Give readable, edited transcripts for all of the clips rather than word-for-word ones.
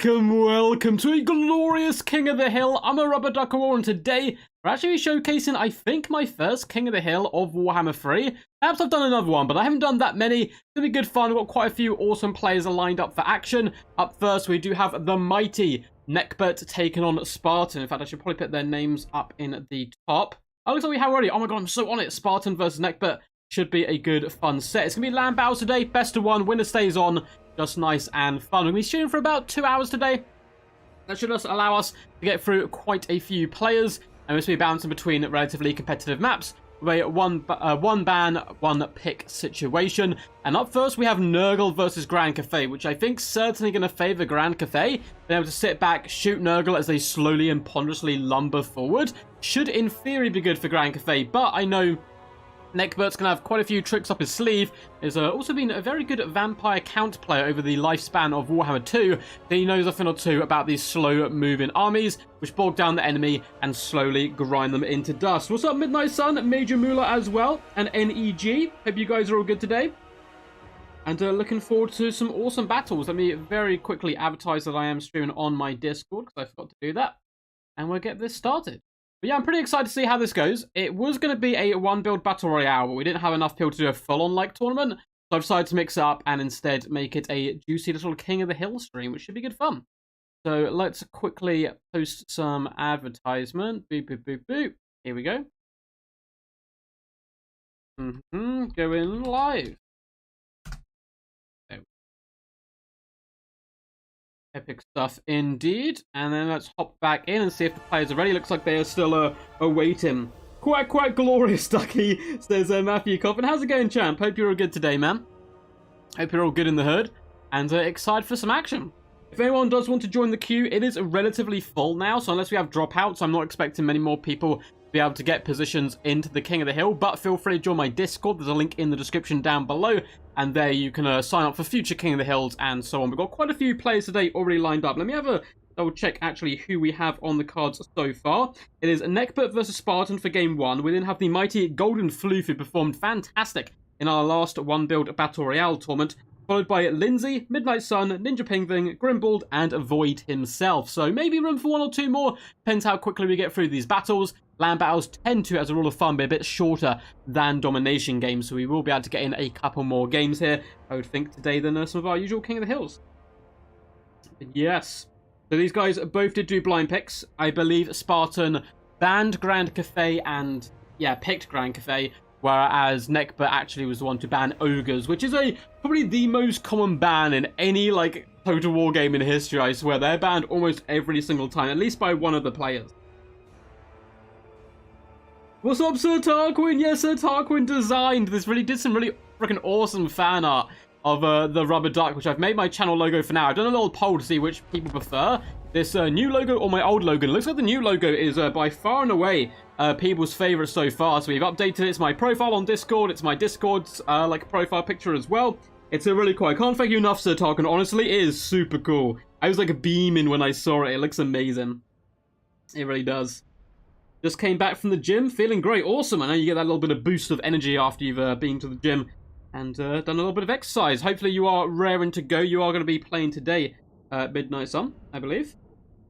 Welcome to a glorious King of the Hill. I'm a Rubber Duck War, and today we're actually showcasing, I think, my first King of the Hill of Warhammer 3. Perhaps I've done another one, but I haven't done that many. It's going to be good fun. We've got quite a few awesome players lined up for action. Up first, we do have the mighty Neckbert taking on Spartan. In fact, I should probably put their names up in the top. Oh, looks like we have already. Oh my god, I'm so on it. Spartan versus Neckbert. Should be a good, fun set. It's going to be land battles today. Best of one. Winner stays on. Just nice and fun. We're going to be shooting for about 2 hours today. That should just allow us to get through quite a few players. And we'll be bouncing between relatively competitive maps with a one ban, one pick situation. And up first, we have Nurgle versus Grand Cathay, which I think certainly going to favour Grand Cathay. Being able to sit back, shoot Nurgle as they slowly and ponderously lumber forward. Should, in theory, be good for Grand Cathay. But I know Neckbert's going to have quite a few tricks up his sleeve. He's also been a very good vampire count player over the lifespan of Warhammer 2. He knows a thing or two about these slow-moving armies, which bog down the enemy and slowly grind them into dust. What's up, Midnight Sun, Major Moolah as well, and NEG. Hope you guys are all good today. And looking forward to some awesome battles. Let me very quickly advertise that I am streaming on my Discord, because I forgot to do that. And we'll get this started. But yeah, I'm pretty excited to see how this goes. It was going to be a one-build battle royale, but we didn't have enough people to do a full-on like tournament. So I've decided to mix it up and instead make it a juicy little King of the Hill stream, which should be good fun. So let's quickly post some advertisement. Boop, boop, boop, boop. Here we go. Going live. Epic stuff indeed. And then let's hop back in and see if the players are ready. Looks like they are still awaiting. Quite glorious, Ducky, says Matthew Coffin. How's it going, champ? Hope you're all good today, man. Hope you're all good in the hood. And excited for some action. If anyone does want to join the queue, it is relatively full now. So unless we have dropouts, I'm not expecting many more people to be able to get positions into the King of the Hill. But feel free to join my Discord. There's a link in the description down below. And there you can sign up for future King of the Hills and so on. We've got quite a few players today already lined up. Let me have a double check actually who we have on the cards so far. It is Neckbert versus Spartan for game 1. We then have the mighty Golden Floof, who performed fantastic in our last one-build Battle Royale tournament. Followed by Lindsay, Midnight Sun, Ninja Penguin, Grimbald, and Void himself. So maybe room for 1 or 2 more. Depends how quickly we get through these battles. Land battles tend to, as a rule of thumb, be a bit shorter than domination games. So we will be able to get in a couple more games here, I would think, today than some of our usual King of the Hills. Yes. So these guys both did do blind picks. I believe Spartan banned Grand Cathay and, yeah, picked Grand Cathay. Whereas Neckbert actually was the one to ban Ogres, which is probably the most common ban in any, like, Total War game in history, I swear. They're banned almost every single time, at least by one of the players. What's up, Sir Tarquin? Yes, Sir Tarquin designed this. Did some really freaking awesome fan art of the rubber duck, which I've made my channel logo for now. I've done a little poll to see which people prefer. This new logo or my old logo. It looks like the new logo is by far and away people's favorite so far. So we've updated it. It's my profile on Discord. It's my Discord's like profile picture as well. It's really cool. I can't thank you enough, Sir Tarquin. Honestly, it is super cool. I was like beaming when I saw it. It looks amazing. It really does. Just came back from the gym, feeling great. Awesome. I know you get that little bit of boost of energy after you've been to the gym and done a little bit of exercise. Hopefully you are raring to go. You are going to be playing today, Midnight Sun, I believe.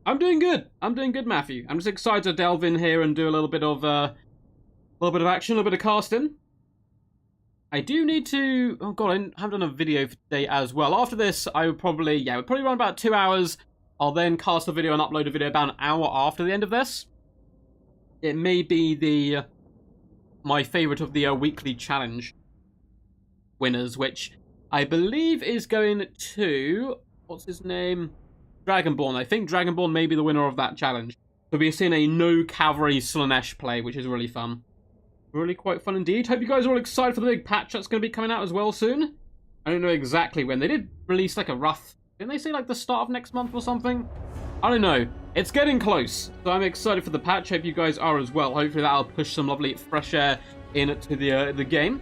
I'm doing good. I'm doing good, Matthew. I'm just excited to delve in here and do a little bit of action, a little bit of casting. I do need to... Oh, God, I haven't done a video for today as well. After this, I would probably... Yeah, we'll probably run about 2 hours. I'll then cast a video and upload a video about an hour after the end of this. It may be my favorite of the weekly challenge winners, which I believe is going to... What's his name? Dragonborn. I think Dragonborn may be the winner of that challenge. So we're seeing a no cavalry Slaanesh play, which is really fun. Really quite fun indeed. Hope you guys are all excited for the big patch that's going to be coming out as well soon. I don't know exactly when. They did release like a rough... Didn't they say like the start of next month or something? I don't know. It's getting close. So I'm excited for the patch. Hope you guys are as well. Hopefully that'll push some lovely fresh air into the game.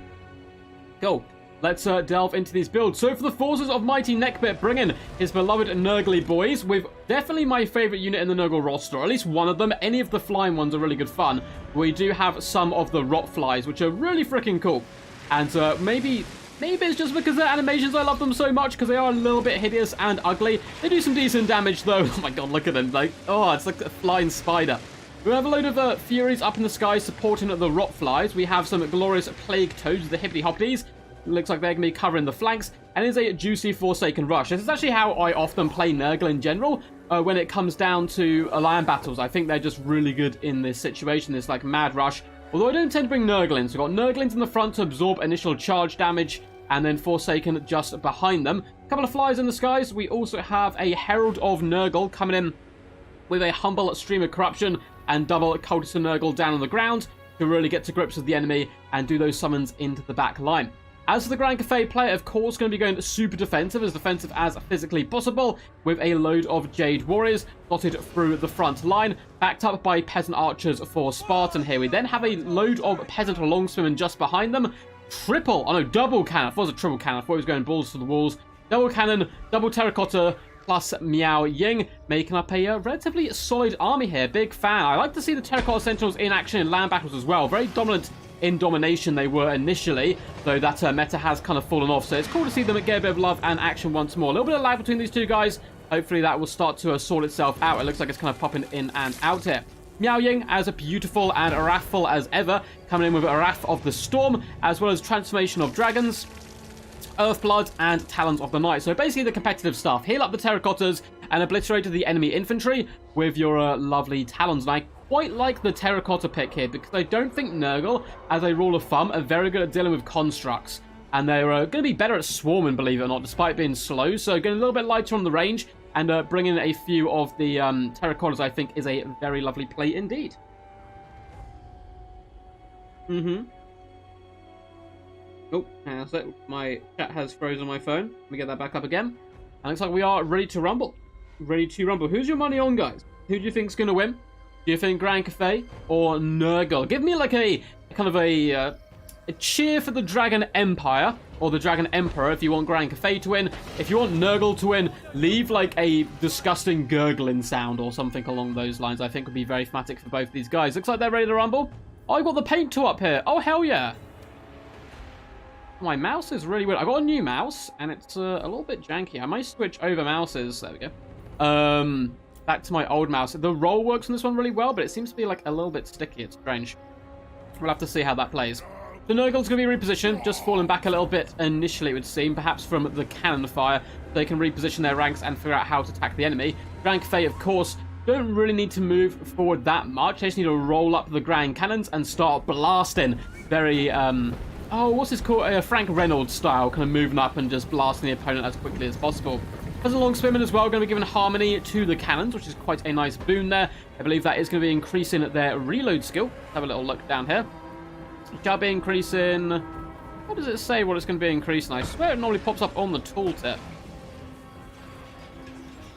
Cool. Let's delve into these builds. So for the forces of mighty Neckbert, bring in his beloved Nurgly boys with definitely my favorite unit in the Nurgle roster, or at least one of them. Any of the flying ones are really good fun. We do have some of the rot flies, which are really freaking cool. And maybe Maybe it's just because their animations, I love them so much because they are a little bit hideous and ugly. They do some decent damage though. Oh my god, look at them. Like, oh, it's like a flying spider. We have a load of Furies up in the sky supporting the Rot Flies. We have some glorious Plague Toads, the Hippity Hoppities. Looks like they're going to be covering the flanks. And it's a juicy Forsaken Rush. This is actually how I often play Nurgle in general. When it comes down to Alliance battles, I think they're just really good in this situation. This like mad rush. Although I don't tend to bring Nurglings. We've got Nurglings in the front to absorb initial charge damage, and then Forsaken just behind them. A couple of flies in the skies. We also have a Herald of Nurgle coming in with a humble Stream of Corruption and double Cultist of Nurgle down on the ground to really get to grips with the enemy and do those summons into the back line. As for the Grand Cathay player, of course, going to be going super defensive as physically possible, with a load of Jade Warriors dotted through the front line, backed up by Peasant Archers for Spartan here. We then have a load of Peasant Longswimmen just behind them. Double cannon. I thought it was a triple cannon. I thought it was going balls to the walls. Double cannon, double terracotta, plus Meow Ying, making up a relatively solid army here. Big fan. I like to see the Terracotta Sentinels in action in land battles as well. Very dominant in domination they were initially, though that meta has kind of fallen off. So it's cool to see them get a bit of love and action once more. A little bit of lag between these two guys. Hopefully that will start to sort itself out. It looks like it's kind of popping in and out here. Meow Ying as a beautiful and wrathful as ever, coming in with a Wrath of the Storm, as well as Transformation of Dragons, Earthblood, and Talons of the Night. So basically the competitive stuff. Heal up the Terracottas and obliterate the enemy infantry with your lovely Talons. And I quite like the Terracotta pick here because I don't think Nurgle, as a rule of thumb, are very good at dealing with constructs. And they're going to be better at swarming, believe it or not, despite being slow. So getting a little bit lighter on the range and bringing in a few of the Terracottas, I think, is a very lovely play indeed. Oh, hang on a sec. My chat has frozen my phone. Let me get that back up again. And looks like we are ready to rumble. Ready to rumble. Who's your money on, guys? Who do you think's going to win? Do you think Grand Cathay or Nurgle? Give me like a kind of a cheer for the Dragon Empire or the Dragon Emperor if you want Grand Cathay to win. If you want Nurgle to win, leave like a disgusting gurgling sound or something along those lines. I think would be very thematic for both these guys. Looks like they're ready to rumble. Oh, I've got the paint tool up here. Oh, hell yeah. My mouse is really weird. I got a new mouse, and it's a little bit janky. I might switch over mouses. There we go. Back to my old mouse. The roll works on this one really well, but it seems to be like a little bit sticky. It's strange. We'll have to see how that plays. The Nurgle's going to be repositioned, just falling back a little bit initially, it would seem, perhaps from the cannon fire. They can reposition their ranks and figure out how to attack the enemy. Grand Cathay, of course, don't really need to move forward that much. They just need to roll up the Grand Cannons and start blasting. Very, oh, what's this called? Frank Reynolds style, kind of moving up and just blasting the opponent as quickly as possible. As a Longswimmen as well, going to be giving harmony to the cannons, which is quite a nice boon there. I believe that is going to be increasing their reload skill. Let's have a little look down here. Shall be increasing... What does it say what it's going to be increasing? I swear it normally pops up on the tooltip.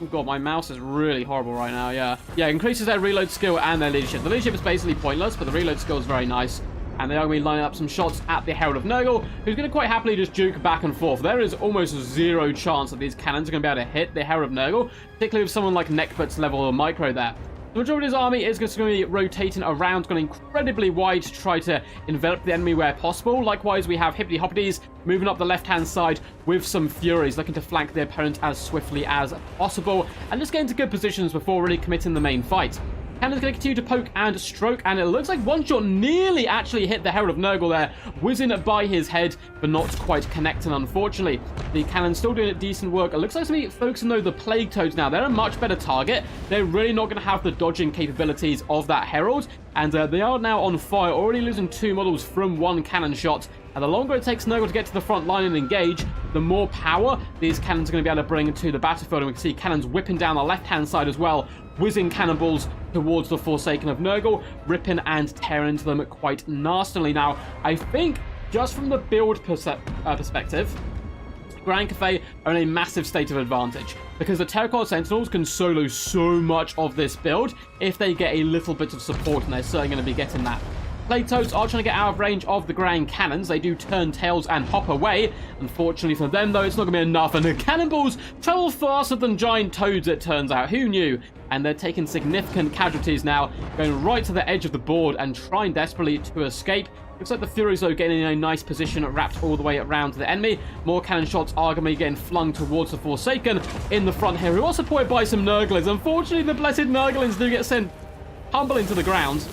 Oh god, my mouse is really horrible right now, yeah. Yeah, increases their reload skill and their leadership. The leadership is basically pointless, but the reload skill is very nice. And they are going to be lining up some shots at the Herald of Nurgle, who's going to quite happily just juke back and forth. There is almost zero chance that these cannons are going to be able to hit the Herald of Nurgle, particularly with someone like Neckbut's level or Micro there. The majority of his army is just going to be rotating around, going incredibly wide to try to envelop the enemy where possible. Likewise, we have Hippity Hoppities moving up the left-hand side with some Furies, looking to flank the opponent as swiftly as possible, and just get into good positions before really committing the main fight. Cannon's going to continue to poke and stroke, and it looks like one shot nearly actually hit the Herald of Nurgle there, whizzing by his head, but not quite connecting, unfortunately. The cannon's still doing decent work. It looks like to me focusing, though, the Plague Toads now. They're a much better target. They're really not going to have the dodging capabilities of that Herald, and they are now on fire, already losing 2 models from 1 cannon shot. And the longer it takes Nurgle to get to the front line and engage, the more power these cannons are going to be able to bring to the battlefield. And we can see cannons whipping down the left-hand side as well, whizzing cannonballs towards the Forsaken of Nurgle, ripping and tearing into them quite nastily. Now, I think, just from the build perspective, Grand Cathay are in a massive state of advantage, because the Terracotta Sentinels can solo so much of this build if they get a little bit of support, and they're certainly going to be getting that. Plague Toads are trying to get out of range of the Grand Cannons. They do turn tails and hop away. Unfortunately for them, though, it's not going to be enough. And the cannonballs travel faster than giant toads, it turns out. Who knew? And they're taking significant casualties now, going right to the edge of the board and trying desperately to escape. Looks like the Furies, though, getting in a nice position, wrapped all the way around to the enemy. More cannon shots are going to be getting flung towards the Forsaken in the front here, who are supported by some Nurglings. Unfortunately, the blessed Nurglings do get sent tumbling to the ground.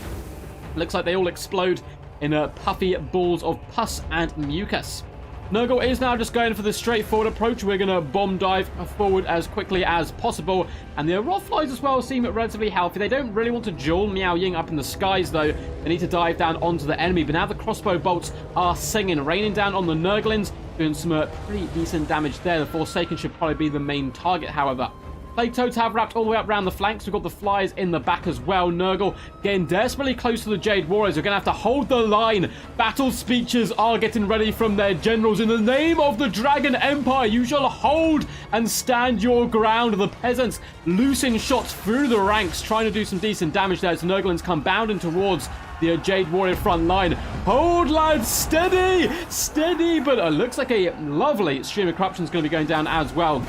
Looks like they all explode in puffy balls of pus and mucus. Nurgle is now just going for the straightforward approach. We're going to bomb dive forward as quickly as possible. And the Rothflies as well seem relatively healthy. They don't really want to duel Miao Ying up in the skies, though. They need to dive down onto the enemy. But now the crossbow bolts are singing, raining down on the Nurglings, doing some pretty decent damage there. The Forsaken should probably be the main target, however. Plague Toads have wrapped all the way up around the flanks. We've got the Flyers in the back as well. Nurgle getting desperately close to the Jade Warriors. We're going to have to hold the line. Battle speeches are getting ready from their generals. In the name of the Dragon Empire, you shall hold and stand your ground. The peasants loosing shots through the ranks, trying to do some decent damage there as the Nurglings come bounding towards the Jade Warrior front line. Hold, lads, steady, steady. But it looks like a lovely stream of corruption is going to be going down as well.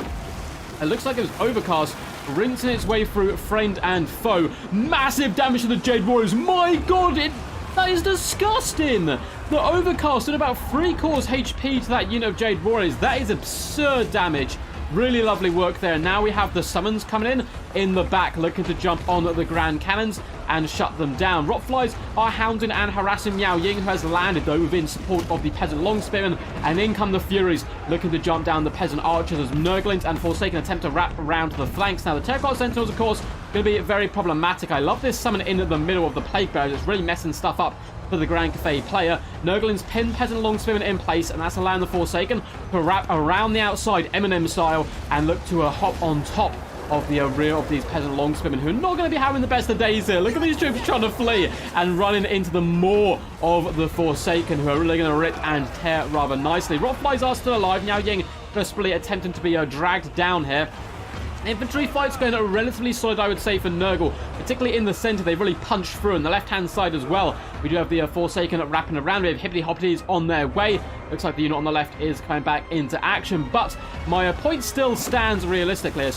It looks like it was Overcast rinsing its way through friend and foe. Massive damage to the Jade Warriors. My god, that is disgusting. The Overcast did about 3-cores HP to that unit of Jade Warriors. That is absurd damage. Really lovely work there. Now we have the summons coming in the back, looking to jump on the Grand Cannons and shut them down. Rottflies are hounding and harassing Miao Ying, who has landed, though, within support of the Peasant Longspearmen. And in come the Furies, looking to jump down the Peasant Archers as Nurglings and Forsaken attempt to wrap around to the flanks. Now, the Terracotta Sentinels, of course, going to be very problematic. I love this summon in the middle of the Plague Bearers. It's really messing stuff up for the Grand Cathay player. Nurglings pin Peasant Longspearmen in place, and that's allowing the Forsaken to wrap around the outside, Eminem style, and look to hop on top of the rear of these Peasant Longspearmen, who are not going to be having the best of days here. Look at these troops trying to flee and running into the maw of the Forsaken, who are really going to rip and tear rather nicely. Rottflies are still alive. Miao Ying desperately attempting to be dragged down here. Infantry fight's going relatively solid, I would say, for Nurgle, particularly in the center. They've really punched through. On the left-hand side as well, we do have the Forsaken wrapping around. We have Hippity-Hoppities on their way. Looks like the unit on the left is coming back into action, but my point still stands realistically.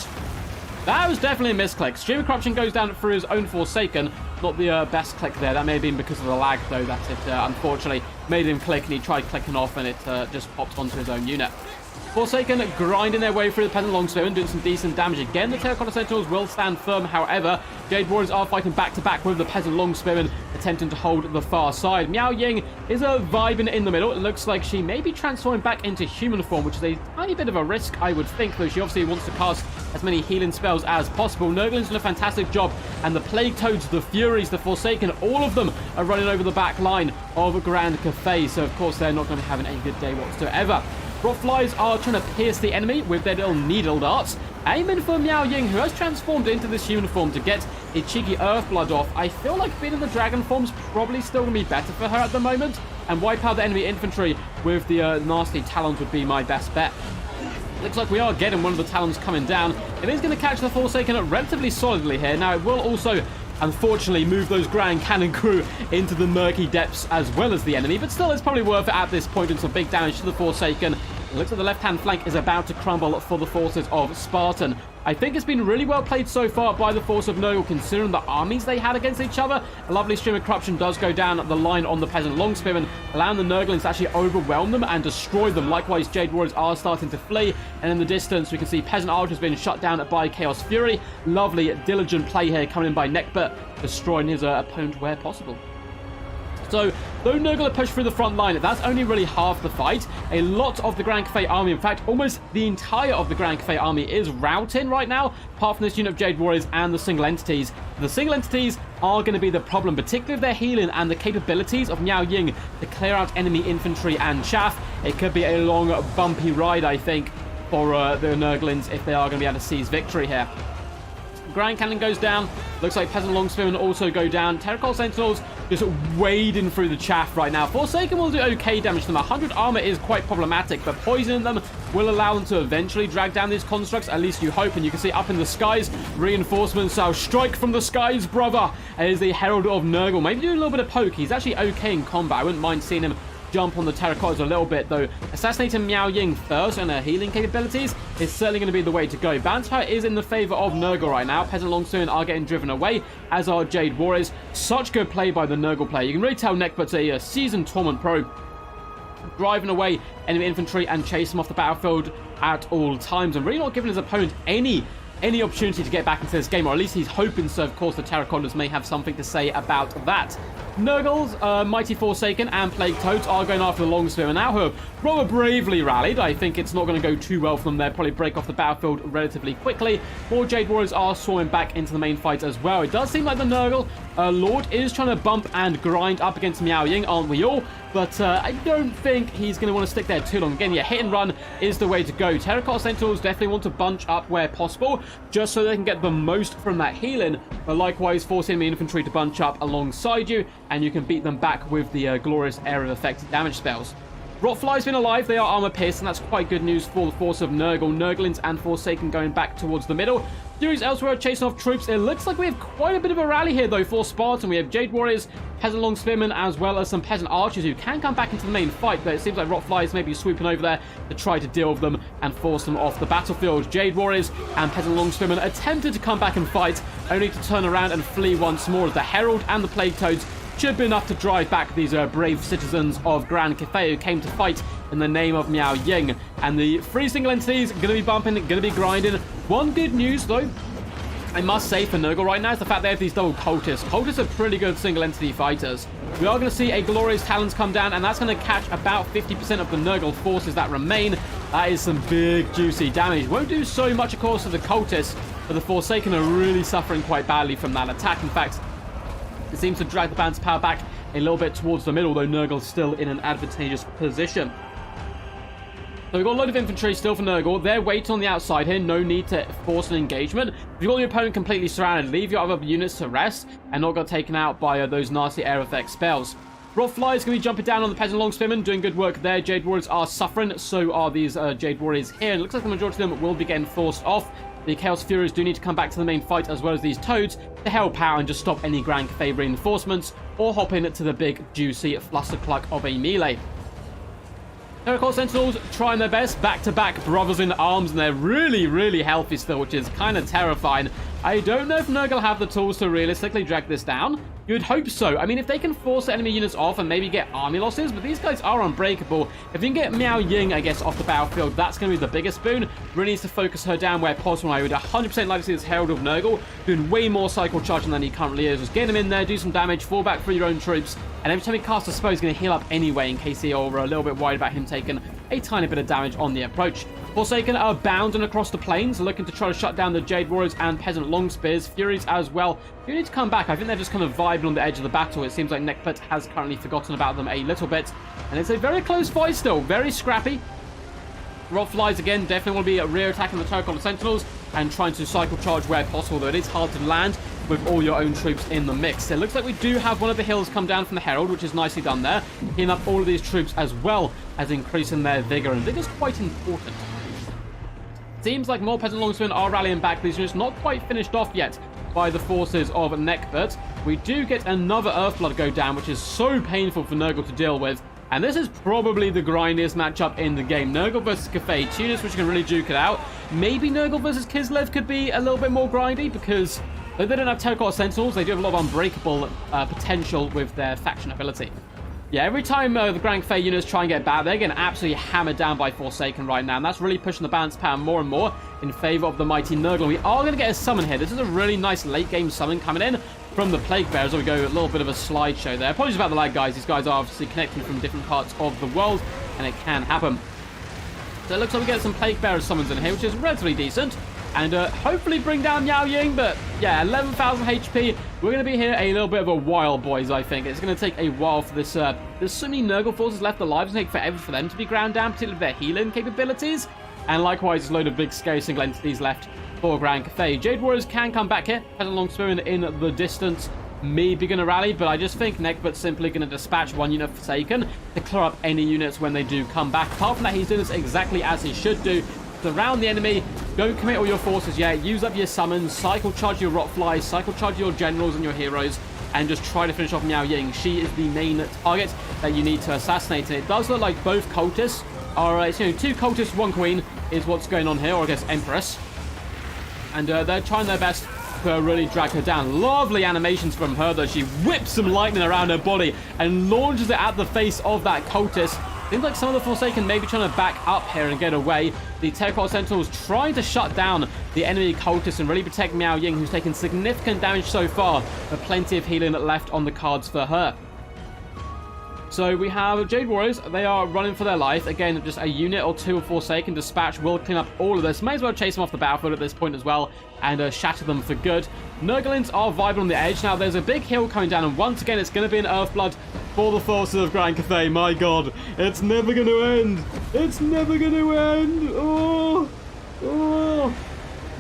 That was definitely a misclick. Stream of Corruption goes down through his own Forsaken. Not the best click there. That may have been because of the lag, though, that it unfortunately made him click, and he tried clicking off, and it just popped onto his own unit. Forsaken grinding their way through the Peasant Longspearmen, doing some decent damage. Again, the Terracotta Sentinels will stand firm. However, Jade Warriors are fighting back-to-back with the Peasant Longspearmen, attempting to hold the far side. Miao Ying is vibing in the middle. It looks like she may be transforming back into human form, which is a tiny bit of a risk, I would think, though she obviously wants to cast as many healing spells as possible. Nurgling's done a fantastic job, and the Plague Toads, the Furies, the Forsaken, all of them are running over the back line of Grand Cathay, so of course they're not going to be having a good day whatsoever. Rottflies are trying to pierce the enemy with their little needle darts, aiming for Miao Ying, who has transformed into this human form to get a cheeky Earthblood off. I feel like being in the dragon form's probably still going to be better for her at the moment, and wipe out the enemy infantry with the nasty talons would be my best bet. Looks like we are getting one of the talons coming down. It is going to catch the Forsaken relatively solidly here. Now, it will also, unfortunately, move those Grand Cannon crew into the murky depths as well as the enemy, but still, it's probably worth it at this point, and some big damage to the Forsaken. It looks like the left-hand flank is about to crumble for the forces of Spartan. I think it's been really well played so far by the force of Nurgle, considering the armies they had against each other. A lovely stream of corruption does go down the line on the Peasant Longspearmen, allowing the Nurglings to actually overwhelm them and destroy them. Likewise, Jade Warriors are starting to flee, and in the distance, we can see Peasant Archers being shut down by Chaos Fury. Lovely, diligent play here coming in by Neckbert, destroying his opponent where possible. So, though Nurgle are pushed through the front line, that's only really half the fight. A lot of the Grand Cathay army, in fact, almost the entire of the Grand Cathay army is routing right now, apart from this unit of Jade Warriors and the single entities. The single entities are going to be the problem, particularly if their healing and the capabilities of Miao Ying to clear out enemy infantry and chaff. It could be a long, bumpy ride, I think, for the Nurglings if they are going to be able to seize victory here. Grand Cannon goes down. Looks like Peasant Longspearmen also go down. Terracotta Sentinels just wading through the chaff right now. Forsaken will do okay damage to them. 100 armor is quite problematic, but poisoning them will allow them to eventually drag down these constructs. At least you hope. And you can see up in the skies, reinforcements. Strike from the skies, brother. As the Herald of Nurgle. Maybe do a little bit of poke. He's actually okay in combat. I wouldn't mind seeing him jump on the terracottas a little bit, though. Assassinating Miao Ying first and her healing capabilities is certainly going to be the way to go. Balance power is in the favor of Nurgle right now. Peasant Longswordmen are getting driven away, as are Jade Warriors. Such good play by the Nurgle player. You can really tell Neckbutt's a seasoned Torment pro, driving away enemy infantry and chase them off the battlefield at all times, and really not giving his opponent any opportunity to get back into this game, or at least he's hoping so. Of course, the Terracottas may have something to say about that. Nurgles, Mighty Forsaken, and Plague Toads are going after the Longspearmen now, who have rather bravely rallied. I think it's not going to go too well for them. They'll probably break off the battlefield relatively quickly. More Jade Warriors are swarming back into the main fight as well. It does seem like the Nurgle Lord is trying to bump and grind up against Miao Ying, aren't we all? But I don't think he's going to want to stick there too long. Again, yeah, hit and run is the way to go. Terracotta Sentinels definitely want to bunch up where possible, just so they can get the most from that healing, but likewise force enemy infantry to bunch up alongside you, and you can beat them back with the glorious area of effect damage spells. Rotfly's been alive. They are armor pierced, and that's quite good news for the force of Nurgle. Nurglings and Forsaken going back towards the middle. Furies elsewhere chasing off troops. It looks like we have quite a bit of a rally here, though, for Spartan. We have Jade Warriors, Peasant Longspearmen, as well as some Peasant Archers who can come back into the main fight, but it seems like Rotflies may be swooping over there to try to deal with them and force them off the battlefield. Jade Warriors and Peasant Longspearmen attempted to come back and fight, only to turn around and flee once more, as the Herald and the Plague Toads should be enough to drive back these brave citizens of Grand Cathay who came to fight in the name of Miao Ying. And the three single entities are going to be bumping, going to be grinding. One good news, though, I must say for Nurgle right now, is the fact they have these double cultists. Cultists are pretty good single entity fighters. We are going to see a Glorious Talons come down, and that's going to catch about 50% of the Nurgle forces that remain. That is some big, juicy damage. Won't do so much, of course, to the cultists, but the Forsaken are really suffering quite badly from that attack. In fact, it seems to drag the band's power back a little bit towards the middle, though Nurgle's still in an advantageous position. So we've got a load of infantry still for Nurgle. They're waiting on the outside here. No need to force an engagement. If you've got your opponent completely surrounded, leave your other units to rest and not get taken out by those nasty air effect spells. Rotfly is going to be jumping down on the Peasant Longspearmen, doing good work there. Jade Warriors are suffering. So are these Jade Warriors here. And it looks like the majority of them will be getting forced off. The Chaos Furies do need to come back to the main fight, as well as these Toads, to help out and just stop any Grand Cathay reinforcements, or hop in to the big, juicy flustercluck of a melee. Terracotta Sentinels trying their best, back-to-back brothers in arms, and they're really, really healthy still, which is kind of terrifying. I don't know if Nurgle have the tools to realistically drag this down. You'd hope so. I mean, if they can force the enemy units off and maybe get army losses, but these guys are unbreakable. If you can get Miao Ying, I guess, off the battlefield, that's going to be the biggest boon. Really needs to focus her down where possible. I would 100% like to see this Herald of Nurgle doing way more cycle charging than he currently is. Just get him in there, do some damage, fall back for your own troops, and every time he casts a spell, he's going to heal up anyway in case they are a little bit worried about him taking a tiny bit of damage on the approach. Forsaken are bounding across the plains, looking to try to shut down the Jade Warriors and Peasant Longspears. Furies as well. You need to come back. I think they're just kind of vibing on the edge of the battle. It seems like Neckbutt has currently forgotten about them a little bit. And it's a very close fight still. Very scrappy. Rotflies, again, definitely want to be rear-attacking the Terracotta Sentinels and trying to cycle charge where possible, though it is hard to land with all your own troops in the mix. It looks like we do have one of the hills come down from the Herald, which is nicely done there. Healing up all of these troops as well as increasing their vigor. And vigor's quite important. Seems like more Peasant Longspearmen are rallying back. These units not quite finished off yet by the forces of Neckbutt. We do get another Earthblood go down, which is so painful for Nurgle to deal with. And this is probably the grindiest matchup in the game. Nurgle versus Cathay, two units which can really duke it out. Maybe Nurgle versus Kislev could be a little bit more grindy, because though they don't have Terracotta Sentinels, they do have a lot of unbreakable potential with their faction ability. Yeah, every time the Grand Cathay units try and get back, they're getting absolutely hammered down by Forsaken right now. And that's really pushing the balance power more and more in favor of the mighty Nurgle. We are going to get a summon here. This is a really nice late-game summon coming in from the Plague Bearers. So we go a little bit of a slideshow there. Apologies about the lag, guys. These guys are obviously connecting from different parts of the world, and it can happen. So it looks like we get some Plague Bearer summons in here, which is relatively decent. And hopefully bring down Miao Ying, but yeah, 11,000 HP. We're going to be here a little bit of a while, boys, I think. It's going to take a while for this. There's so many Nurgle forces left alive. It's going to take forever for them to be ground down, particularly with their healing capabilities. And likewise, there's a load of big, scary single entities left for Grand Cathay. Jade Warriors can come back here. Peasant Longspearmen in the distance. me be going to rally, but I just think Negbut's simply going to dispatch one unit Forsaken to clear up any units when they do come back. Apart from that, he's doing this exactly as he should do. Surround the enemy, don't commit all your forces yet, use up your summons, cycle charge your Rotflies, cycle charge your generals and your heroes, and just try to finish off Miao Ying. She is the main target that you need to assassinate. And it does look like both cultists are, you know, 2 cultists, 1 queen is what's going on here, or I guess Empress. And they're trying their best to really drag her down. Lovely animations from her, though. She whips some lightning around her body and launches it at the face of that cultist. Seems like some of the Forsaken may be trying to back up here and get away. The Terracotta Sentinels trying to shut down the enemy cultists and really protect Miao Ying, who's taken significant damage so far, but plenty of healing left on the cards for her. So we have Jade Warriors. They are running for their life. Again, just a unit or 2 of Forsaken dispatch will clean up all of this. May as well chase them off the battlefield at this point as well and shatter them for good. Nurglings are vibing on the edge. Now, there's a big hill coming down, and once again, it's going to be an Earthblood for the forces of Grand Cathay. My God, it's never going to end. It's never going to end. Oh,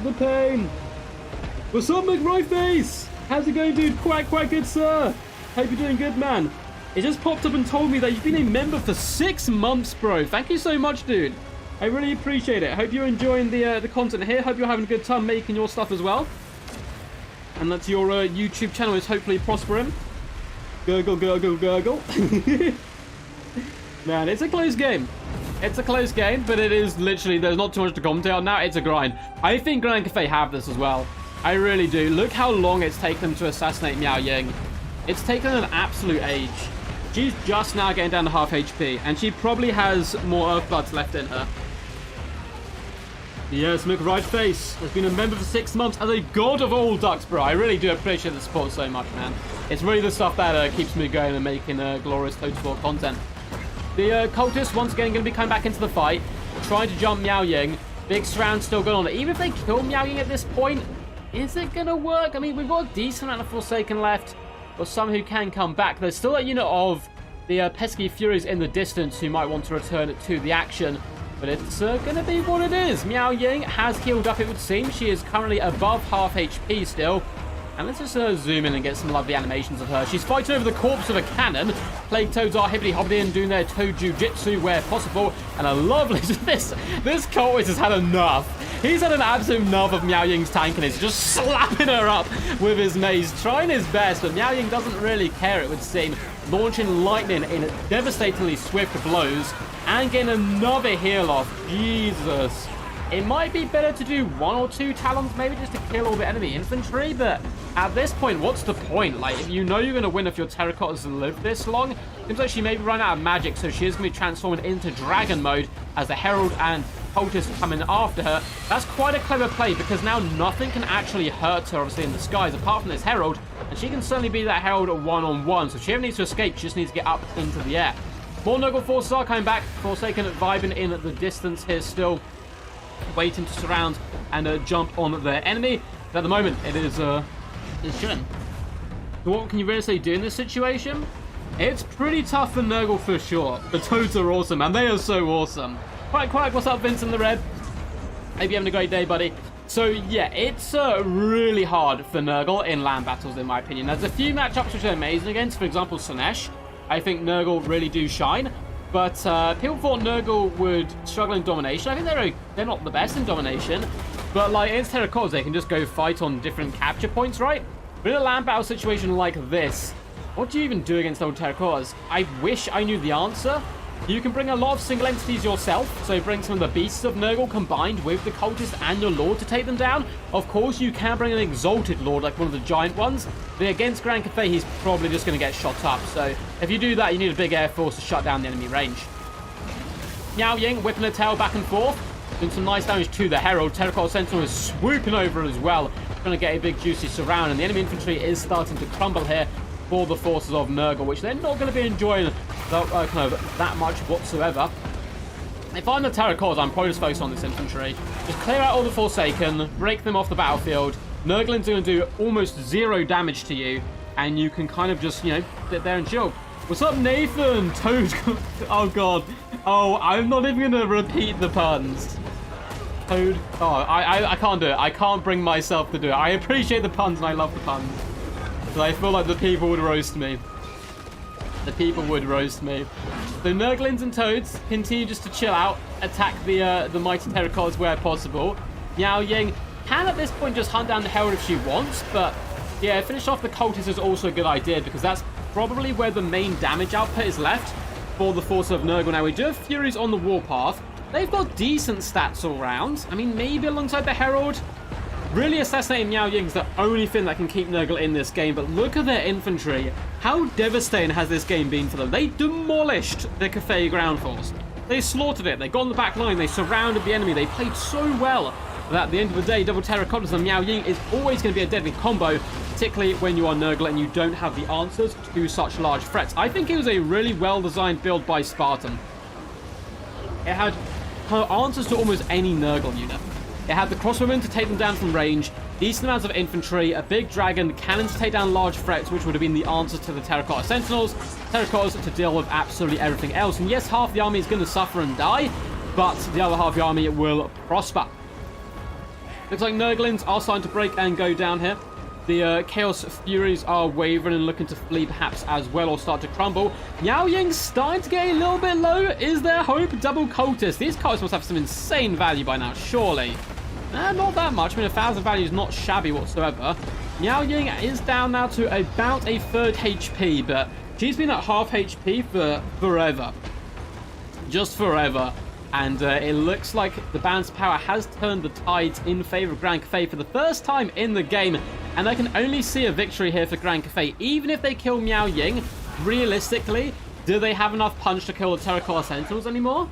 the pain. What's up, McRoyface? How's it going, dude? Quack, quack, good sir. Hope you're doing good, man. It just popped up and told me that you've been a member for 6 months, bro. Thank you so much, dude. I really appreciate it. Hope you're enjoying the content here. Hope you're having a good time making your stuff as well. And that your YouTube channel is hopefully prospering. Gurgle, gurgle, gurgle. Man, it's a close game. It's a close game, but it is literally, there's not too much to commentate on now. It's a grind. I think Grand Cathay have this as well. I really do. Look how long it's taken them to assassinate Miao Ying. It's taken an absolute age. She's just now getting down to half HP, and she probably has more Earthbloods left in her. Yes, McRightface has been a member for 6 months as a god of all ducks, bro. I really do appreciate the support so much, man. It's really the stuff that keeps me going and making glorious Total content. The cultists, once again, going to be coming back into the fight, trying to jump Miao Ying. Big surround still going on. Even if they kill Miao Ying at this point, is it going to work? I mean, we've got a decent amount of Forsaken left, or some who can come back. There's still a unit of the pesky Furies in the distance who might want to return to the action. But it's going to be what it is. Miao Ying has healed up, it would seem. She is currently above half HP still. And let's just zoom in and get some lovely animations of her. She's fighting over the corpse of a cannon. Plague Toads are hibbity-hobbity and doing their toe jujitsu where possible. And a lovely... This cultist has had enough. He's had an absolute enough of Miao Ying's tankiness. Just slapping her up with his mace. Trying his best, but Miao Ying doesn't really care, it would seem. Launching lightning in devastatingly swift blows. And getting another heal off. Jesus. It might be better to do 1 or 2 talons, maybe just to kill all the enemy infantry, but at this point, what's the point? Like, if you know you're going to win if your terracottas live this long, seems like she may be running out of magic, so she is going to be transforming into dragon mode as the herald and cultists come in after her. That's quite a clever play, because now nothing can actually hurt her, obviously, in the skies, apart from this herald, and she can certainly be that herald one-on-one, so if she ever needs to escape, she just needs to get up into the air. More Nurgle forces are coming back. Forsaken vibing in the distance here still, waiting to surround and jump on their enemy. But at the moment, it is chilling. So what can you really say do in this situation? It's pretty tough for Nurgle for sure. The Toads are awesome, and they are so awesome. Quack, what's up, Vincent the Red? Hope you're having a great day, buddy. So yeah, it's really hard for Nurgle in land battles, in my opinion. There's a few matchups which are amazing against, for example, Slaanesh. I think Nurgle really do shine. But people thought Nurgle would struggle in domination. I think they're not the best in domination. But like against terracottas, they can just go fight on different capture points, right? But in a land battle situation like this, what do you even do against old terracottas? I wish I knew the answer. You can bring a lot of single entities yourself, so bring some of the beasts of Nurgle combined with the cultist and your lord to take them down. Of course, you can bring an exalted lord like one of the giant ones, but against Grand Cathay, he's probably just going to get shot up. So if you do that, you need a big air force to shut down the enemy range. Miao Ying whipping her tail back and forth, doing some nice damage to the herald. Terracotta Sentinel is swooping over as well, trying to get a big juicy surround, and the enemy infantry is starting to crumble here for the forces of Nurgle, which they're not going to be enjoying that much whatsoever. If I'm the terracottas, I'm probably just focused on this infantry. Just clear out all the Forsaken, break them off the battlefield. Nurgling's going to do almost 0 damage to you, and you can kind of just, you know, sit there and chill. What's up, Nathan? Toad. Oh, God. Oh, I'm not even going to repeat the puns. Toad. Oh, I can't do it. I can't bring myself to do it. I appreciate the puns, and I love the puns. But I feel like the people would roast me. The people would roast me. The Nurglings and Toads continue just to chill out, attack the mighty Terracottas where possible. Miao Ying can at this point just hunt down the Herald if she wants, but yeah, finish off the Cultists is also a good idea because that's probably where the main damage output is left for the force of Nurgle. Now, we do have Furies on the warpath. They've got decent stats all round. I mean, maybe alongside the Herald. Really assassinating Miao Ying is the only thing that can keep Nurgle in this game, but look at their infantry. How devastating has this game been for them? They demolished the Cathay ground force. They slaughtered it. They got on the back line. They surrounded the enemy. They played so well that at the end of the day, double Terracottas and Miao Ying is always going to be a deadly combo, particularly when you are Nurgle and you don't have the answers to such large threats. I think it was a really well-designed build by Spartan. It had answers to almost any Nurgle unit. It had the crossbowmen to take them down from range, decent amounts of infantry, a big dragon, cannon to take down large threats, which would have been the answers to the Terracotta Sentinels, Terracottas to deal with absolutely everything else. And yes, half the army is going to suffer and die, but the other half of the army will prosper. Looks like Nurglings are starting to break and go down here. The Chaos Furies are wavering and looking to flee perhaps as well or start to crumble. Miao Ying's starting to get a little bit low. Is there hope? Double Cultists. These Cultists must have some insane value by now, surely. Not that much. I mean, 1,000 value is not shabby whatsoever. Miao Ying is down now to about a third HP, but she's been at half HP for forever. Just forever. And it looks like the balance of power has turned the tides in favor of Grand Cathay for the first time in the game. And I can only see a victory here for Grand Cathay. Even if they kill Miao Ying, realistically, do they have enough punch to kill the Terracotta Sentinels anymore?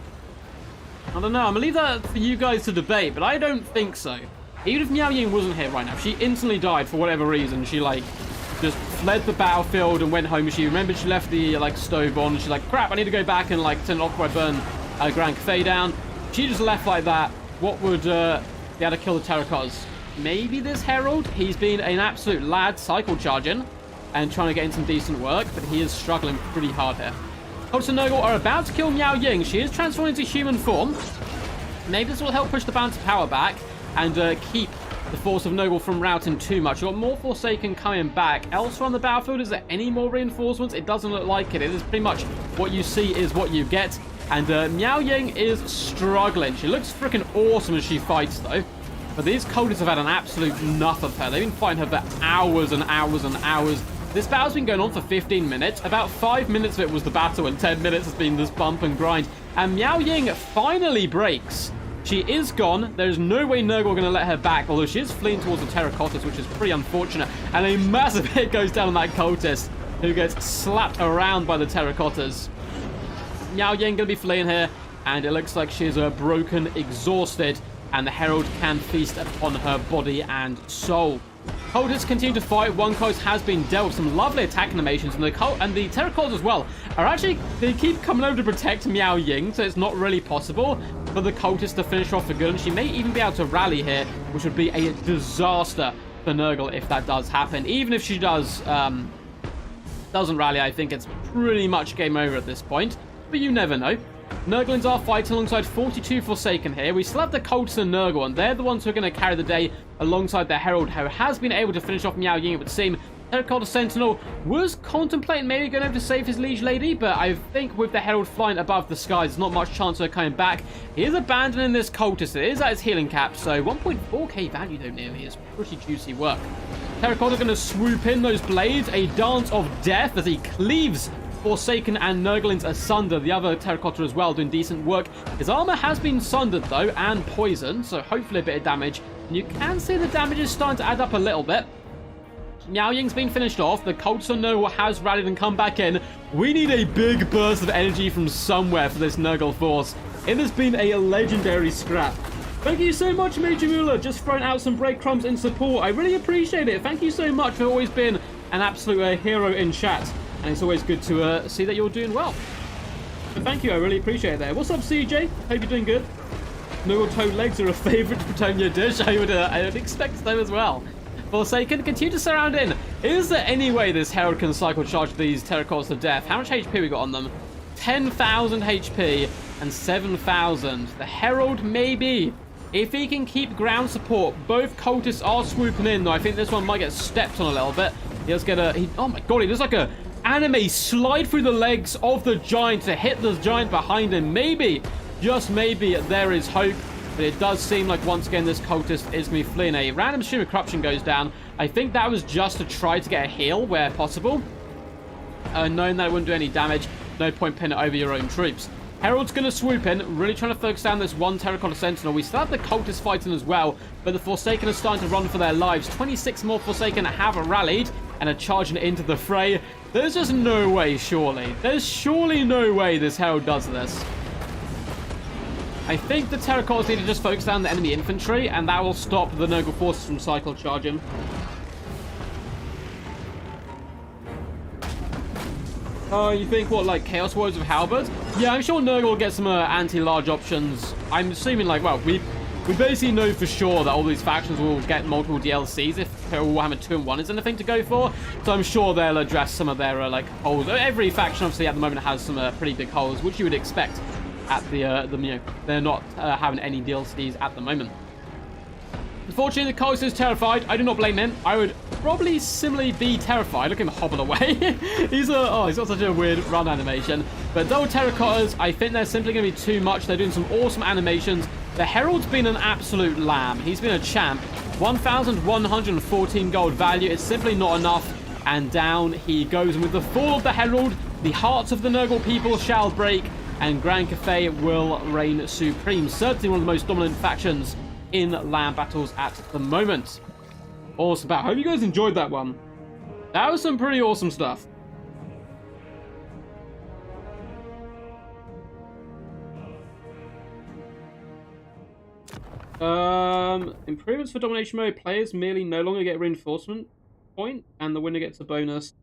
I don't know. I'm going to leave that for you guys to debate, but I don't think so. Even if Miao Ying wasn't here right now, if she instantly died for whatever reason, she, like, just fled the battlefield and went home. She remembered she left the, like, stove on. She's like, crap, I need to go back and, like, turn it off before I burn Grand Cathay down. She just left like that. What would be able to kill the Terracottas? Maybe this Herald? He's been an absolute lad cycle charging and trying to get in some decent work, but he is struggling pretty hard here. Cultists and Nurgle are about to kill Miao Ying. She is transforming into human form. Maybe this will help push the balance of power back and keep the force of Nurgle from routing too much. You've got more Forsaken coming back. Elsewhere on the battlefield, is there any more reinforcements? It doesn't look like it. It is pretty much what you see is what you get. And Miao Ying is struggling. She looks freaking awesome as she fights, though. But these Cultists have had an absolute enough of her. They've been fighting her for hours and hours and hours. This battle's been going on for 15 minutes. About 5 minutes of it was the battle, and 10 minutes has been this bump and grind. And Miao Ying finally breaks. She is gone. There's no way Nurgle are going to let her back, although she is fleeing towards the Terracottas, which is pretty unfortunate. And a massive hit goes down on that Cultist, who gets slapped around by the Terracottas. Miao Ying going to be fleeing here, and it looks like she is broken, exhausted, and the Herald can feast upon her body and soul. Cultists continue to fight. One Cultist has been dealt with some lovely attack animations, and the Terracottas as well are actually, they keep coming over to protect Miao Ying, so it's not really possible for the Cultists to finish off for good, and she may even be able to rally here, which would be a disaster for Nurgle if that does happen. Even if she doesn't rally, I think it's pretty much game over at this point. But you never know. Nurglings are fighting alongside 42 Forsaken here. We still have the Cultists and Nurgle, and they're the ones who are going to carry the day alongside the Herald, who has been able to finish off Miao Ying, it would seem. Terracotta Sentinel was contemplating maybe going over to save his liege lady, but I think with the Herald flying above the skies, there's not much chance of her coming back. He is abandoning this Cultist. It is at his healing cap, so 1.4k value though nearly is pretty juicy work. Terracotta going to swoop in those blades, a dance of death as he cleaves Forsaken and Nurglings asunder. The other Terracotta as well doing decent work. His armor has been sundered though and poisoned, so hopefully a bit of damage. And you can see the damage is starting to add up a little bit. Miao Ying's been finished off. The Cultists and Nurgle has rallied and come back in. We need a big burst of energy from somewhere for this Nurgle force. It has been a legendary scrap. Thank you so much, Major Mueller, just throwing out some breadcrumbs in support. I really appreciate it. Thank you so much for always being an absolute hero in chat. And it's always good to see that you're doing well. But thank you, I really appreciate that. What's up, CJ? Hope you're doing good. Nurgle toad legs are a favourite Bretonia dish. I would expect them as well. Forsaken, continue to surround in. Is there any way this Herald can cycle charge these Terracottas to death? How much HP we got on them? 10,000 HP and 7,000. The Herald, maybe. If he can keep ground support, both Cultists are swooping in, though I think this one might get stepped on a little bit. He does get a... oh my god, he does like a anime slide through the legs of the giant to hit the giant behind him. Maybe, just maybe, there is hope. But it does seem like, once again, this cultist is going to be fleeing. A random stream of corruption goes down. I think that was just to try to get a heal where possible. Knowing that it wouldn't do any damage, no point pinning it over your own troops. Herald's going to swoop in, really trying to focus down this one Terracotta Sentinel. We still have the cultists fighting as well, but the Forsaken are starting to run for their lives. 26 more Forsaken have rallied and are charging into the fray. There's just no way, surely. There's surely no way this Herald does this. I think the Terracottas need to just focus down the enemy infantry, and that will stop the Nurgle forces from cycle charging. Oh, you think, what, like Chaos Warriors of Halberd? Yeah, I'm sure Nurgle will get some anti-large options. I'm assuming, like, well, we basically know for sure that all these factions will get multiple DLCs if Warhammer 2 and 1 is anything to go for. So I'm sure they'll address some of their, like, holes. Every faction, obviously, at the moment has some pretty big holes, which you would expect at the you know, they're not having any DLCs at the moment. Unfortunately, the Colossus is terrified. I do not blame him. I would probably similarly be terrified. Look at him hobble away. He's got such a weird run animation. But double Terracottas, I think they're simply going to be too much. They're doing some awesome animations. The Herald's been an absolute lamb. He's been a champ. 1,114 gold value. It's simply not enough. And down he goes. And with the fall of the Herald, the hearts of the Nurgle people shall break. And Grand Cathay will reign supreme. Certainly one of the most dominant factions in land battles at the moment. Awesome battle. Hope you guys enjoyed that one. That was some pretty awesome stuff. Improvements for domination mode. Players merely no longer get reinforcement point, and the winner gets a bonus,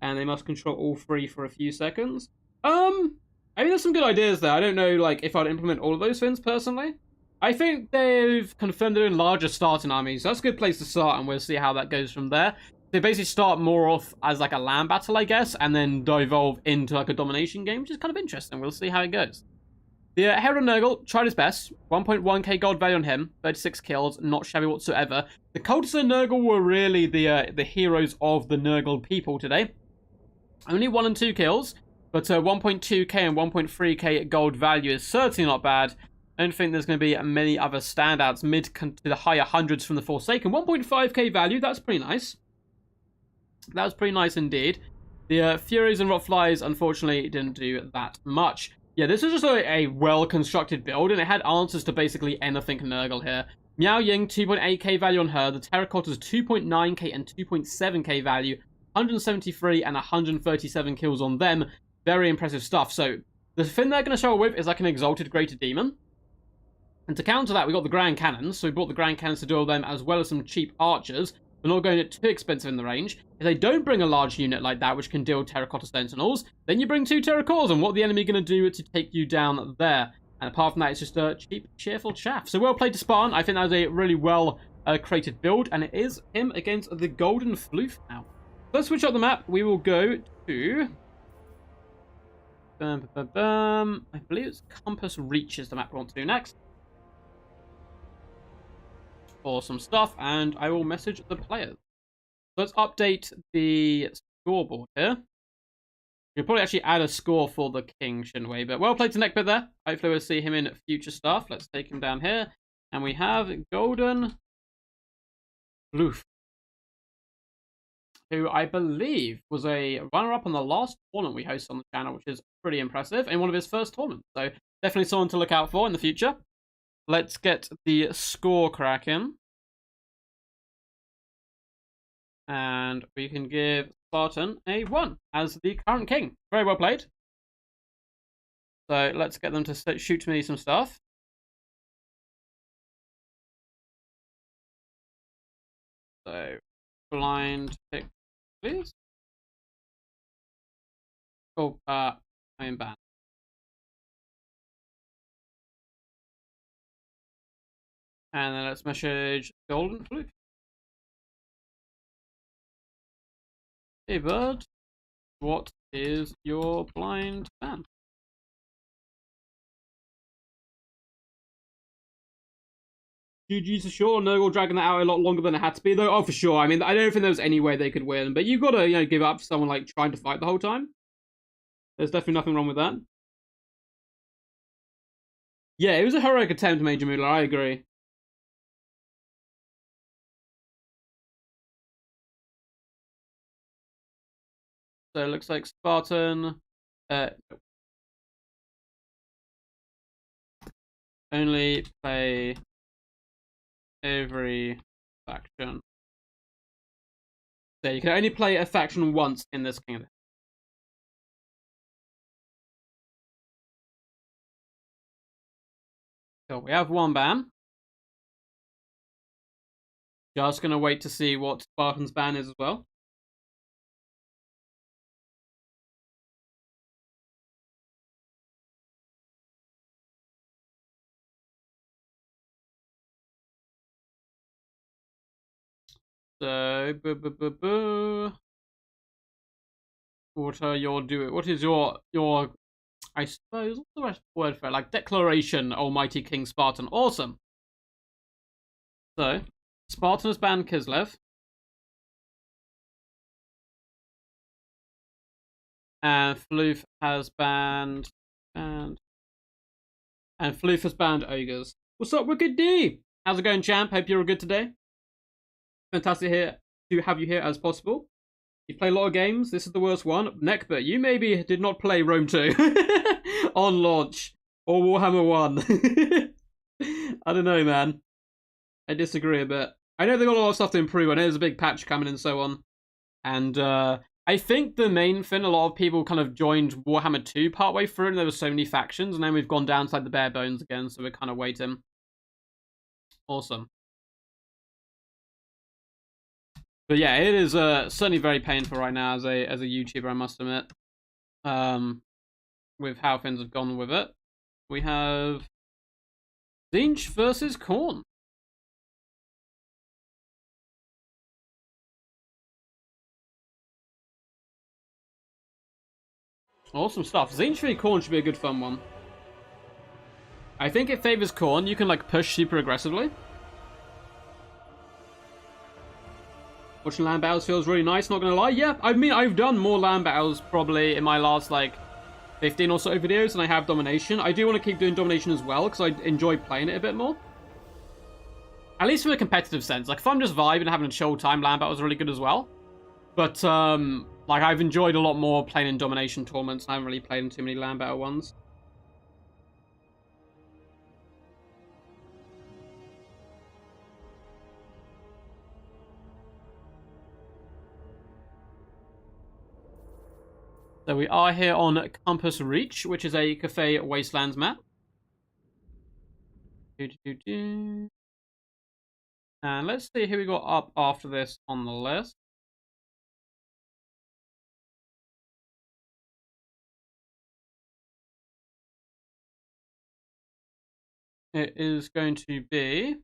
and they must control all three for a few seconds. I mean, there's some good ideas there. I don't know, like, if I'd implement all of those things personally. I think they've confirmed they're in larger starting armies. So that's a good place to start, and we'll see how that goes from there. They basically start more off as, like, a land battle, I guess, and then devolve into, like, a domination game, which is kind of interesting. We'll see how it goes. The Herald Nurgle tried his best. 1.1k gold value on him. 36 kills. Not shabby whatsoever. The cultists and Nurgle were really the heroes of the Nurgle people today. Only 1 and 2 kills. But 1.2k and 1.3k gold value is certainly not bad. I don't think there's going to be many other standouts. Mid to the higher hundreds from the Forsaken. 1.5k value, that's pretty nice. That was pretty nice indeed. The Furies and Rotflies, unfortunately, didn't do that much. Yeah, this is just a well-constructed build, and it had answers to basically anything Nurgle here. Miao Ying, 2.8k value on her. The Terracottas, 2.9k and 2.7k value. 173 and 137 kills on them. Very impressive stuff. So, the thing they're going to show with is like an Exalted Greater Demon. And to counter that, we got the Grand Cannons. So we brought the Grand Cannons to duel them, as well as some cheap archers. We're not going too expensive in the range. If they don't bring a large unit like that, which can deal Terracotta Sentinels, then you bring 2 Terracottas, and what the enemy going to do to take you down there? And apart from that, it's just a cheap, cheerful chaff. So well played to Spartan. I think that was a really well created build, and it is him against the Golden Floof now. Let's switch up the map. We will go to... I believe it's Compass Reach is the map we want to do next. Awesome stuff, and I will message the players. Let's update the scoreboard here. We'll probably actually add a score for the king, shouldn't we? But well played to Neckbit there. Hopefully we'll see him in future stuff. Let's take him down here. And we have Golden Floof, who I believe was a runner-up on the last tournament we hosted on the channel, which is pretty impressive, in one of his first tournaments. So definitely someone to look out for in the future. Let's get the score cracking. And we can give Spartan a 1 as the current king. Very well played. So let's get them to shoot me some stuff. So, blind pick, please. Oh, I am banned. And then let's message Golden Flute. Hey, bird. What is your blind ban? GG's for sure. Nurgle dragging that out a lot longer than it had to be, though. Oh, for sure. I mean, I don't think there was any way they could win, but you've got to, give up to someone like trying to fight the whole time. There's definitely nothing wrong with that. Yeah, it was a heroic attempt, Major Moolah. I agree. So it looks like Spartan. Only play every faction. So you can only play a faction once in this kingdom. So we have one ban. Just gonna wait to see what Spartan's ban is as well. So, what are your doing? What is your? I suppose what's the rest word for it? Like declaration, Almighty King Spartan. Awesome. So, Spartan has banned Kislev. And Floof has banned and Floof has banned Ogres. What's up, Wicked D? How's it going, champ? Hope you're all good today. Fantastic here to have you here as possible. You play a lot of games. This is the worst one. Neckbert, you maybe did not play Rome 2 on launch or Warhammer 1. I don't know, man. I disagree a bit. I know they got a lot of stuff to improve. I know there's a big patch coming and so on. And I think the main thing, a lot of people kind of joined Warhammer 2 partway through and there were so many factions. And then we've gone down to like the bare bones again. So we're kind of waiting. Awesome. But yeah, it is certainly very painful right now as a YouTuber, I must admit. With how things have gone with it. We have Tzeentch versus Khorne. Awesome stuff. Tzeentch v Khorne should be a good fun one. I think it favors Khorne. You can like push super aggressively. Watching land battles feels really nice, not gonna lie. Yeah, I mean, I've done more land battles probably in my last, like, 15 or so videos than I have domination. I do want to keep doing domination as well, because I enjoy playing it a bit more. At least from a competitive sense. Like, if I'm just vibing and having a chill time, land battles are really good as well. But, like, I've enjoyed a lot more playing in domination tournaments. I haven't really played in too many land battle ones. So we are here on Compass Reach, which is a Cathay Wastelands map. And let's see who we got up after this on the list. It is going to be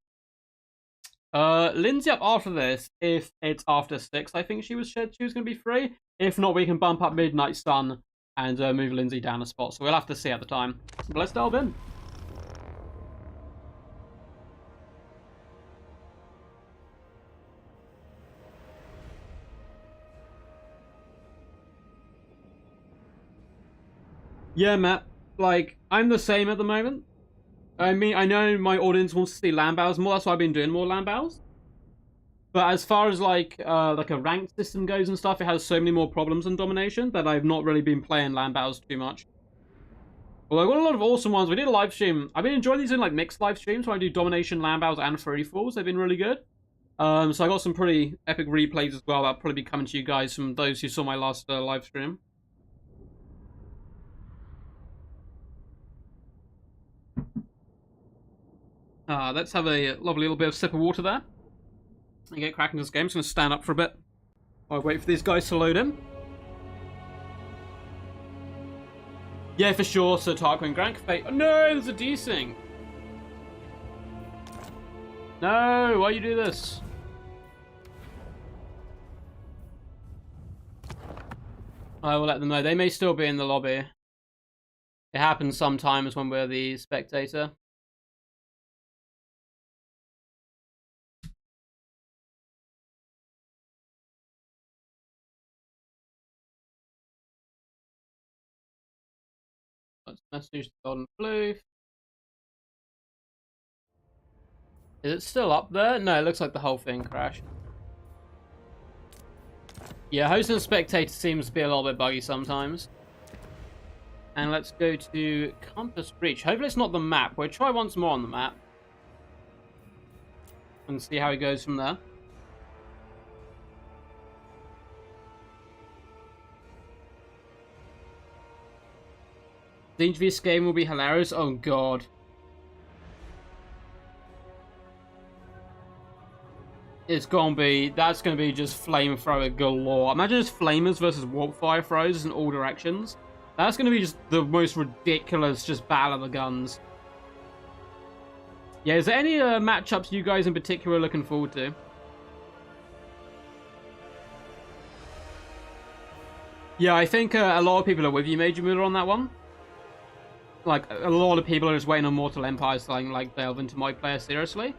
Lindsay up after this. If it's after 6, I think she was going to be free. If not, we can bump up Midnight Sun and move Lindsay down a spot. So we'll have to see at the time. But let's delve in. Yeah, Matt. Like, I'm the same at the moment. I mean, I know my audience wants to see land battles more. That's why I've been doing more land battles. But as far as like a ranked system goes and stuff, it has so many more problems than domination that I've not really been playing land battles too much. Although I've got a lot of awesome ones. We did a live stream. I've been enjoying these in like mixed live streams where I do domination, land battles, and free falls. They've been really good. So I got some pretty epic replays as well. That'll probably be coming to you guys from those who saw my last live stream. Let's have a lovely little bit of sip of water there. And get cracking this game. I'm just going to stand up for a bit while I wait for these guys to load in. Yeah, for sure, Sir Tarquin. Grand Cathay. Oh, no, there's a desync. No, why you do this? I will let them know. They may still be in the lobby. It happens sometimes when we're the spectator. Let's message the golden floof. Is it still up there? No, it looks like the whole thing crashed. Yeah, host and spectator seems to be a little bit buggy sometimes. And let's go to Compass Breach. Hopefully it's not the map. We'll try once more on the map. And see how it goes from there. Tzeentch vs game will be hilarious. Oh god. It's gonna be, that's gonna be just flamethrower galore. Imagine just flamers versus warp fire throws in all directions. That's gonna be just the most ridiculous just battle of the guns. Yeah, is there any matchups you guys in particular are looking forward to? Yeah, I think a lot of people are with you, Major Muller, on that one. Like, a lot of people are just waiting on Mortal Empires to like delve into my player seriously.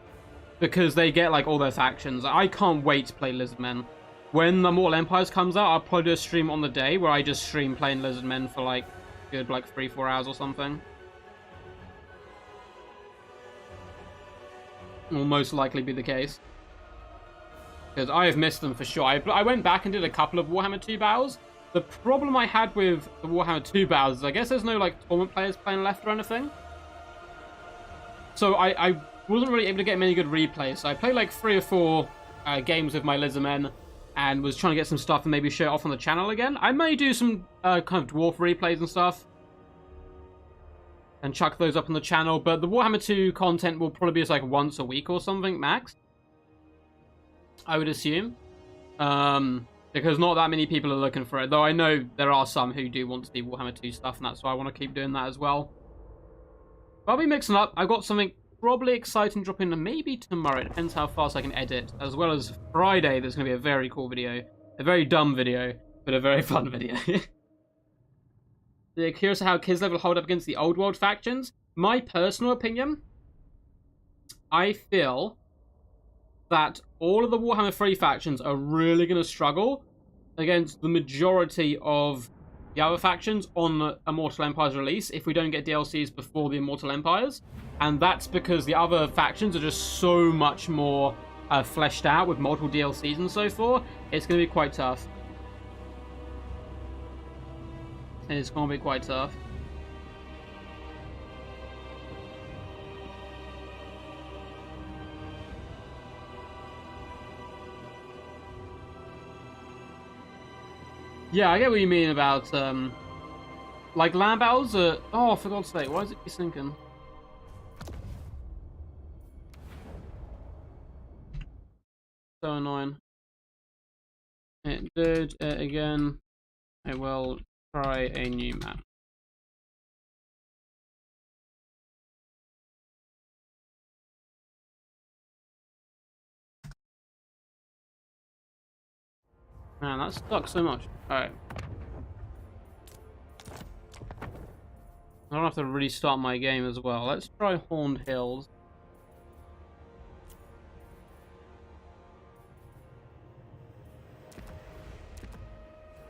Because they get like all their factions. I can't wait to play Lizardmen. When the Mortal Empires comes out, I'll probably do a stream on the day where I just stream playing Lizardmen for like good like 3-4 hours or something. Will most likely be the case. Because I have missed them for sure. I went back and did a couple of Warhammer 2 battles. The problem I had with the Warhammer 2 battles is I guess there's no like tournament players playing left or anything. So I wasn't really able to get many good replays. So I played like 3 or 4 games with my Lizardmen and was trying to get some stuff and maybe share it off on the channel again. I may do some kind of dwarf replays and stuff and chuck those up on the channel, but the Warhammer 2 content will probably be just like once a week or something max, I would assume, because not that many people are looking for it, though I know there are some who do want to see Warhammer 2 stuff, and that's why I want to keep doing that as well. But I'll be mixing up. I've got something probably exciting dropping maybe tomorrow. It depends how fast I can edit, as well as Friday. There's going to be a very cool video, a very dumb video, but a very fun video. They're curious how Kislev will hold up against the old world factions. My personal opinion, I feel that all of the Warhammer 3 factions are really going to struggle against the majority of the other factions on Immortal Empire's release if we don't get DLCs before the Immortal Empires. And that's because the other factions are just so much more fleshed out with multiple DLCs and so forth. It's going to be quite tough. It's going to be quite tough. Yeah, I get what you mean about, like, land battles are... Oh, for God's sake, why is it sinking? So annoying. It did it again. I will try a new map. Man, that sucks so much. Alright. I don't have to restart my game as well. Let's try Horned Hills.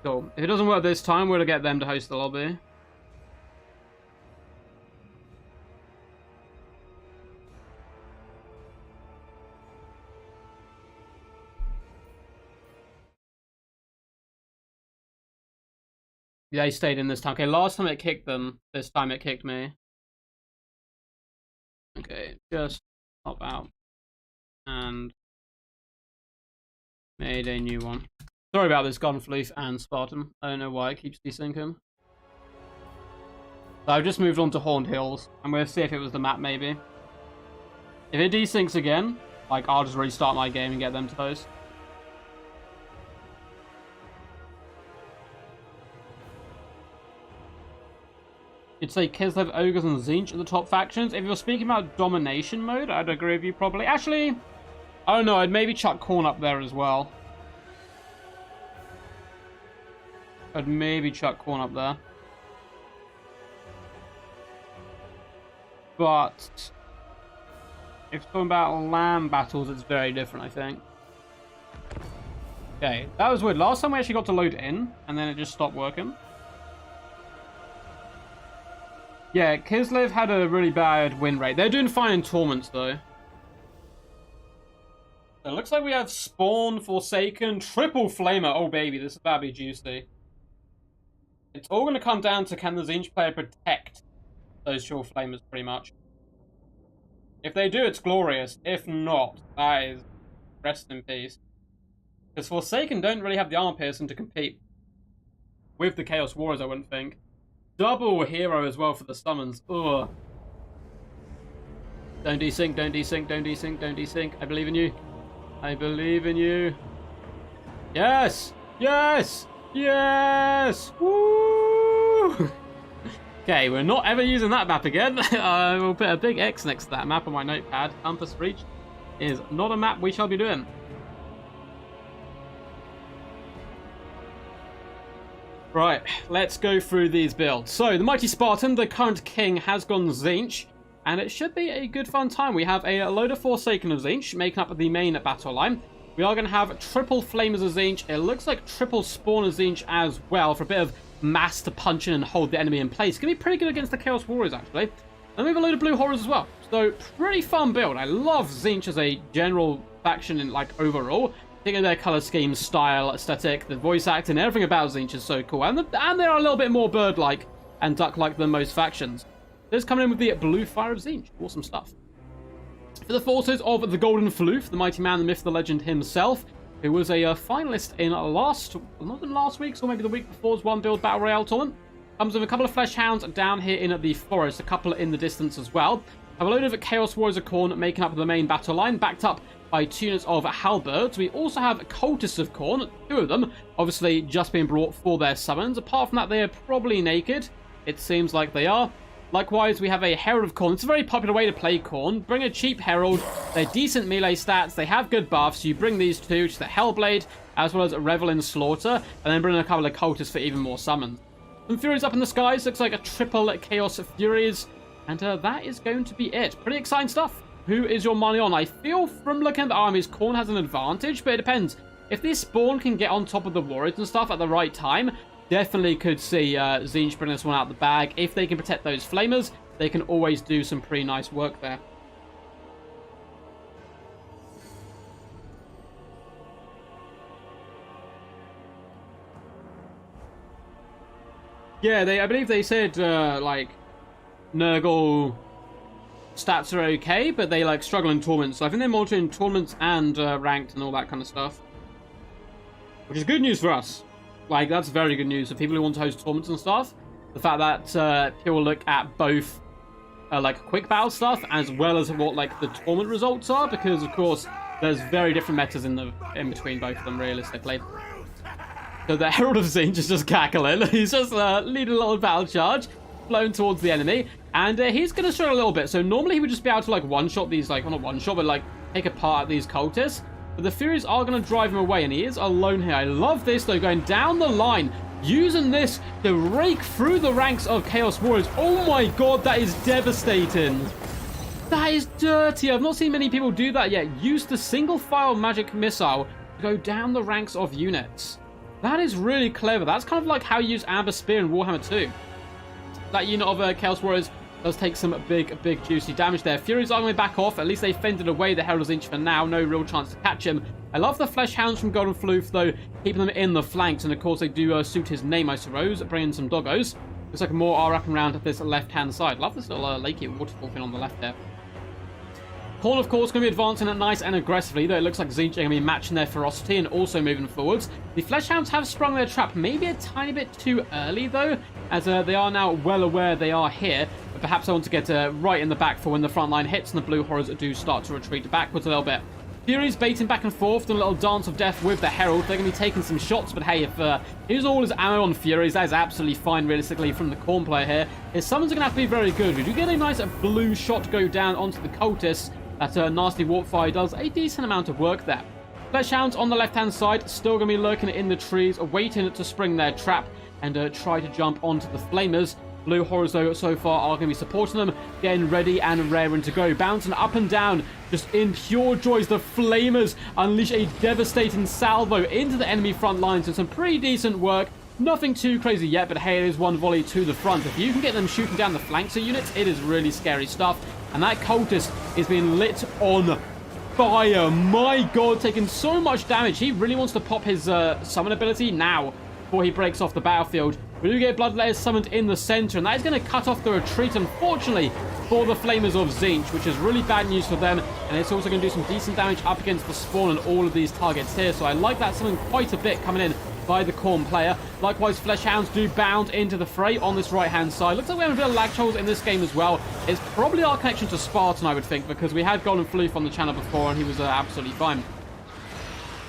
Cool. If it doesn't work this time, we're gonna get them to host the lobby. Yeah, he stayed in this time. Okay, last time it kicked them. This time it kicked me. Okay, just hop out. And made a new one. Sorry about this, Gunfleef and Spartan. I don't know why it keeps desyncing. So I've just moved on to Horned Hills. I'm going to see if it was the map, maybe. If it desyncs again, like, I'll just restart my game and get them to host. You'd say Kislev, Ogres, and Tzeentch are the top factions. If you're speaking about domination mode, I'd agree with you probably. Actually, I don't know, I'd maybe chuck Khorne up there as well. I'd maybe chuck Khorne up there. But if talking about land battles, it's very different, I think. Okay, that was weird. Last time we actually got to load in, and then it just stopped working. Yeah, Kislev had a really bad win rate. They're doing fine in Torments, though. So it looks like we have Spawn, Forsaken, Triple Flamer. Oh, baby, this is about to be juicy. It's all going to come down to can the Tzeentch player protect those Triple Flamers, pretty much. If they do, it's glorious. If not, that is rest in peace. Because Forsaken don't really have the armor piercing to compete with the Chaos Warriors, I wouldn't think. Double hero as well for the summons. Ugh. Don't desync, don't desync, don't desync, don't desync. I believe in you. I believe in you. Yes! Yes! Yes! Woo! Okay, we're not ever using that map again. We'll put a big X next to that map on my notepad. Compass Reach is not a map we shall be doing. Right, let's go through these builds. So, the Mighty Spartan, the current king, has gone Tzeentch, and it should be a good fun time. We have a load of Forsaken of Tzeentch, making up the main battle line. We are going to have triple Flamers of Tzeentch. It looks like triple Spawn of Tzeentch as well, for a bit of mass to punch in and hold the enemy in place. It's going to be pretty good against the Chaos Warriors, actually. And we have a load of Blue Horrors as well. So, pretty fun build. I love Tzeentch as a general faction in, like, overall. Thinking their color scheme, style, aesthetic, the voice acting, everything about Tzeentch is so cool. And they are a little bit more bird-like and duck-like than most factions. This coming in with the Blue Fire of Tzeentch. Awesome stuff. For the forces of the Golden Floof, the mighty man, the myth, the legend himself, who was a finalist in not in last week's or maybe the week before's One Build Battle Royale tournament. Comes with a couple of Flesh Hounds down here in the forest, a couple in the distance as well. Have a load of Chaos Warriors of Khorne making up the main battle line, backed up by 2 units of Halberds. We also have Cultists of Khorne, 2 of them, obviously just being brought for their summons. Apart from that, they are probably naked. It seems like they are. Likewise, we have a Herald of Khorne. It's a very popular way to play Khorne. Bring a cheap Herald. They're decent melee stats. They have good buffs. You bring these 2, which is the Hellblade, as well as Revel in Slaughter, and then bring in a couple of Cultists for even more summons. Some Furies up in the skies. Looks like a triple Chaos Furies. And that is going to be it. Pretty exciting stuff. Who is your money on? I feel from looking at the armies, Khorne has an advantage, but it depends. If this Spawn can get on top of the Warriors and stuff at the right time, definitely could see Tzeentch bring this one out the bag. If they can protect those Flamers, they can always do some pretty nice work there. Yeah, I believe they said, like, Nurgle stats are okay, but they, like, struggle in tournaments. So I think they're more in tournaments and ranked and all that kind of stuff. Which is good news for us. Like, that's very good news for people who want to host tournaments and stuff. The fact that people look at both, like, quick battle stuff as well as what, like, the tournament results are. Because, of course, there's very different metas in between both of them, realistically. So the Herald of Tzeentch is just cackling. He's just leading a little battle charge, flown towards the enemy, and he's going to struggle a little bit. So normally he would just be able to, like, one-shot these, like, well, not one-shot, but, like, take apart these cultists. But the Furies are going to drive him away, and he is alone here. I love this, though, going down the line, using this to rake through the ranks of Chaos Warriors. Oh my god, that is devastating. That is dirty. I've not seen many people do that yet. Use the single-file magic missile to go down the ranks of units. That is really clever. That's kind of like how you use Amber Spear in Warhammer 2. That unit of Chaos Warriors does take some big juicy damage there. Furies are going to back off. At least they fended away the Herald of Tzeentch for now. No real chance to catch him. I love the Flesh Hounds from Golden Floof, though, keeping them in the flanks. And, of course, they do suit his name, I suppose. Bring in some doggos. Looks like more are up and around at this left-hand side. Love this little lakey waterfall thing on the left there. Khorne, of course, going to be advancing it nice and aggressively, though it looks like Tzeentch are going to be matching their ferocity and also moving forwards. The Fleshhounds have sprung their trap, maybe a tiny bit too early, though, as they are now well aware they are here. But perhaps I want to get right in the back for when the front line hits and the Blue Horrors do start to retreat backwards a little bit. Furies baiting back and forth, doing a little dance of death with the Herald. They're going to be taking some shots, but hey, if here's all his ammo on Furies, that is absolutely fine, realistically, from the Khorne player here. His summons are going to have to be very good. We do get a nice blue shot go down onto the Cultists. That nasty warp fire does a decent amount of work there. Fleshhounds on the left-hand side, still going to be lurking in the trees, waiting to spring their trap and try to jump onto the Flamers. Blue Horrors, though, so far are going to be supporting them, getting ready and raring to go. Bouncing up and down, just in pure joy as the Flamers unleash a devastating salvo into the enemy front lines. So some pretty decent work. Nothing too crazy yet, but hey, it is one volley to the front. If you can get them shooting down the flanks of units, it is really scary stuff. And that cultist is being lit on fire. My god, taking so much damage. He really wants to pop his summon ability now before he breaks off the battlefield. We do get Bloodletters summoned in the center, and that is going to cut off the retreat, unfortunately, for the Flamers of Tzeentch, which is really bad news for them, and it's also going to do some decent damage up against the spawn and all of these targets here, so I like that summon quite a bit coming in by the Khorne player. Likewise, Fleshhounds do bound into the fray on this right-hand side. Looks like we have a bit of lag trolls in this game as well. It's probably our connection to Spartan, I would think, because we had Golden Floof on the channel before, and he was absolutely fine.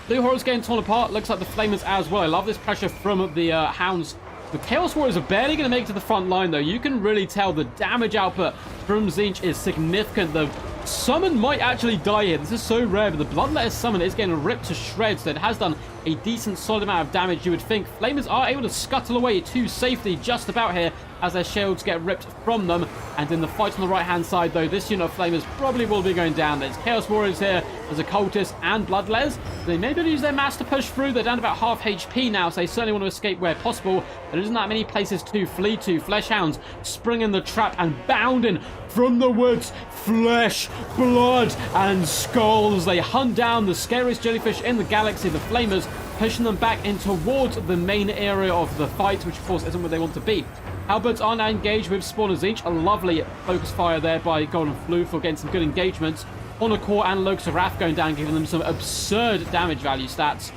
Blue Horrors getting torn apart. Looks like the Flamers as well. I love this pressure from the Hounds. The Chaos Warriors are barely going to make it to the front line, though. You can really tell the damage output from Tzeentch is significant. The summon might actually die here. This is so rare, but the Bloodletter summon is getting ripped to shreds. So it has done a decent, solid amount of damage, you would think. Flamers are able to scuttle away to safety just about here as their shields get ripped from them. And in the fight on the right-hand side, though, this unit of Flamers probably will be going down. There's Chaos Warriors here, there's Occultists and Bloodletters. They may be able to use their mass to push through. They're down about half HP now, so they certainly want to escape where possible. There isn't that many places to flee to. Fleshhounds springing the trap and bounding from the woods. Flesh, blood, and skulls. They hunt down the scariest jellyfish in the galaxy, the Flamers, pushing them back in towards the main area of the fight, which of course isn't where they want to be. Halberds are now engaged with Spawner Tzeentch. A lovely focus fire there by Golden Floof for getting some good engagements. Honor Core and Locus of Wrath going down, giving them some absurd damage value stats.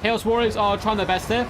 Chaos Warriors are trying their best here.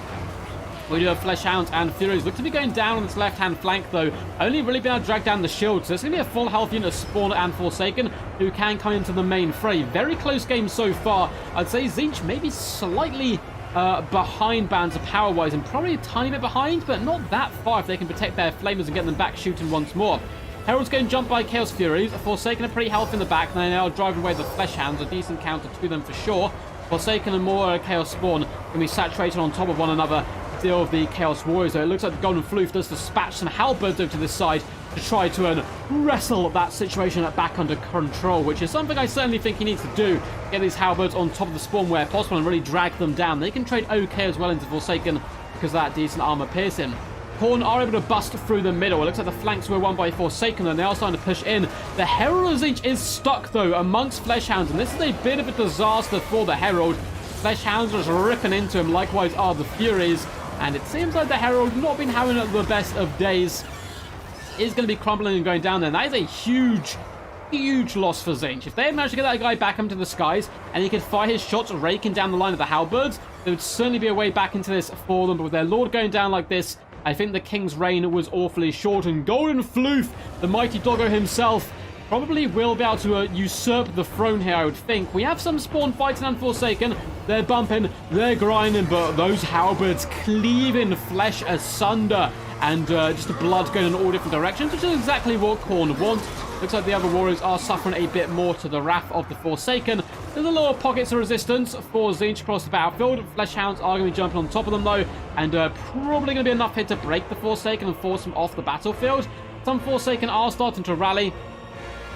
We do have Fleshhounds and Furies. Look to be going down on this left-hand flank, though. Only really being able to drag down the shield. So it's going to be a full health unit of Spawner and Forsaken, who can come into the main fray. Very close game so far. I'd say Tzeentch maybe slightly behind Bands power-wise, and probably a tiny bit behind, but not that far if they can protect their Flamers and get them back shooting once more. Herald's getting jumped by Chaos Furies. Forsaken are pretty healthy in the back, and they're now driving away the Fleshhounds. A decent counter to them for sure. Forsaken and more Chaos Spawn can be saturated on top of one another to deal with the Chaos Warriors. So it looks like the Golden Floof does dispatch some Halberds over to this side to try to wrestle that situation back under control, which is something I certainly think he needs to do. Get these Halberds on top of the spawn where possible and really drag them down. They can trade okay as well into Forsaken because of that decent armor piercing. Khorne are able to bust through the middle. It looks like the flanks were won by Forsaken, and they are starting to push in. The Herald of Tzeentch is stuck, though, amongst Fleshhounds, and this is a bit of a disaster for the Herald. Fleshhounds are just ripping into him, likewise are the Furies, and it seems like the Herald, not been having the best of days, is going to be crumbling and going down there. And that is a huge loss for Tzeentch. If they had managed to get that guy back into the skies, and he could fire his shots raking down the line of the Halberds, there would certainly be a way back into this for them, but with their Lord going down like this, I think the King's reign was awfully short, and Golden Floof, the mighty doggo himself, probably will be able to usurp the throne here, I would think. We have some Spawn fighting and Forsaken. They're bumping, they're grinding, but those Halberds cleaving flesh asunder, and just the blood going in all different directions, which is exactly what Khorne wants. Looks like the other warriors are suffering a bit more to the wrath of the Forsaken. There's a lot of pockets of resistance for Tzeentch across the battlefield. Fleshhounds are going to be jumping on top of them, though, and probably going to be enough here to break the Forsaken and force them off the battlefield. Some Forsaken are starting to rally.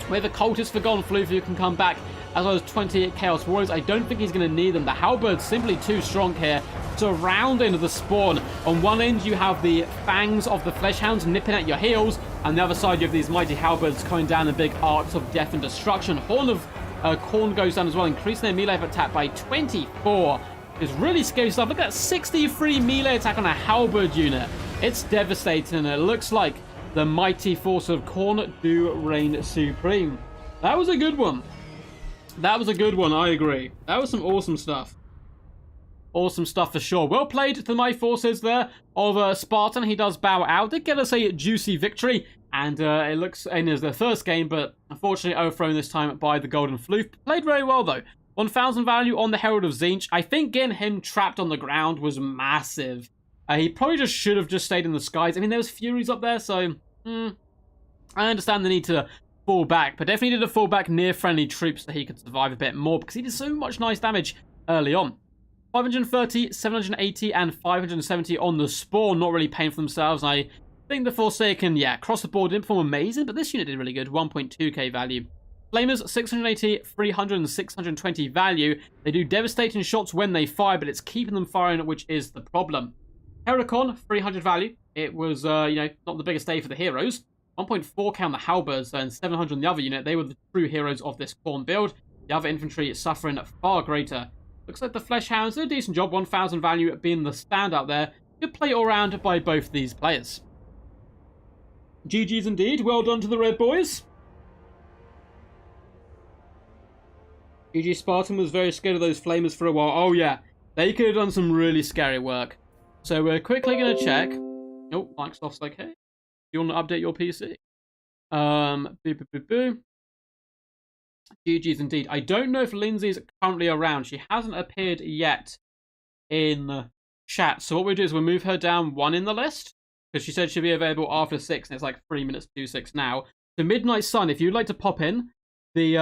We have a Cultist for Golden Floof who can come back, as well as 20 Chaos Warriors. I don't think he's going to need them. The Halberd's simply too strong here. Surrounding the spawn. On one end, you have the fangs of the Fleshhounds nipping at your heels. On the other side, you have these mighty Halberds coming down in big arcs of death and destruction. Horn of Khorne goes down as well, increasing their melee attack by 24. It's really scary stuff. Look at that 63 melee attack on a Halberd unit. It's devastating, and it looks like the mighty force of Khorne do reign supreme. That was a good one. That was a good one, I agree. That was some awesome stuff. Awesome stuff for sure. Well played to my forces there of Spartan. He does bow out. Did get us a juicy victory. And it looks in as the first game, but unfortunately overthrown this time by the Golden Floof. Played very well, though. 1,000 value on the Herald of Tzeentch. I think getting him trapped on the ground was massive. He probably just should have just stayed in the skies. I mean, there was Furies up there, so I understand the need to fall back, but definitely needed to fall back near friendly troops so he could survive a bit more, because he did so much nice damage early on. 530, 780, and 570 on the spawn, not really paying for themselves. I think the Forsaken, yeah, across the board didn't perform amazing, but this unit did really good, 1.2k value. Flamers, 680, 300, and 620 value. They do devastating shots when they fire, but it's keeping them firing, which is the problem. Heracon, 300 value. It was, you know, not the biggest day for the heroes. 1.4k on the halberds and 700 on the other unit. They were the true heroes of this Khorne build. The other infantry is suffering far greater. Looks like the Fleshhounds did a decent job. 1,000 value being the standout there. Good play all round by both these players. GG's indeed. Well done to the Red Boys. GG Spartan was very scared of those flamers for a while. Oh, yeah. They could have done some really scary work. So we're quickly going to check. Oh, Microsoft's like, hey, you want to update your PC? Boo. GG's indeed. I don't know if Lindsay's currently around. She hasn't appeared yet in chat. So what we'll do is we'll move her down 1 in the list. Because she said she'll be available after 6, and it's like 3 minutes to 6 now. So Midnight Sun, if you'd like to pop in, the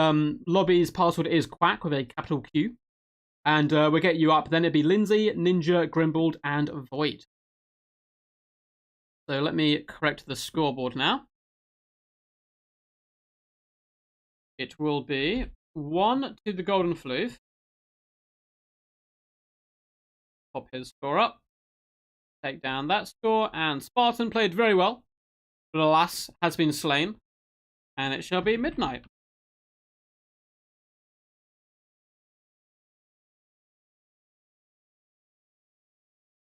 lobby's password is Quack with a capital Q. And we'll get you up. Then it'd be Lindsay, Ninja, Grimbled, and Void. So let me correct the scoreboard now. It will be 1 to the Golden Floof. Pop his score up. Take down that score. And Spartan played very well. But alas, has been slain. And it shall be midnight.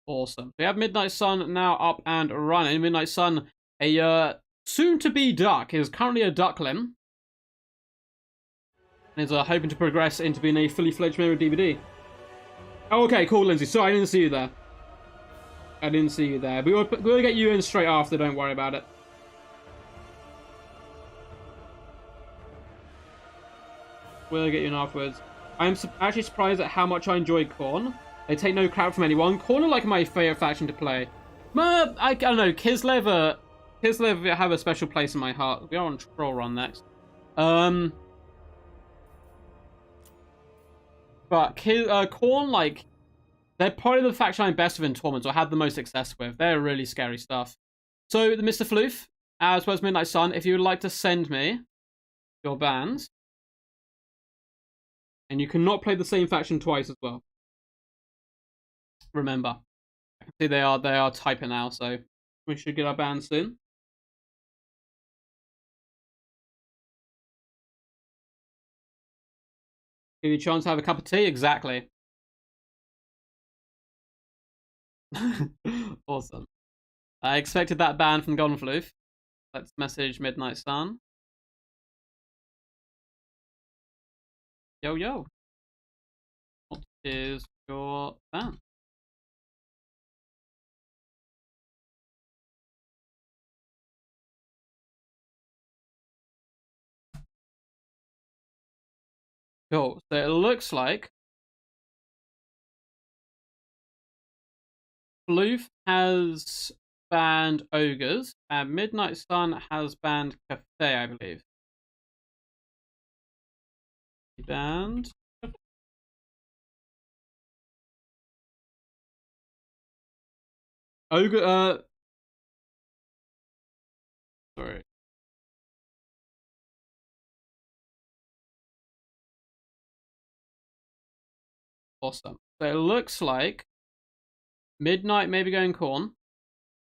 Awesome. We have Midnight Sun now up and running. Midnight Sun, a soon-to-be duck, is currently a duckling. And is hoping to progress into being a fully-fledged member of DVD. Oh, okay, cool, Lindsay. Sorry, I didn't see you there. I didn't see you there. We'll get you in straight after, don't worry about it. We'll get you in afterwards. I'm actually surprised at how much I enjoy Khorne. They take no crap from anyone. Khorne are like my favorite faction to play. I don't know. Kislev have a special place in my heart. We are on Troll Run next. But Khorne, like, they're probably the faction I'm best with in tournaments, or had the most success with. They're really scary stuff. So, the Mr. Floof, as well as Midnight Sun, if you would like to send me your bands, and you cannot play the same faction twice as well. Remember, I can see they are typing now, so we should get our band soon. Give you a chance to have a cup of tea, exactly. Awesome. I expected that ban from Golden Floof. Let's message Midnight Sun. Yo. What is your ban? Cool. So it looks like Floof has banned Ogres, and Midnight Sun has banned Cathay, I believe. Banned. Ogre, sorry. Awesome. So it looks like Midnight maybe going Khorne.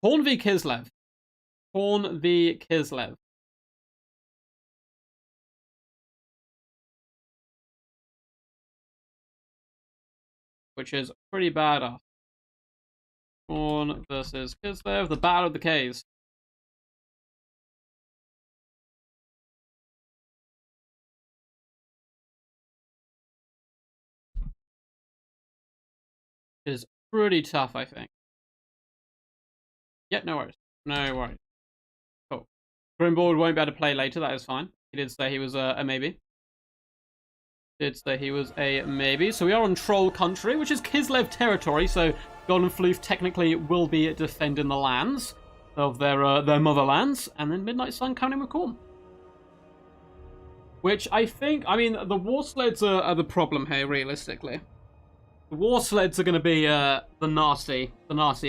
Khorne v Kislev. Khorne v Kislev. Which is pretty badass. Khorne versus Kislev. The Battle of the Caves. Is pretty tough, I think. Yeah, no worries. No worries. Cool. Grimbold won't be able to play later, that is fine. He did say he was a maybe. Did say he was a maybe. So we are on Troll Country, which is Kislev territory, so Golden Floof technically will be defending the lands of their motherlands, and then Midnight Sun coming in with Khorne. Which I think, I mean, the war sleds are the problem here, realistically. The war sleds are going to be the nasty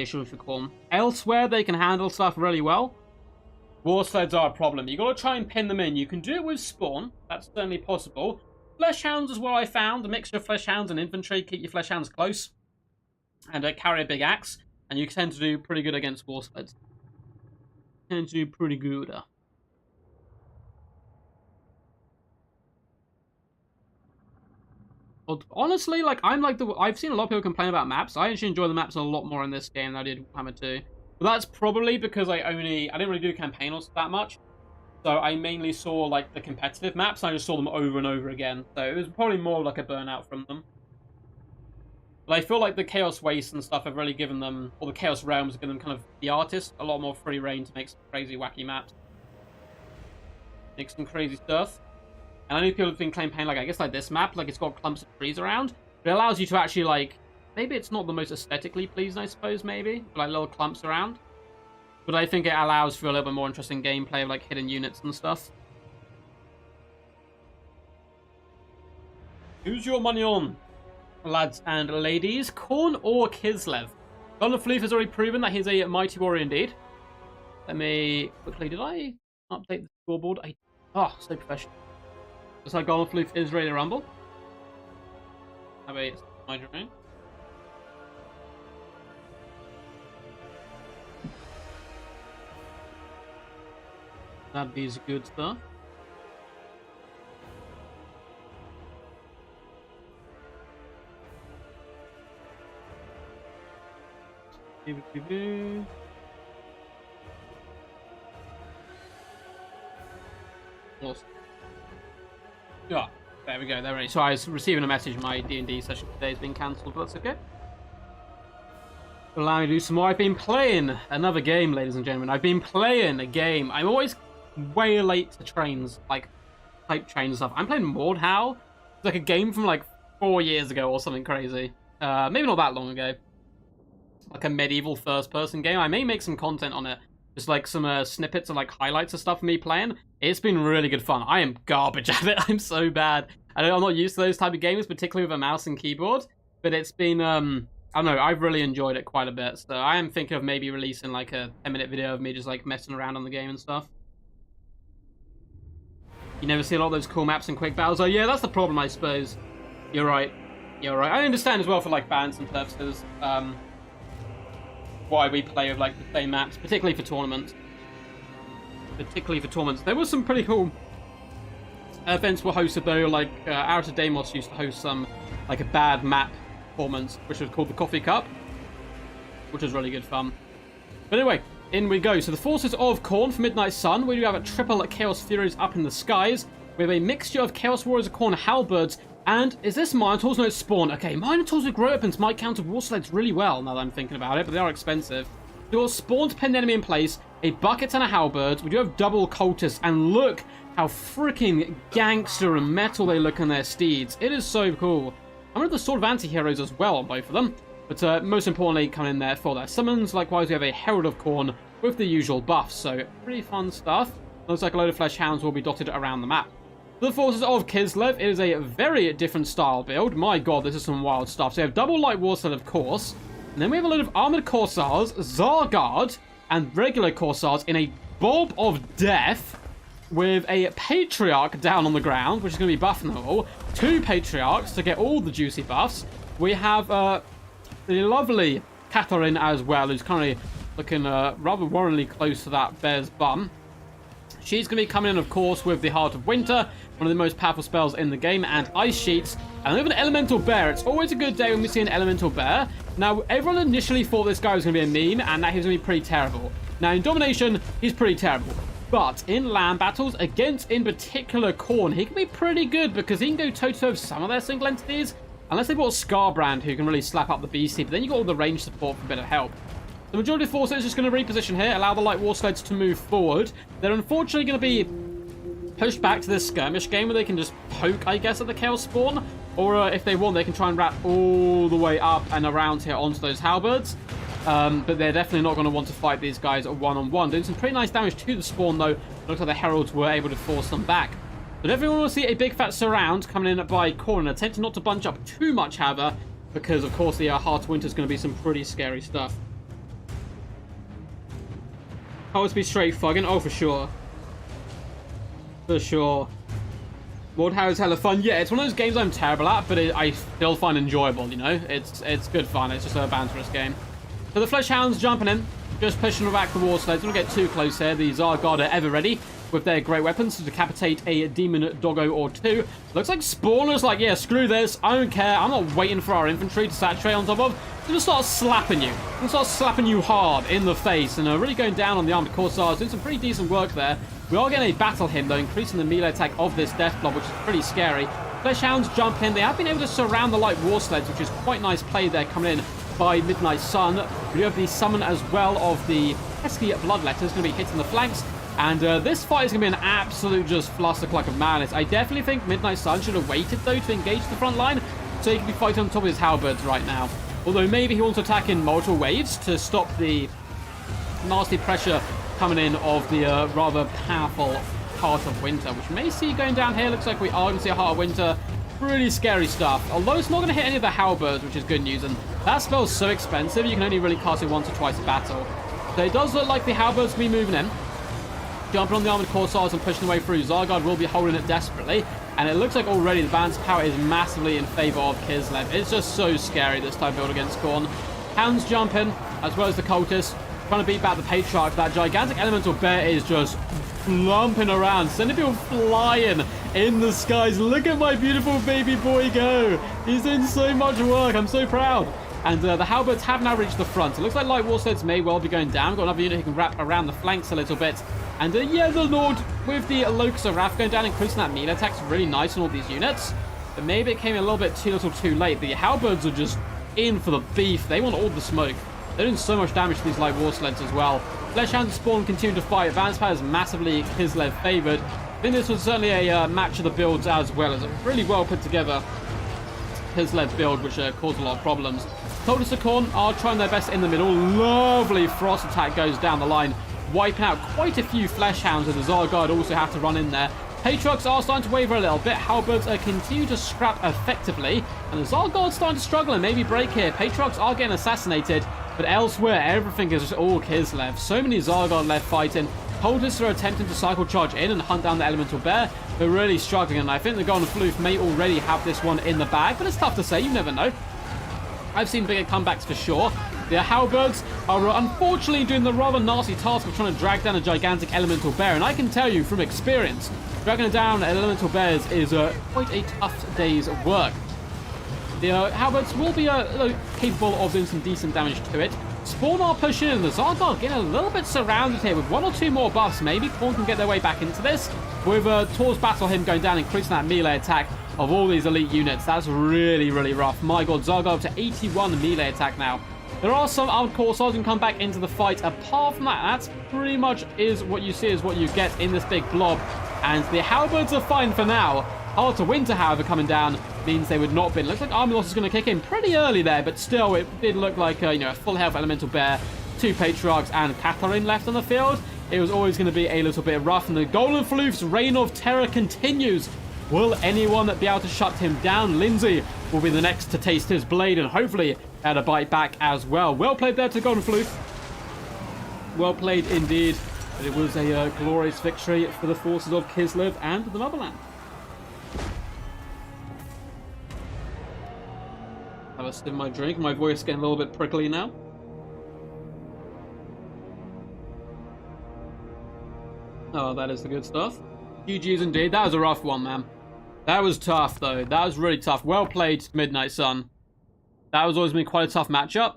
issue for Khorne. Elsewhere, they can handle stuff really well. War sleds are a problem. You got to try and pin them in. You can do it with spawn. That's certainly possible. Fleshhounds is what I found. A mixture of fleshhounds and infantry. Keep your fleshhounds close. And carry a big axe. And you tend to do pretty good against war sleds. Tend to do pretty good. But honestly, like, I've seen a lot of people complain about maps. I actually enjoy the maps a lot more in this game than I did Warhammer 2. But that's probably because I didn't really do campaign or that much. So I mainly saw, like, the competitive maps, and I just saw them over and over again. So it was probably more like a burnout from them. But I feel like the Chaos Wastes and stuff have really given them, or the Chaos Realms have given them kind of, the artists, a lot more free reign to make some crazy, wacky maps. Make some crazy stuff. And I know people have been campaigning, like, I guess, like this map, like, it's got clumps of trees around. But it allows you to actually, like, maybe it's not the most aesthetically pleasing, I suppose, maybe. But, like, little clumps around. But I think it allows for a little bit more interesting gameplay of, like, hidden units and stuff. Who's your money on, lads and ladies? Khorne or Kislev? Donafleef has already proven that he's a mighty warrior indeed. Let me quickly, did I update the scoreboard? So professional. Looks like Donafleef is ready to rumble. Have a my drone. That is good stuff. Awesome. Yeah, there we go. They're ready. So I was receiving a message. My D&D session today has been cancelled, but that's okay. Allow me to do some more. I've been playing another game, ladies and gentlemen. I've been playing a game. I'm always way late to trains, like type trains and stuff. I'm playing Mordhau. It's like a game from like 4 years ago or something crazy. Maybe not that long ago. Like a medieval first-person game. I may make some content on it. Just like some snippets and like highlights of stuff of me playing. It's been really good fun. I am garbage at it. I'm so bad. I'm not used to those type of games, particularly with a mouse and keyboard. But it's been, I don't know, I've really enjoyed it quite a bit. So I am thinking of maybe releasing like a 10-minute video of me just like messing around on the game and stuff. You never see a lot of those cool maps and quick battles. Oh yeah, that's the problem, I suppose. You're right. You're right. I understand as well for like balance and purposes. Why we play with like the same maps, particularly for tournaments. There was some pretty cool events were hosted though, like Out of Deimos used to host some like a bad map performance, which was called the Coffee Cup, which was really good fun. But anyway, in we go. So the forces of Khorne for Midnight Sun, we do have a triple Chaos Furies up in the skies. We have a mixture of Chaos Warriors of Khorne halberds. And is this Minotaurs? No, it's Spawn. Okay, Minotaurs with Grow Weapons might counter War Sleds really well now that I'm thinking about it, but they are expensive. We got Spawn to pin the enemy in place, a bucket and a halberd. We do have double cultists, and look how freaking gangster and metal they look on their steeds. It is so cool. I'm going to the Sword of Anti-Heroes as well on both of them, but most importantly, coming in there for their summons. Likewise, we have a Herald of Khorne with the usual buffs, so pretty fun stuff. Looks like a load of Flesh Hounds will be dotted around the map. For the forces of Kislev, it is a very different style build. My god, this is some wild stuff. So we have double light warsled, of course. And then we have a load of armored corsairs, Zargard, and regular corsairs in a bob of death with a patriarch down on the ground, which is going to be buffing them all. 2 patriarchs to get all the juicy buffs. We have the lovely Catherine as well, who's currently looking rather worryingly close to that bear's bum. She's going to be coming in, of course, with the Heart of Winter, one of the most powerful spells in the game, and Ice Sheets. And we have an Elemental Bear. It's always a good day when we see an Elemental Bear. Now, everyone initially thought this guy was going to be a meme, and that he was going to be pretty terrible. Now, in Domination, he's pretty terrible. But in land battles, against, in particular, Khorne, he can be pretty good, because he can go toe-to-toe with some of their single entities. Unless they brought Scarbrand, who can really slap up the beastie, but then you got all the range support for a bit of help. The majority of forces is just going to reposition here, allow the light war sleds to move forward. They're unfortunately going to be pushed back to this skirmish game where they can just poke, I guess, at the Chaos Spawn. Or if they want, they can try and wrap all the way up and around here onto those halberds. But they're definitely not going to want to fight these guys one-on-one. Doing some pretty nice damage to the Spawn, though. It looks like the Heralds were able to force them back. But everyone will see a big fat surround coming in by Khorne, attempting not to bunch up too much, however, because, of course, the Heart of Winter is going to be some pretty scary stuff. Always be straight fucking. Oh, for sure. For sure. Mordhau is hella fun. Yeah, it's one of those games I'm terrible at, but I still find enjoyable, you know? It's good fun. It's just a banterous game. So the Flesh Hounds jumping in, just pushing back the War Sleds. Don't get too close here. The Zargard are ever ready with their great weapons to decapitate a demon doggo or two. Looks like Spawner's like, yeah, screw this. I don't care. I'm not waiting for our infantry to saturate on top of. I'm going to start slapping you. I'm going to start slapping you hard in the face. And really going down on the armored Corsairs. Doing some pretty decent work there. We are getting a battle hymn, though, increasing the melee attack of this Death Blob, which is pretty scary. Flesh Hounds jump in. They have been able to surround the light War Sleds, which is quite nice play there coming in by Midnight Sun. We do have the summon as well of the pesky Bloodletter. It's going to be hitting the flanks. And this fight is going to be an absolute just flustercluck of madness. I definitely think Midnight Sun should have waited, though, to engage the front line, so he can be fighting on top of his halberds right now. Although maybe he wants to attack in multiple waves to stop the nasty pressure coming in of the rather powerful Heart of Winter, which may see going down here. Looks like we are going to see a Heart of Winter. Really scary stuff. Although it's not going to hit any of the halberds, which is good news. And that spell's so expensive, you can only really cast it once or twice a battle. So it does look like the halberds will be moving in. Jumping on the armored Corsairs and pushing away through. Zargard will be holding it desperately. And it looks like already the balance power is massively in favor of Kislev. It's just so scary this time build against Khorne. Hounds jumping, as well as the cultists. Trying to beat back the Patriarch. That gigantic elemental bear is just lumping around, sending people flying in the skies. Look at my beautiful baby boy go. He's doing so much work. I'm so proud. And the halberds have now reached the front. It looks like light War Sleds may well be going down. Got another unit who can wrap around the flanks a little bit. And yeah, the Lord with the Locust of Wrath going down, increasing that melee attack's really nice on all these units. But maybe it came a little bit too little too late. The halberds are just in for the beef. They want all the smoke. They're doing so much damage to these light War Sleds as well. Flesh Hounds Spawn continue to fight. Advanced power is massively Kislev favoured. I think this was certainly a match of the builds as well. It's a really well put together Kislev build, which caused a lot of problems. Cultists of Khorne are trying their best in the middle. Lovely Frost attack goes down the line, wiping out quite a few Flesh Hounds, and the Zargard also have to run in there. Patriarchs are starting to waver a little bit. Halberds continue to scrap effectively, and the Zargard's starting to struggle and maybe break here. Patriarchs are getting assassinated, but elsewhere, everything is just all Kislev. So many Zargard left fighting. Cultists are attempting to cycle charge in and hunt down the Elemental Bear. They're really struggling, and I think the Golden Floof may already have this one in the bag, but it's tough to say. You never know. I've seen bigger comebacks for sure. The Halberds are unfortunately doing the rather nasty task of trying to drag down a gigantic Elemental Bear, and I can tell you from experience, dragging down Elemental Bears is quite a tough day's work. The Halberds will be capable of doing some decent damage to it. Spawn are pushing in. The Zargard getting a little bit surrounded here with one or two more buffs. Maybe Khorne can get their way back into this. With Tor's Battle Hymn going down, increasing that melee attack of all these elite units. That's really, really rough. My god, Zargard up to 81 melee attack now. There are some armored Corsairs who can come back into the fight. Apart from that, that's pretty much is what you see is what you get in this big blob. And the Halberds are fine for now. Heart of Winter, however, coming down means they would not be. Looks like Army Loss is going to kick in pretty early there, but still, it did look like a full health Elemental Bear, 2 Patriarchs, and Catherine left on the field. It was always going to be a little bit rough, and the Golden Floof's reign of terror continues. Will anyone be able to shut him down? Lindsay will be the next to taste his blade, and hopefully add a bite back as well. Well played there to Golden Floof. Well played indeed. But it was a glorious victory for the forces of Kislev and the Motherland. Have a sip of my drink. My voice getting a little bit prickly now. Oh, that is the good stuff. GG's indeed. That was a rough one, man. That was tough, though. That was really tough. Well played, Midnight Sun. That was always been quite a tough matchup.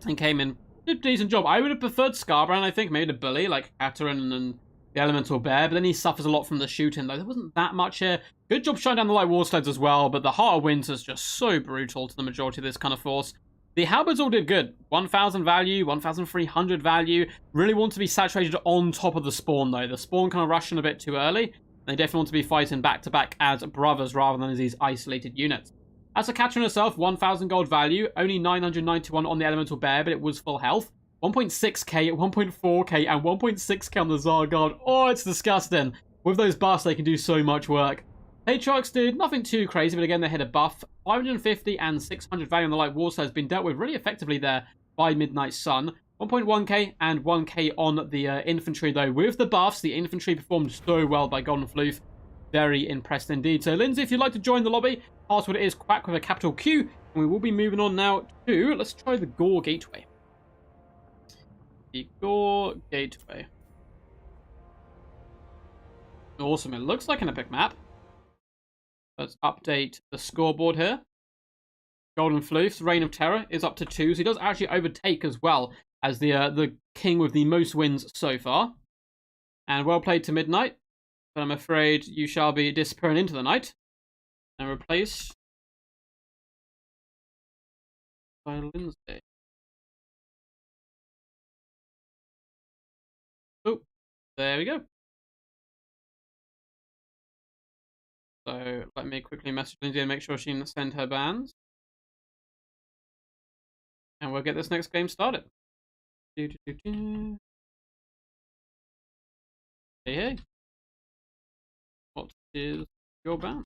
And came in. Did a decent job. I would have preferred Scarbrand, I think. Maybe the bully, like Catherine and the Elemental Bear. But then he suffers a lot from the shooting, though. There wasn't that much here. Good job shutting down the light War Sleds as well. But the Heart of Winter is just so brutal to the majority of this kind of force. The Halberds all did good. 1,000 value, 1,300 value. Really want to be saturated on top of the Spawn, though. The Spawn kind of rushed in a bit too early. They definitely want to be fighting back-to-back as brothers rather than as these isolated units. As for Catherine herself, 1,000 gold value. Only 991 on the Elemental Bear, but it was full health. 1.6k, 1.4k, and 1.6k on the Zargard. Oh, it's disgusting. With those buffs, they can do so much work. Patriarchs did nothing too crazy, but again, they hit a buff. 550 and 600 value on the Light Warsaw has been dealt with really effectively there by Midnight Sun. 1.1k and 1k on the infantry, though. With the buffs, the infantry performed so well by Golden Floof. Very impressed indeed. So, Lindsay, if you'd like to join the lobby, password is quack with a capital Q. And we will be moving on now to, let's try the Gore Gateway. the Gore Gateway. Awesome. It looks like an epic map. Let's update the scoreboard here. Golden Floof's Reign of Terror is up to 2, so he does actually overtake as well as the king with the most wins so far. And well played to Midnight, but I'm afraid you shall be disappearing into the night and replaced by Lindsay. Oh, there we go. So let me quickly message Lindsay and make sure she can send her bans. And we'll get this next game started. Hey, hey. What is your ban?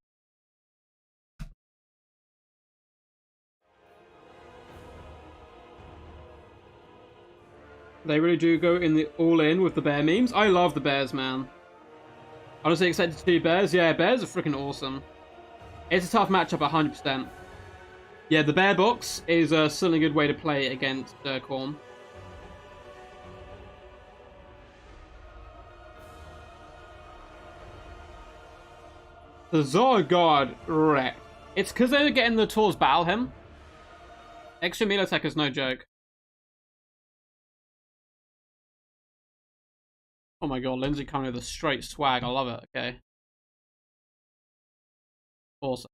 They really do go in the all-in with the bear memes. I love the bears, man. Honestly excited to see bears. Yeah, bears are freaking awesome. It's a tough matchup, 100%. Yeah, the bear box is still a good way to play against Khorne. The Zorgard wrecked. It's because they were getting the tools battle him. Extra melee attack is no joke. Oh my god, Lindsay coming with a straight swag. I love it. Okay. Awesome.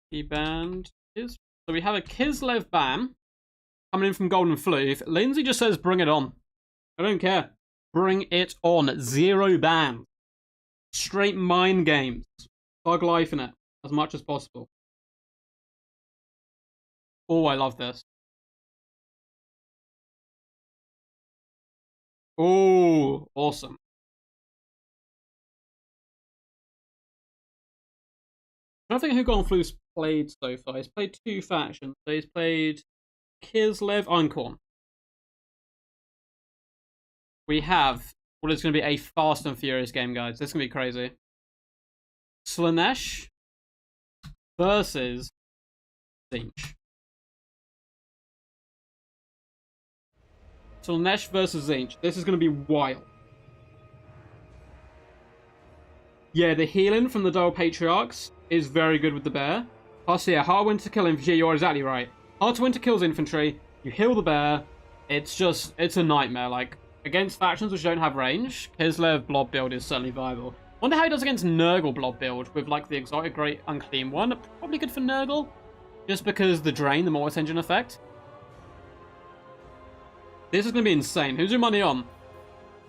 He banned is. So we have a Kislev ban coming in from Golden Floof. Lindsay just says, bring it on. I don't care. Bring it on. 0 ban. Straight mind games. Thug life in it as much as possible. Oh, I love this. Oh, awesome. I don't think who Golden Flu's played so far. He's played 2 factions. So he's played Kislev and Khorne. We have what is going to be a fast and furious game, guys. This is going to be crazy. Slaanesh versus Tzeentch. Slaanesh versus Tzeentch. This is going to be wild. Yeah, the healing from the Dual Patriarchs is very good with the bear. Plus, yeah, hard win to kill infantry. You're exactly right. Hard to win to kills infantry. You heal the bear. It's a nightmare. Like, against factions which don't have range, Kislev blob build is certainly viable. Wonder how he does against Nurgle blob build with, like, the exotic great unclean one. Probably good for Nurgle. Just because the drain, the Mortis Engine effect. This is going to be insane. Who's your money on?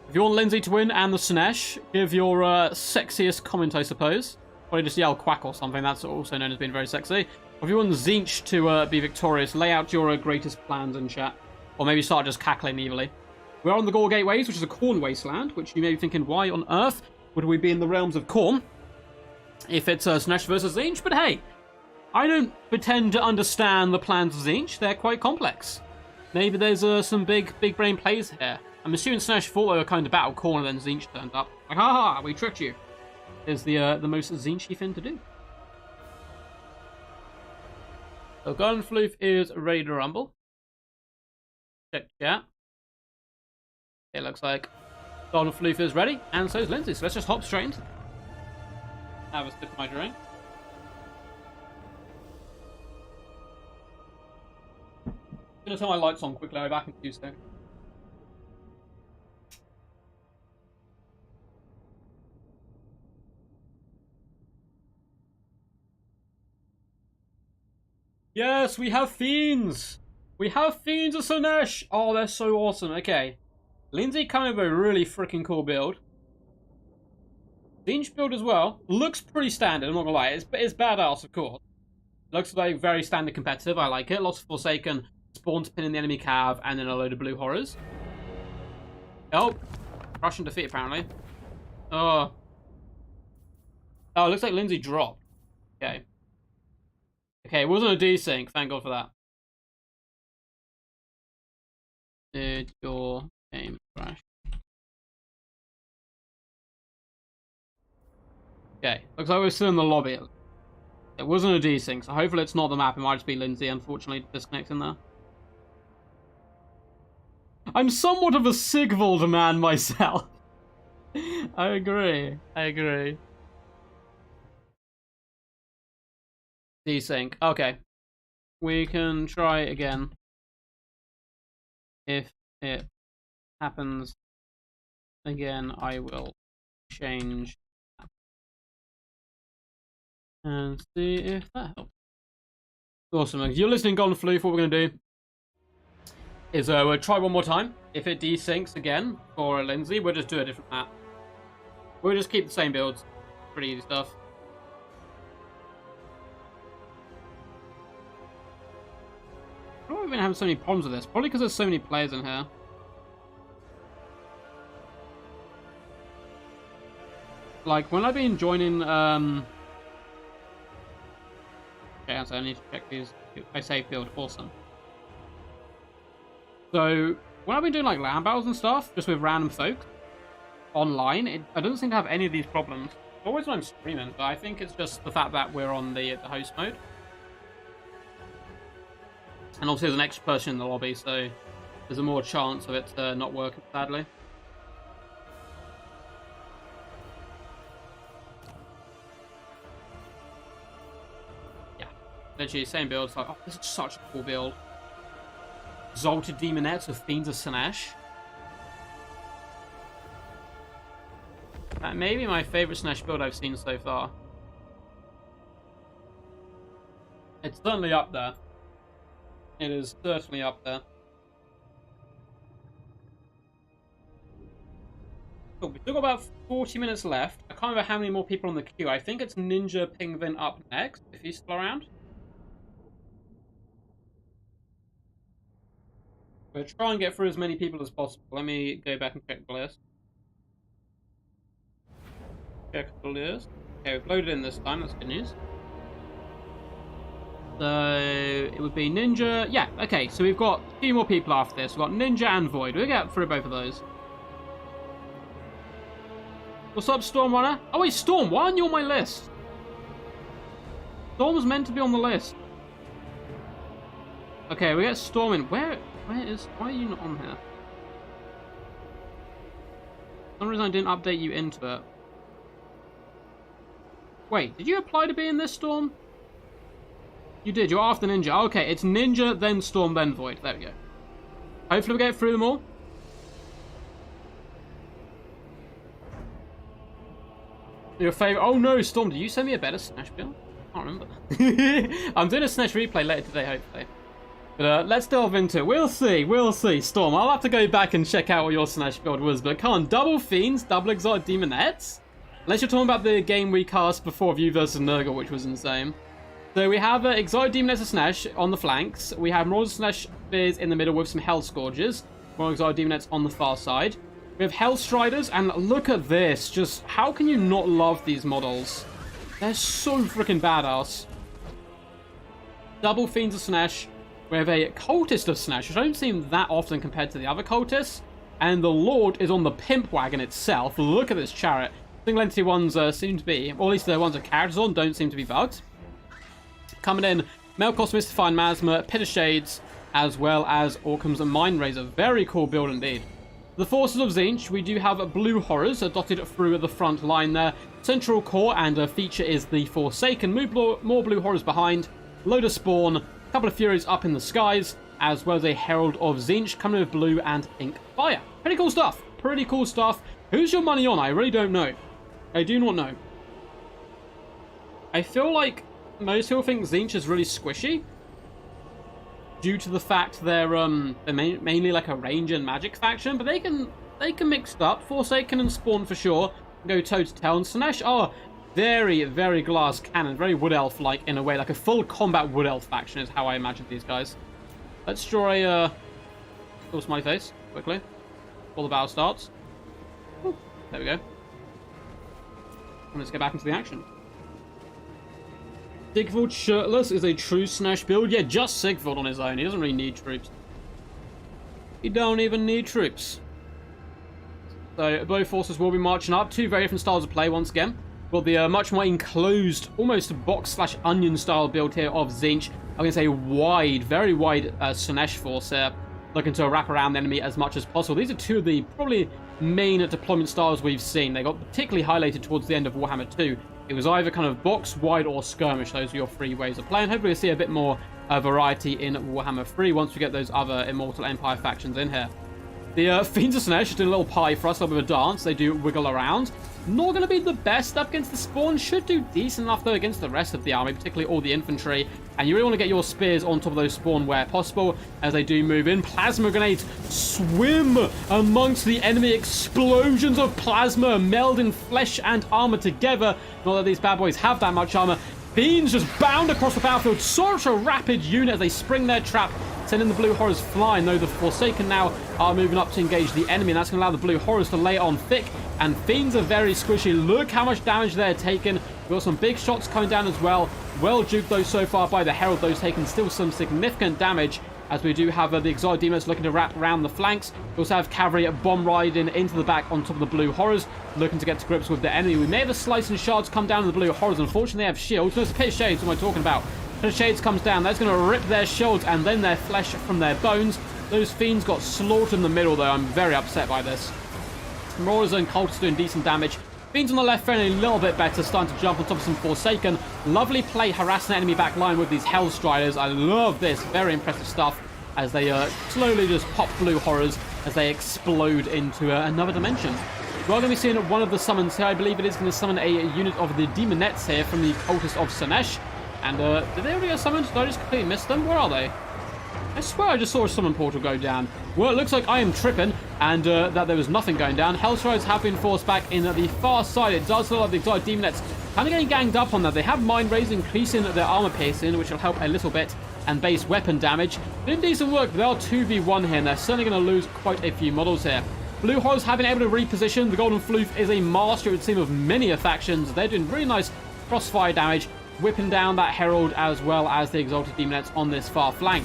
If you want Lindsay to win and the Slaanesh, give your sexiest comment, I suppose. Probably just yell quack or something. That's also known as being very sexy. Or if you want Tzeentch to be victorious, lay out your greatest plans in chat. Or maybe start just cackling evilly. We're on the Gore Gateways, which is a Khorne wasteland, which you may be thinking, why on earth would we be in the realms of Khorne if it's Slaanesh versus Tzeentch? But hey, I don't pretend to understand the plans of Tzeentch. They're quite complex. Maybe there's some big brain plays here. I'm assuming Slaanesh thought they were kind of battle Khorne, and then Tzeentch turned up. Like, haha, we tricked you. Is the most Tzeentchy thing to do. So Golden Floof is ready to rumble. Check chat. It looks like Golden Floof is ready, and so is Lindsay. So let's just hop straight into it. Have a sip of my drink. I'm gonna turn my lights on quickly. I'll be back in 2 seconds. Yes, we have Fiends! We have Fiends of Slaanesh! Oh, they're so awesome. Okay. Lindsay kind of a really freaking cool build. Tzeentch build as well. Looks pretty standard, I'm not gonna lie. It's badass, of course. Looks like very standard competitive. I like it. Lots of Forsaken, spawn to pin in the enemy cav, and then a load of blue horrors. Oh. Russian defeat, apparently. Oh. Oh, it looks like Lindsay dropped. Okay. Okay, it wasn't a desync. Thank God for that. Did your game crash? Okay, looks like we're still in the lobby. It wasn't a desync, so hopefully it's not the map. It might just be Lindsay, unfortunately, disconnecting there. I'm somewhat of a Sigvald man myself. I agree. I agree. Desync. Okay. We can try again. If it happens again, I will change that. And see if that helps. Awesome. If you're listening, Golden Floof, what we're going to do is we'll try one more time. If it desyncs again for Lindsay, we'll just do a different map. We'll just keep the same builds. Pretty easy stuff. Why have we been having so many problems with this? Probably because there's so many players in here. Like, when I've been joining, okay, so I need to check these. I save build, awesome. So, when I've been doing, like, LAN battles and stuff, just with random folks, online, I don't seem to have any of these problems. Always when I'm streaming, but I think it's just the fact that we're on the host mode. And obviously there's an extra person in the lobby, so there's a more chance of it not working, sadly. Yeah, literally same build. It's like, oh, this is such a cool build. Exalted Demonettes with Fiends of Slaanesh. That may be my favourite Slaanesh build I've seen so far. It's certainly up there. It is certainly up there. Cool, we've still got about 40 minutes left. I can't remember how many more people on the queue. I think it's Ninja Pingvin up next, if he's still around. We'll try and get through as many people as possible. Let me go back and check the list. Check the list. Okay, we've loaded in this time. That's good news. So it would be Ninja. Yeah, okay. So we've got a few more people after this. We've got Ninja and Void. We'll get through both of those. What's up, Stormrunner? Oh wait, Storm, why aren't you on my list? Storm was meant to be on the list. Okay, we get Storm in. Why are you not on here? For some reason I didn't update you into it. Wait, did you apply to be in this, Storm? You did, you're after Ninja. Okay, it's Ninja, then Storm, then Void. There we go. Hopefully we get through them all. Your favorite? Oh no, Storm, did you send me a better Slaanesh build? I can't remember. I'm doing a Slaanesh replay later today, hopefully. But let's delve into it. We'll see, Storm. I'll have to go back and check out what your Slaanesh build was. But come on, double Fiends, double Exotic Demonettes. Unless you're talking about the game we cast before of you versus Nurgle, which was insane. So we have Exotic Demonettes of Slaanesh on the flanks. We have Marauders of Slaanesh Spears in the middle with some Hell Scourges. More Exotic Demonettes on the far side. We have Hell Striders, and look at this. Just, how can you not love these models? They're so freaking badass. Double Fiends of Slaanesh. We have a Cultist of Slaanesh, which I don't see that often compared to the other Cultists. And the Lord is on the Pimp Wagon itself. Look at this chariot. Single entity ones seem to be, or at least the ones that characters on don't seem to be bugged. Coming in, Melkos Mystifying Miasma, Pit of Shades, as well as Orcum's Mind Razor. Very cool build indeed. The Forces of Tzeentch, we do have Blue Horrors dotted through the front line there. Central core and a feature is the Forsaken. More Blue Horrors behind. Load of Spawn, a couple of Furies up in the skies, as well as a Herald of Tzeentch coming with blue and pink fire. Pretty cool stuff. Pretty cool stuff. Who's your money on? I really don't know. I do not know. I feel like most people think Tzeentch is really squishy due to the fact they're mainly like a range and magic faction, but they can mix it up. Forsaken and Spawn for sure go toe to toe, and Slaanesh are very, very glass cannon, very wood elf like in a way, like a full combat wood elf faction is how I imagine these guys. Let's draw a little smiley face quickly before the battle starts. Ooh, there we go. And let's get back into the action. Sigvald shirtless is a true Slaanesh build. Yeah, just Sigvald on his own. He doesn't really need troops. He don't even need troops. So both forces will be marching up. Two very different styles of play once again. Got the much more enclosed, almost box/onion style build here of Tzeentch. I'm going to say wide, very wide Slaanesh force here, looking to wrap around the enemy as much as possible. These are two of the probably main deployment styles we've seen. They got particularly highlighted towards the end of Warhammer 2. It was either kind of box, wide, or skirmish. Those are your three ways of playing. Hopefully we'll see a bit more variety in Warhammer 3 once we get those other Immortal Empire factions in here. The Fiends of Slaanesh are doing a little pie for us, a little bit of a dance. They do wiggle around. Not going to be the best up against the spawn. Should do decent enough, though, against the rest of the army, particularly all the infantry. And you really want to get your spears on top of those spawn where possible as they do move in. Plasma grenades swim amongst the enemy. Explosions of plasma melding flesh and armor together. Not that these bad boys have that much armor. Fiends just bound across the battlefield. Such a rapid unit as they spring their trap, sending the blue horrors flying, though the Forsaken now are moving up to engage the enemy, and that's going to allow the blue horrors to lay on thick, and Fiends are very squishy. Look how much damage they're taking. We've got some big shots coming down as well. Well duped, though, so far by the Herald. Those taking still some significant damage, as we do have the Exiled Demons looking to wrap around the flanks. We also have cavalry bomb riding into the back on top of the blue horrors, looking to get to grips with the enemy. We may have a slice and shards come down to the blue horrors. Unfortunately, they have shields. There's Pit Shades, what am I talking about? Pit Shades comes down. That's going to rip their shields and then their flesh from their bones. Those Fiends got slaughtered in the middle, though. I'm very upset by this. Marauders and Cultists doing decent damage. Fiends on the left faring a little bit better, starting to jump on top of some Forsaken. Lovely play harassing the enemy back line with these Hellstriders. I love this. Very impressive stuff as they slowly just pop blue horrors as they explode into another dimension. We're going to be seeing one of the summons here. I believe it is going to summon a unit of the Demonettes here from the Cultists of Slaanesh. And did they already get summoned? Did I just completely miss them? Where are they? I swear I just saw a summon portal go down. Well, it looks like I am tripping, and that there was nothing going down. Hellstriders have been forced back in the far side. It does look like the Exiled Demonettes kind of getting ganged up on that. They have Mind Raise, increasing their armor piercing, which will help a little bit, and base weapon damage. Doing decent work, but they are 2v1 here, and they're certainly going to lose quite a few models here. Blue Horrors have been able to reposition. The Golden Floof is a master, it would seem, of many factions. They're doing really nice crossfire damage, whipping down that Herald as well as the Exalted Demonettes on this far flank.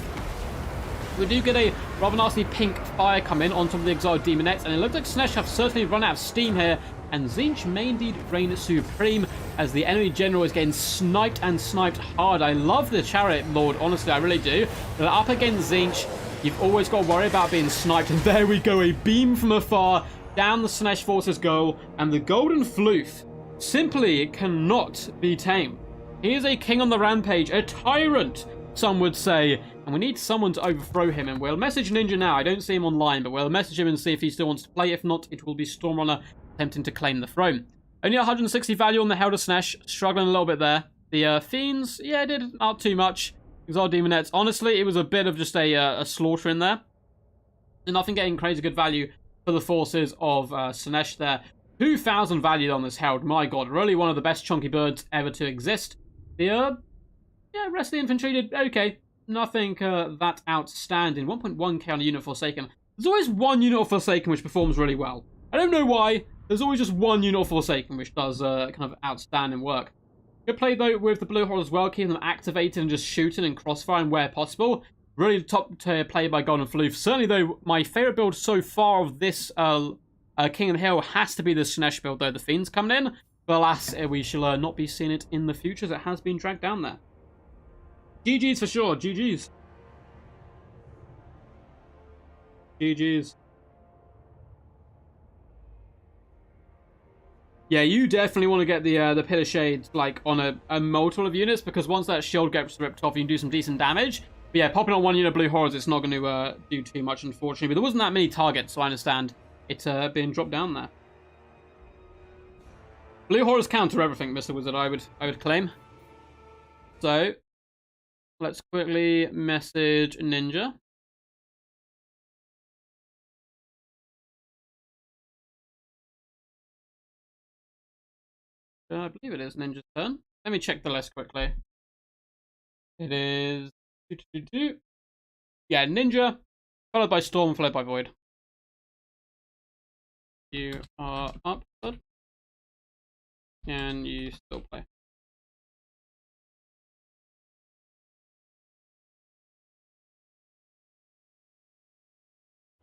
We do get a rather nasty pink fire come in on top of the Exiled Demonettes, and it looks like Slaanesh have certainly run out of steam here, and Tzeentch may indeed reign supreme as the enemy general is getting sniped and sniped hard. I love the Chariot Lord, honestly, I really do. But up against Tzeentch, you've always got to worry about being sniped, and there we go, a beam from afar, down the Slaanesh forces go, and the Golden Floof simply cannot be tamed. He is a king on the rampage, a tyrant, some would say, and we need someone to overthrow him, and we'll message Ninja now. I don't see him online, but we'll message him and see if he still wants to play. If not, it will be Stormrunner attempting to claim the throne. Only 160 value on the Herald of Slaanesh, struggling a little bit there. The Fiends, yeah, did not too much. Exiled Demonettes, honestly, it was a bit of just a slaughter in there. And nothing getting crazy good value for the forces of Slaanesh there. 2,000 value on this Herald, my god, really one of the best chunky birds ever to exist. The, yeah, rest of the infantry did okay. Nothing that outstanding. 1.1k on a unit of Forsaken. There's always one unit of Forsaken which performs really well. I don't know why. There's always just one unit of Forsaken which does kind of outstanding work. Good play, though, with the Blue Horror as well, keeping them activated and just shooting and crossfiring where possible. Really top tier play by Golden Floof. Certainly, though, my favourite build so far of this King and Hill has to be the Slaanesh build, though. The Fiends coming in. But alas, we shall not be seeing it in the future as it has been dragged down there. GG's for sure. GG's. GG's. Yeah, you definitely want to get the Pit of Shades like on a multiple of units, because once that shield gets ripped off, you can do some decent damage. But yeah, popping on one unit of Blue Horrors, it's not going to do too much, unfortunately. But there wasn't that many targets, so I understand it being dropped down there. Blue Horrors counter everything, Mr. Wizard, I would claim. So let's quickly message Ninja. I believe it is Ninja's turn. Let me check the list quickly. It is... Yeah, Ninja, followed by Storm, followed by Void. You are up, bud. Can you still play?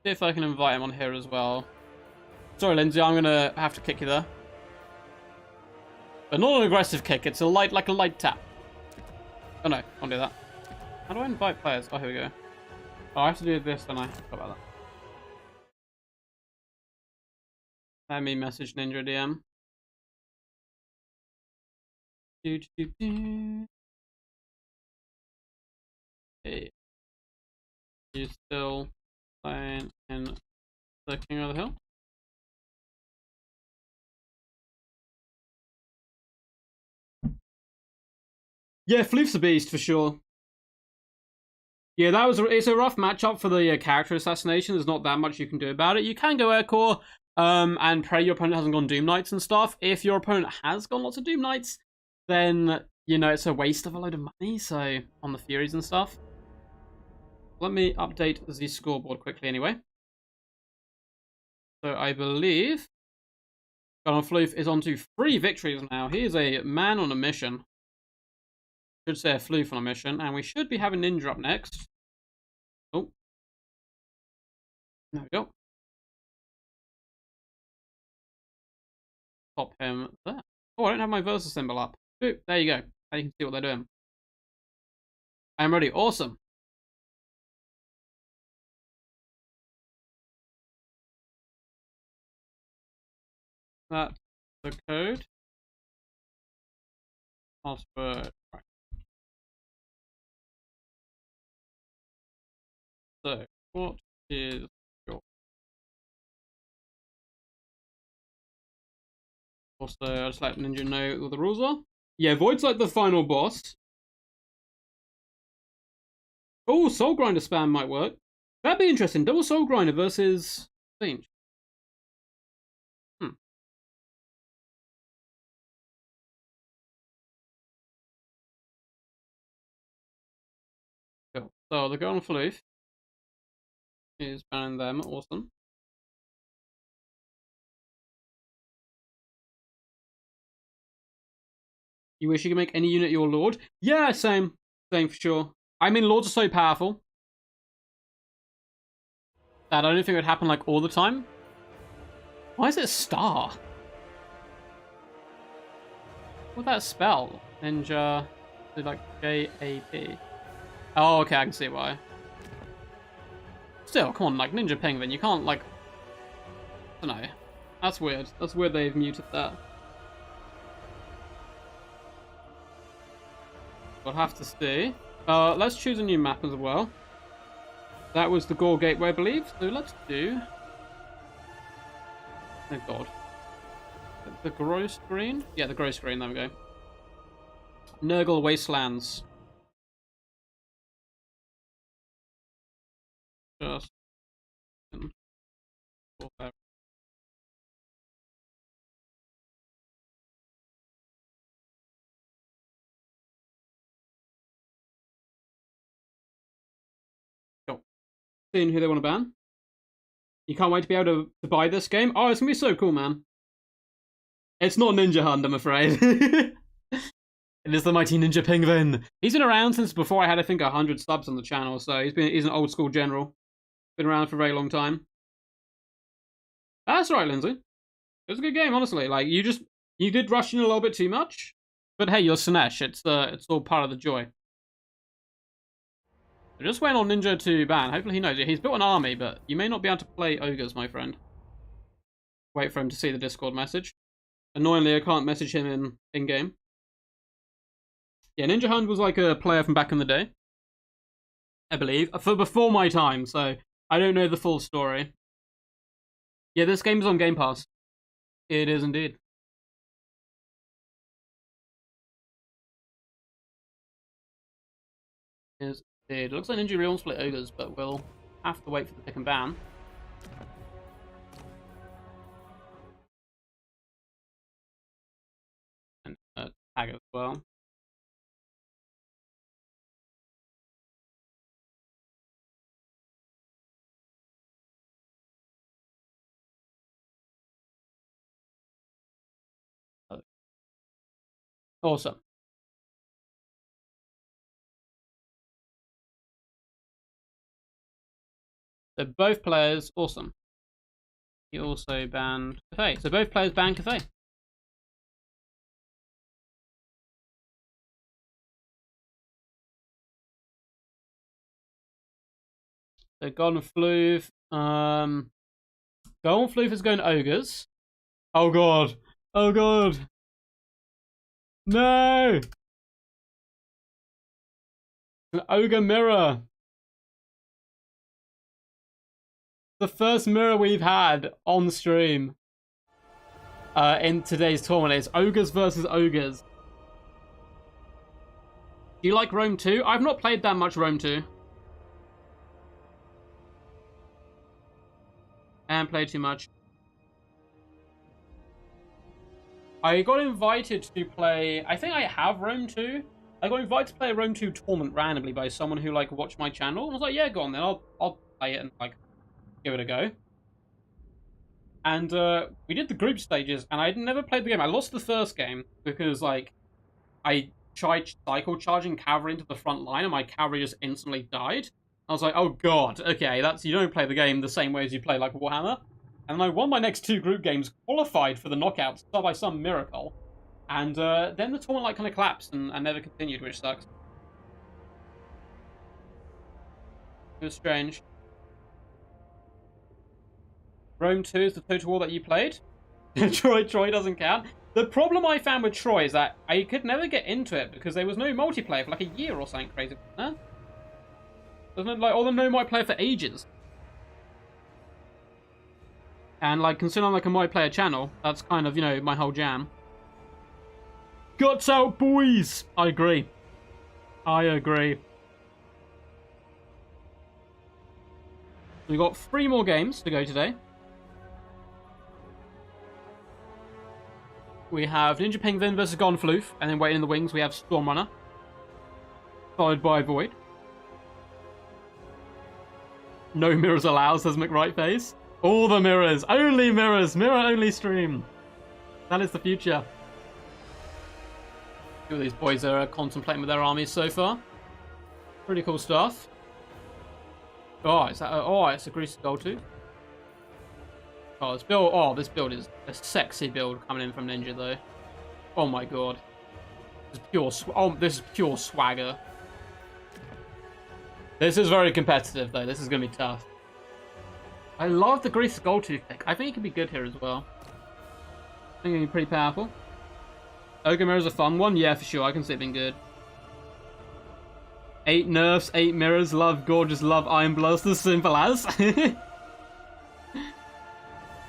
See if I can invite him on here as well. Sorry, Lindsay, I'm going to have to kick you there. But not an aggressive kick. It's a light, like a light tap. Oh no, can't do that. How do I invite players? Oh, here we go. Oh, I have to do this, don't I? Forgot about that. Let me message Ninja DM. Hey, you still playing in the King of the Hill? Yeah, Floof's a beast for sure. Yeah, it's a rough matchup for the character assassination. There's not that much you can do about it. You can go Aircore and pray your opponent hasn't gone Doom Knights and stuff. If your opponent has gone lots of Doom Knights, then, you know, it's a waste of a load of money, so, on the Furies and stuff. Let me update the scoreboard quickly anyway. So I believe Gunnar Floof is on to 3 victories now. He is a man on a mission. Should say a Floof on a mission, and we should be having Ninja up next. Oh. There we go. Pop him there. Oh, I don't have my versus symbol up. Ooh, there you go. Now you can see what they're doing. I'm ready. Awesome. That's the code. Password. Right. So, what is your... Also, I'll just let Ninja know what the rules are. Yeah, Void's like the final boss. Oh, Soul Grinder spam might work. That'd be interesting. Double Soul Grinder versus Tzeentch. Cool. So the Golden Floof is banning them. Awesome. You wish you could make any unit your Lord? Yeah, same. Same for sure. I mean, Lords are so powerful that I don't think it would happen like all the time. Why is it a star? What's that spell? Ninja, like J-A-P. Oh, okay, I can see why. Still, come on, like Ninja Penguin, you can't like... I don't know. That's weird. That's weird they've muted that. We'll have to see. Let's choose a new map as well. That was the Gore Gateway, I believe. So let's do... Oh god. The grow screen? Yeah, the grow screen, there we go. Nurgle Wastelands. Just... Cool. Seeing who they want to ban. You can't wait to be able to buy this game? Oh, it's going to be so cool, man. It's not Ninja Hunt, I'm afraid. It is the mighty Ninja Penguin. He's been around since before I had, I think, 100 subs on the channel, so he's an old school general. Been around for a very long time. That's right, Lindsay. It was a good game, honestly. Like, you did rush in a little bit too much. But hey, you're Slaanesh. It's all part of the joy. I just waiting on Ninja to ban. Hopefully he knows it. He's built an army, but you may not be able to play ogres, my friend. Wait for him to see the Discord message. Annoyingly, I can't message him in-game. Yeah, Ninja Hunt was like a player from back in the day. I believe. For before my time, so I don't know the full story. Yeah, this game is on Game Pass. It is indeed. It looks like Ninja wants to play ogres, but we'll have to wait for the pick and ban. And tag as well. Awesome. So both players, awesome. He also banned Cathay. So both players banned Cathay. So Golden Floof. Golden Floof is going Ogres. Oh god. Oh god. No! An Ogre mirror. The first mirror we've had on stream in today's tournament is Ogres versus Ogres. Do you like Rome 2? I've not played that much Rome 2. I haven't played too much. I got invited to play... I think I have Rome 2. I got invited to play a Rome 2 tournament randomly by someone who, like, watched my channel. I was like, yeah, go on then. I'll play it and, like, give it a go. And we did the group stages, and I'd never played the game. I lost the first game because, like, I tried cycle charging cavalry into the front line, and my cavalry just instantly died. I was like, oh god, okay, you don't play the game the same way as you play, like, Warhammer. And I won my next 2 group games, qualified for the knockouts by some miracle. And then the tournament, like, kind of collapsed and never continued, which sucks. It was strange. Rome 2 is the Total War that you played? Troy doesn't count. The problem I found with Troy is that I could never get into it because there was no multiplayer for like a year or something crazy. Huh? There's no, like, no multiplayer for ages. And, like, considering I'm, like, a multiplayer channel, that's kind of, you know, my whole jam. Guts out, boys! I agree. I agree. We've got 3 more games to go today. We have Ninja Penguin versus Golden Floof, and then waiting in the wings we have Stormrunner. Followed by Void. No mirrors allowed, says McRightface. All the mirrors! Only mirrors! Mirror-only stream! That is the future. See what these boys are contemplating with their armies so far. Pretty cool stuff. Oh, is that it's a greasy gold too. Oh, this build is a sexy build coming in from Ninja though. Oh my god. This is pure swagger. This is very competitive though. This is gonna be tough. I love the greasy gold tooth pick. I think it could be good here as well. I think it'd be pretty powerful. Ogre mirror's a fun one, yeah, for sure. I can see it being good. 8 nerfs, 8 mirrors, love gorgeous, love Iron Blaster, simple as.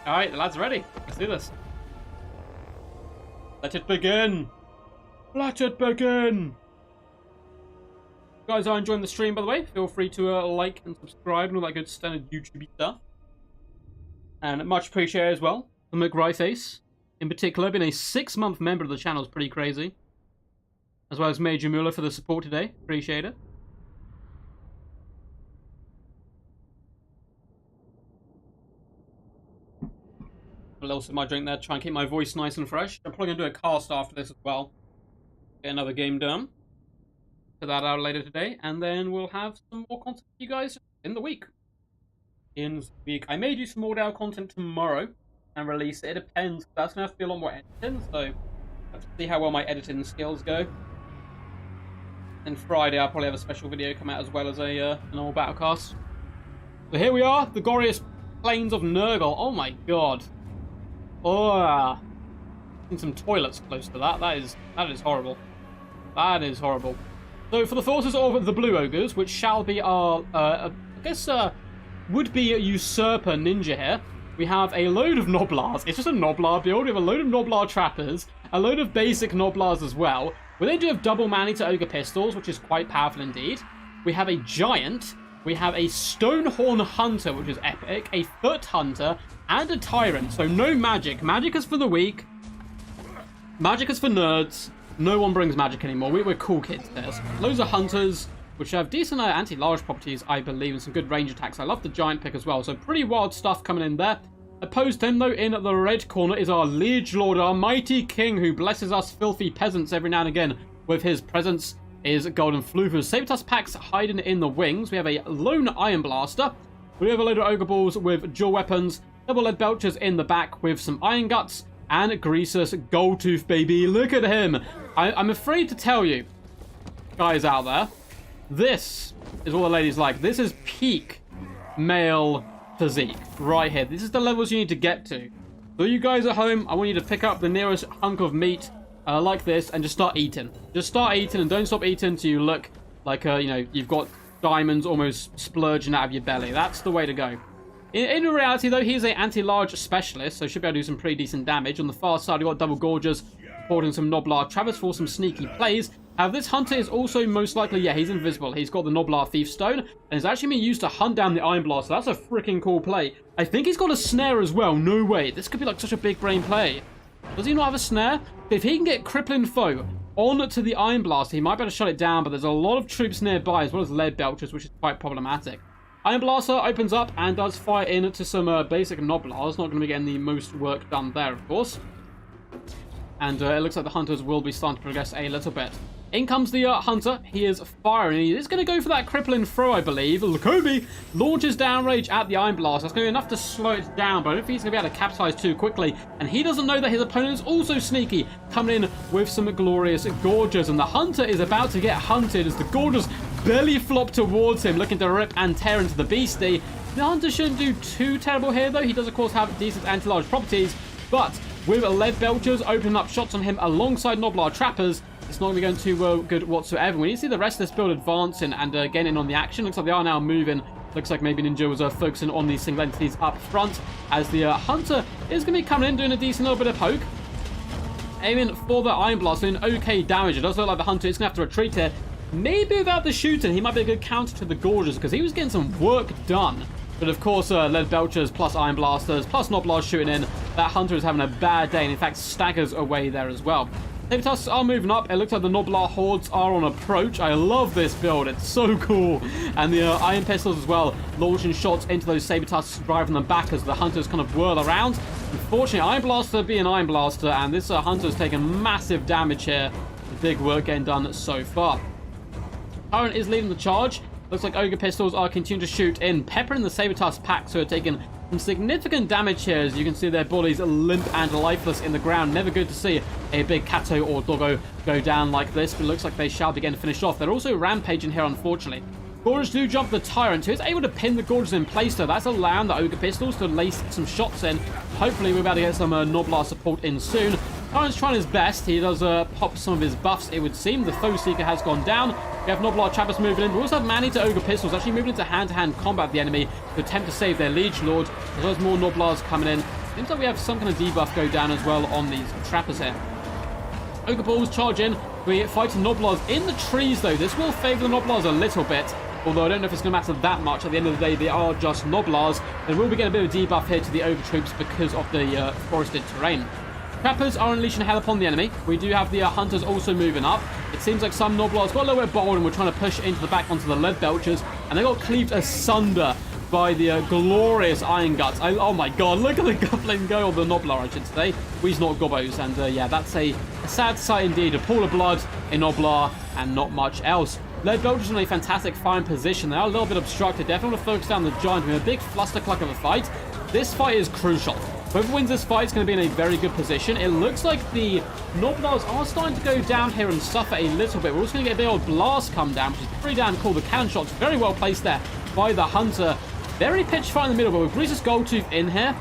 Alright, the lad's ready. Let's do this. Let it begin! Let it begin! If you guys are enjoying the stream, by the way, feel free to like and subscribe and all that good standard YouTube stuff. And much appreciated as well for McRightface. In particular, being a 6-month member of the channel is pretty crazy. As well as Major Mueller for the support today. Appreciate it. A little sip of my drink there, try and keep my voice nice and fresh. I'm probably going to do a cast after this as well. Get another game done. Put that out later today. And then we'll have some more content for you guys in the week. I may do some more DAO content tomorrow and release it. It depends. That's going to have to be a lot more editing. So, let's see how well my editing skills go. And Friday, I'll probably have a special video come out as well as a normal battlecast. So here we are, the glorious plains of Nurgle. Oh my god. Oh, and some toilets close to that. That is horrible. That is horrible. So for the forces of the Blue Ogres, which shall be our, I guess, would-be usurper ninja here, we have a load of Noblars. It's just a Noblar build. We have a load of Noblar trappers, a load of basic Noblars as well. We then do have double manning to Ogre pistols, which is quite powerful indeed. We have a giant. We have a Stonehorn Hunter, which is epic, a Foot Hunter, and a Tyrant. So no magic. Magic is for the weak. Magic is for nerds. No one brings magic anymore. We're cool kids there. So loads of Hunters, which have decent anti-large properties, I believe, and some good range attacks. I love the giant pick as well. So pretty wild stuff coming in there. Opposed to him, though, in the red corner is our Liege Lord, our mighty king, who blesses us filthy peasants every now and again with his presence. Is Golden Floof. Sabertusk packs hiding in the wings. We have a lone Iron Blaster. We have a load of Ogre Balls with dual weapons. Double lead belchers in the back with some Iron Guts. And Greasus Goldtooth, baby. Look at him. I'm afraid to tell you, guys out there, this is what the ladies like. This is peak male physique right here. This is the levels you need to get to. So you guys at home, I want you to pick up the nearest hunk of meat like this and just start eating. Just start eating and don't stop eating until you look like, you've got diamonds almost splurging out of your belly. That's the way to go. In reality, though, he's an anti-large specialist, so should be able to do some pretty decent damage. On the far side, we've got double gorges, supporting some Noblar Travis for some sneaky plays. However, this hunter is also most likely, yeah, he's invisible. He's got the Noblar Thief Stone, and it's actually been used to hunt down the Iron Blast. So that's a freaking cool play. I think he's got a snare as well. No way. This could be like such a big brain play. Does he not have a snare? If he can get Crippling Foe on to the Iron Blast, he might be able to shut it down, but there's a lot of troops nearby, as well as lead belchers, which is quite problematic. Iron Blaster opens up and does fire into some basic Noblars. Not going to be getting the most work done there, of course. And it looks like the Hunters will be starting to progress a little bit. In comes the Hunter. He is firing. He is going to go for that crippling throw, I believe. Lakobi launches downrange at the Iron Blast. That's going to be enough to slow it down, but I don't think he's going to be able to capitalize too quickly. And he doesn't know that his opponent is also sneaky, coming in with some glorious Gorges. And the Hunter is about to get hunted as the Gorges belly flop towards him, looking to rip and tear into the beastie. The Hunter shouldn't do too terrible here, though. He does, of course, have decent anti-large properties, but with lead belchers opening up shots on him alongside Noblar Trappers, it's not going to be going too good whatsoever. We need to see the rest of this build advancing and getting in on the action. Looks like they are now moving. Looks like maybe Ninja was focusing on these single entities up front, as the Hunter is going to be coming in, doing a decent little bit of poke. Aiming for the Iron Blast, doing okay damage. It does look like the Hunter is going to have to retreat here. Maybe without the shooting, he might be a good counter to the Gorges, because he was getting some work done. But of course, lead belchers plus Iron Blasters plus Noblars shooting in. That Hunter is having a bad day, and in fact staggers away there as well. Saber-tusks are moving up. It looks like the Noblar hordes are on approach. I love this build. It's so cool. And the Iron Pistols as well, launching shots into those Saber-tusks, driving them back as the Hunters kind of whirl around. Unfortunately, Iron Blaster being Iron Blaster, and this Hunter's taken massive damage here. Big work getting done so far. Khorne is leading the charge. Looks like Ogre Pistols are continuing to shoot in, peppering the Saber-tusk packs, who are taking some significant damage here. As you can see, their bodies are limp and lifeless in the ground. Never good to see a big Cathay or Doggo go down like this, but it looks like they shall be getting finished off. They're also rampaging here, unfortunately. Gorges do jump the Tyrant, who is able to pin the Gorges in place, though. That's allowing the Ogre Pistols to lace some shots in. Hopefully, we're about to get some Noblar support in soon. Tyrant's trying his best. He does pop some of his buffs, it would seem. The Foe Seeker has gone down. We have Noblar Trappers moving in. We also have Manny to Ogre Pistols, actually moving into hand-to-hand combat with the enemy to attempt to save their Liege Lord, as well as more Noblars coming in. Seems like we have some kind of debuff go down as well on these Trappers here. Ogre Balls charge in. We're fighting Noblars in the trees, though. This will favour the Noblars a little bit, although I don't know if it's going to matter that much. At the end of the day, they are just Noblars. There will be getting a bit of debuff here to the Ogre troops because of the forested terrain. Trappers are unleashing hell upon the enemy. We do have the Hunters also moving up. It seems like some Noblars got a little bit bold and we're trying to push into the back onto the lead belchers, and they got cleaved asunder by the glorious Iron Guts. Oh my god, look at the Goblin go, or the Noblar, I should say. We's not Gobbos, and yeah, that's a sad sight indeed. A pool of blood, a Noblar, and not much else. Lead belchers in a fantastic fine position. They are a little bit obstructed. Definitely want to focus down the Giant with a big flustercluck of a fight. This fight is crucial. Whoever wins this fight is going to be in a very good position. It looks like the Noblars are starting to go down here and suffer a little bit. We're also going to get a big old blast come down, which is pretty damn cool. The cannon shots very well placed there by the Hunter. Very pitch fight in the middle, but with Grease's Goldtooth in here,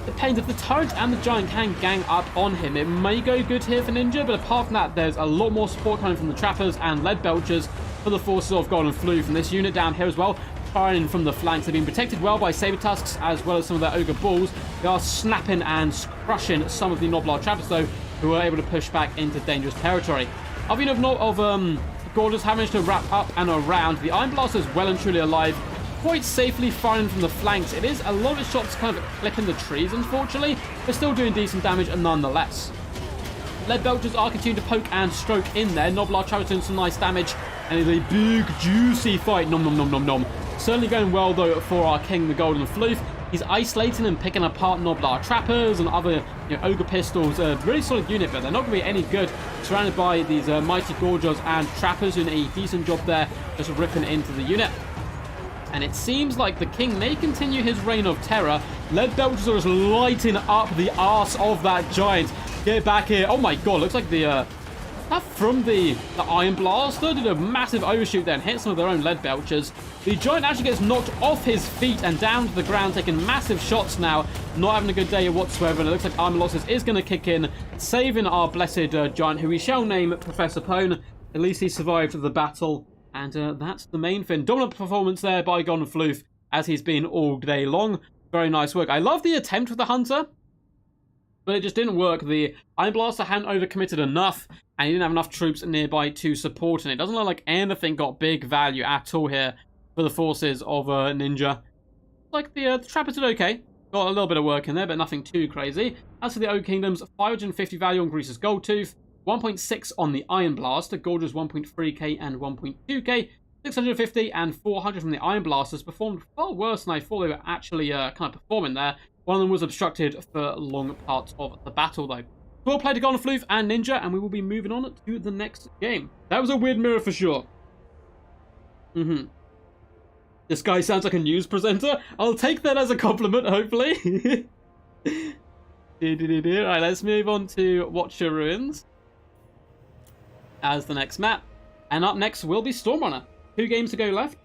depends if the Turret and the Giant can gang up on him. It may go good here for Ninja, but apart from that, there's a lot more support coming from the Trappers and Lead Belchers for the forces of Golden Flue from this unit down here as well. Firing from the flanks. They've been protected well by Saber-tusks as well as some of their Ogre Balls. They are snapping and crushing some of the Noblar Trappers, though, who are able to push back into dangerous territory. Other of Gorges have managed to wrap up and around. The Iron Blaster is well and truly alive, quite safely firing from the flanks. It is a lot of shots kind of clipping the trees, unfortunately, but still doing decent damage nonetheless. Lead Belchers are continuing to poke and stroke in there. Noblar Trappers doing some nice damage, and it's a big, juicy fight. Nom nom nom nom nom. Certainly going well, though, for our King, the Golden Floof. He's isolating and picking apart Noblar Trappers and other Ogre Pistols. A really solid unit, but they're not going to be any good surrounded by these mighty Gorges and Trappers doing a decent job there, just ripping into the unit. And it seems like the King may continue his reign of terror. Lead Belchers are just lighting up the arse of that Giant. Get back here. Oh my god, looks like the That from the Iron Blaster did a massive overshoot there and hit some of their own lead belchers. The giant actually gets knocked off his feet and down to the ground, taking massive shots now, not having a good day whatsoever, and it looks like Armor Losses is going to kick in, saving our blessed giant, who we shall name Professor Pone. At least he survived the battle, and that's the main thing. Dominant performance there by Gonfloof, as he's been all day long. Very nice work. I love the attempt with the Hunter, but it just didn't work. The Iron Blaster hadn't overcommitted enough, and he didn't have enough troops nearby to support, and it doesn't look like anything got big value at all here for the forces of Ninja. Like the Trappers did okay. Got a little bit of work in there, but nothing too crazy. As for the Ogre Kingdoms, 550 value on Grease's Goldtooth, 1.6 on the Iron Blaster, Gorge's 1.3k and 1.2k, 650 and 400 from the Iron Blasters performed far worse than I thought they were actually kind of performing there. One of them was obstructed for long parts of the battle, though. Well played to Gonfloof and Ninja, and we will be moving on to the next game. That was a weird mirror for sure. This guy sounds like a news presenter. I'll take that as a compliment, hopefully. Alright, let's move on to Watcher Ruins as the next map. And up next will be Stormrunner. 2 games to go left.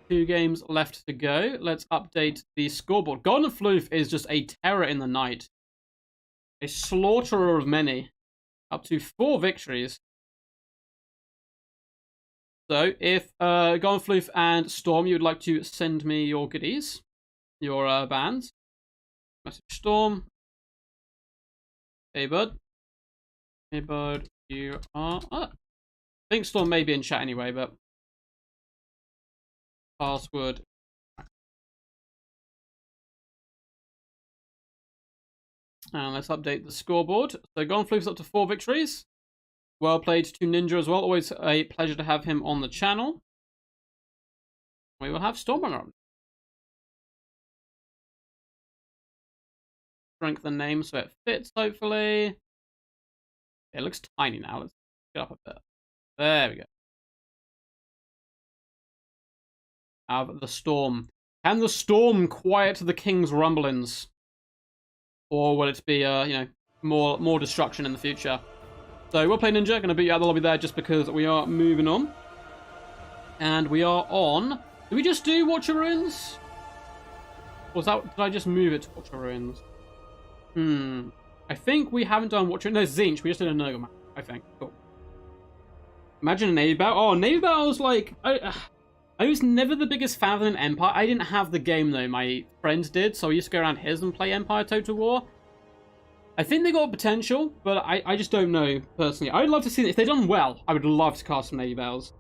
2 games left to go. Let's update the scoreboard. Gonfloof is just a terror in the night. A slaughterer of many. Up to 4 victories. So, if Gonfloof and Storm, you would like to send me your goodies, your bands. Message Storm. Hey, bud. Hey, bud. You are... I think Storm may be in chat anyway, but... Password. And let's update the scoreboard. So Gonfloof's up to 4 victories. Well played to Ninja as well. Always a pleasure to have him on the channel. We will have Stormrunner on. Shrink the name so it fits, hopefully. It looks tiny now. Let's get up a bit. There we go. Have the Storm. Can the Storm quiet the King's rumblings? Or will it be, you know, more destruction in the future? So, we'll play Ninja. Going to beat you out of the lobby there just because we are moving on. And we are on... Did we just do Watcher Ruins? Or was that... Did I just move it to Watcher Ruins? I think we haven't done Watcher... No, Tzeentch. We just did a Nurgle map, I think. Cool. Imagine a Navy Battle. Oh, Navy Battle was like... I was never the biggest fan of an Empire. I didn't have the game, though. My friends did, so I used to go around his and play Empire Total War. I think they got potential, but I just don't know, personally. I'd love to see... If they'd done well, I would love to cast some Navy Battles.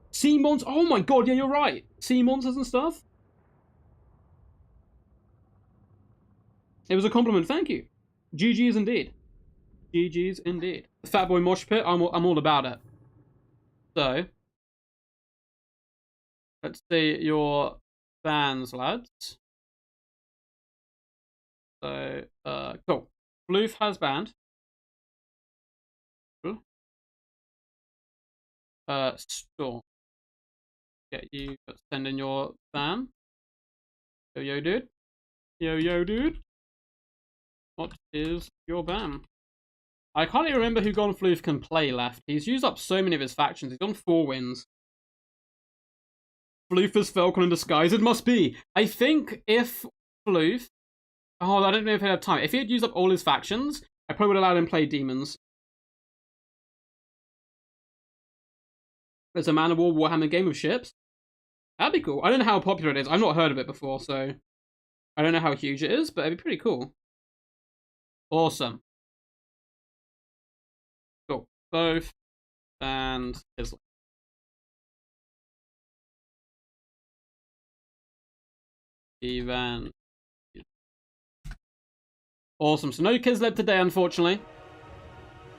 Sea monsters... Oh my god, yeah, you're right. Sea monsters and stuff. It was a compliment, thank you. GG's indeed. GG's indeed. The Fat Boy Mosh Pit, I'm all about it. So... Let's see your fans, lads. So, cool. Floof has banned. Storm. Get you, send in your ban. Yo, dude. Yo, dude. What is your ban? I can't even remember who Gonfloof can play left. He's used up so many of his factions. He's on 4 wins. Floof is Falcon in disguise. It must be. I think if Floof... Oh, I don't know if he'd have time. If he had used up all his factions, I probably would have allowed him play demons. There's a Man of War Warhammer game of ships. That'd be cool. I don't know how popular it is. I've not heard of it before, so... I don't know how huge it is, but it'd be pretty cool. Awesome. Cool. Both. And Kislev. Even. Awesome. So no Kislev today, unfortunately.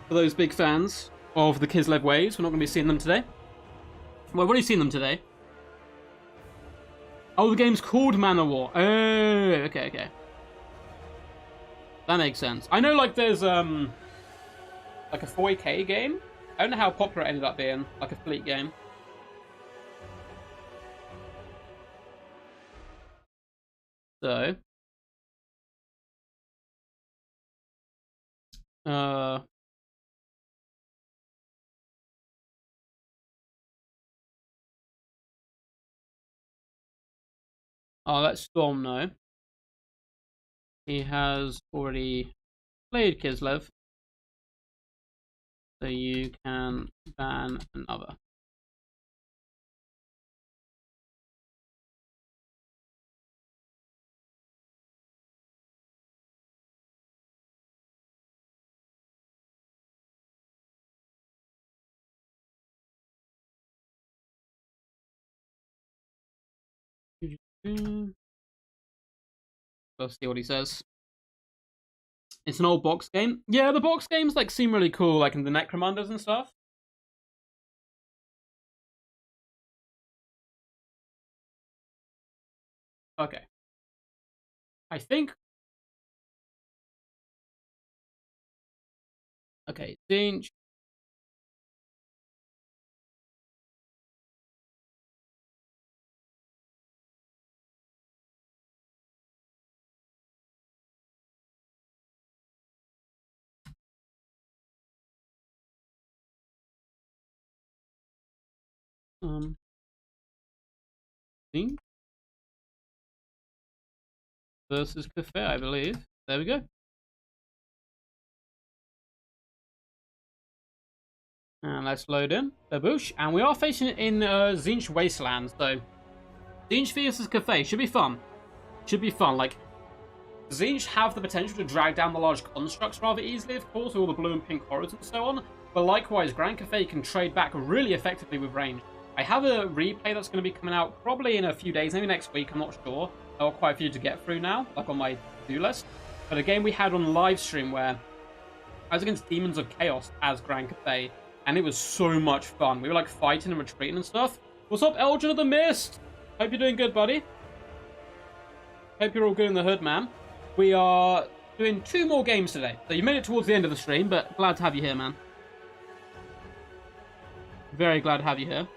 For those big fans of the Kislev waves, we're not going to be seeing them today. Well, we've already seen them today. Oh, the game's called Man of War. Oh, okay. That makes sense. I know, like, there's, like a 4K game. I don't know how popular it ended up being. Like a fleet game. So. Oh, let Storm know. He has already played Kislev. So you can ban another. Let's see what he says. It's an old box game. Yeah, the box games like seem really cool, like in the Necromunders and stuff. Okay. I think. Okay, Tzeentch. Tzeentch versus Cathay, I believe. There we go. And let's load in. Baboosh. And we are facing it in Tzeentch Wasteland, so Tzeentch versus Cathay should be fun. Should be fun. Like, Tzeentch have the potential to drag down the large constructs rather easily, of course, with all the blue and pink horrors and so on. But likewise, Grand Cathay can trade back really effectively with range. I have a replay that's going to be coming out probably in a few days, maybe next week, I'm not sure. There are quite a few to get through now, like on my to-do list. But a game we had on Livestream where I was against Demons of Chaos as Grand Cathay, and it was so much fun. We were like fighting and retreating and stuff. What's up, Elgin of the Mist? Hope you're doing good, buddy. Hope you're all good in the hood, man. We are doing 2 more games today. So you made it towards the end of the stream, but glad to have you here, man. Very glad to have you here.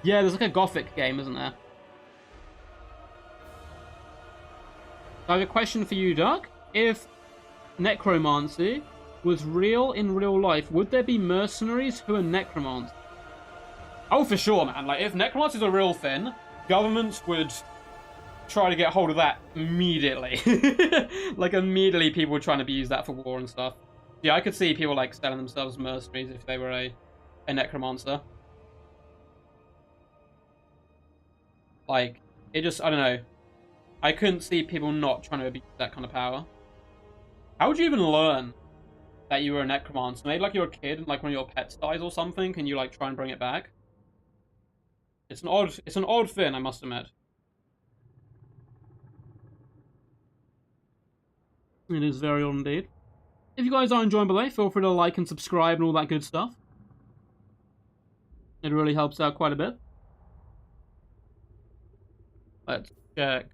Yeah, there's like a Gothic game, isn't there? So I have a question for you, Duck. If necromancy was real in real life, would there be mercenaries who are necromancers? Oh, for sure, man. Like, if necromancy is a real thing, governments would try to get hold of that immediately. Like, immediately people would try and abuse that for war and stuff. Yeah, I could see people, like, selling themselves as mercenaries if they were a necromancer. Like, it just, I don't know. I couldn't see people not trying to abuse that kind of power. How would you even learn that you were a necromancer? Maybe, like, you're a kid and, like, one of your pets dies or something, and you, like, try and bring it back? It's an odd thing, I must admit. It is very odd indeed. If you guys are enjoying below, feel free to like and subscribe and all that good stuff. It really helps out quite a bit. Let's check.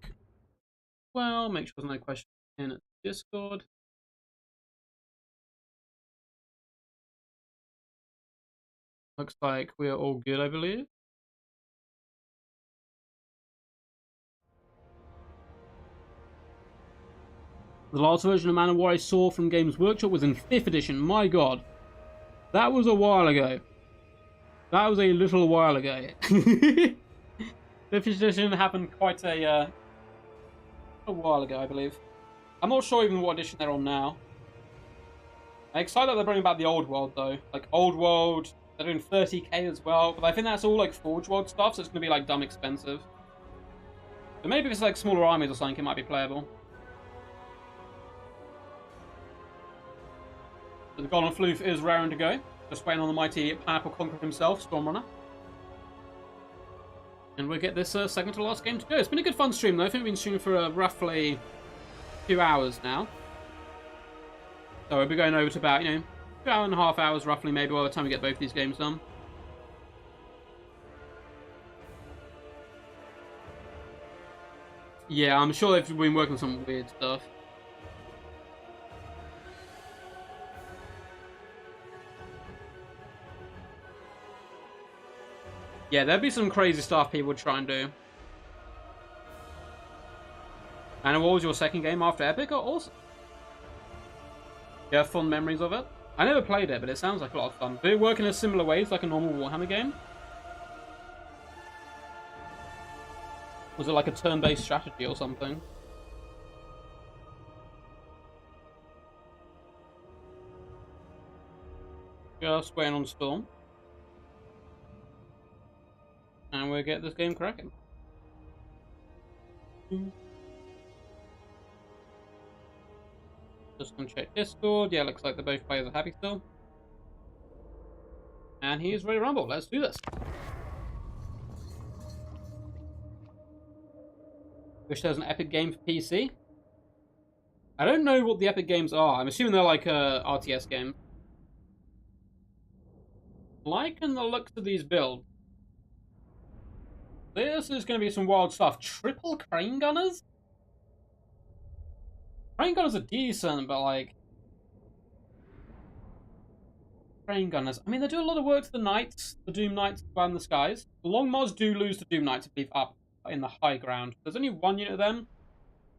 Well, make sure there's no questions in Discord. Looks like we are all good, I believe. The last version of Man of War I saw from Games Workshop was in 5th edition. My god. That was a while ago. That was a little while ago. 5th edition happened quite a while ago, I believe. I'm not sure even what edition they're on now. I'm excited that they're bringing back the Old World, though. Like, Old World, they're doing 30k as well. But I think that's all, like, Forge World stuff, so it's going to be, like, dumb expensive. But maybe if it's, like, smaller armies or something, it might be playable. The Golden Floof is raring to go. Just waiting on the mighty Pineapple Conqueror himself, Stormrunner. And we'll get this second to last game to go. It's been a good fun stream, though. I think we've been streaming for roughly 2 hours now. So we'll be going over to about, 2.5 hours roughly, maybe, by the time we get both these games done. Yeah, I'm sure they've been working on some weird stuff. Yeah, there'd be some crazy stuff people would try and do. And what was your second game after Epic? Oh, awesome. You have fond memories of it? I never played it, but it sounds like a lot of fun. Did it work in a similar way to like a normal Warhammer game? Was it like a turn-based strategy or something? Just waiting on Storm. And we'll get this game cracking. Just gonna check Discord. Yeah, looks like the both players are happy still. And he is ready to rumble. Let's do this. Wish there was an Epic game for PC. I don't know what the Epic games are. I'm assuming they're like RTS games. Liking the looks of these builds. This is going to be some wild stuff. Triple crane gunners? Crane gunners are decent, but like... Crane gunners. I mean, they do a lot of work to the knights, the Doom Knights and the skies. The Longmars do lose to Doom Knights, I believe, up in the high ground. There's only one unit of them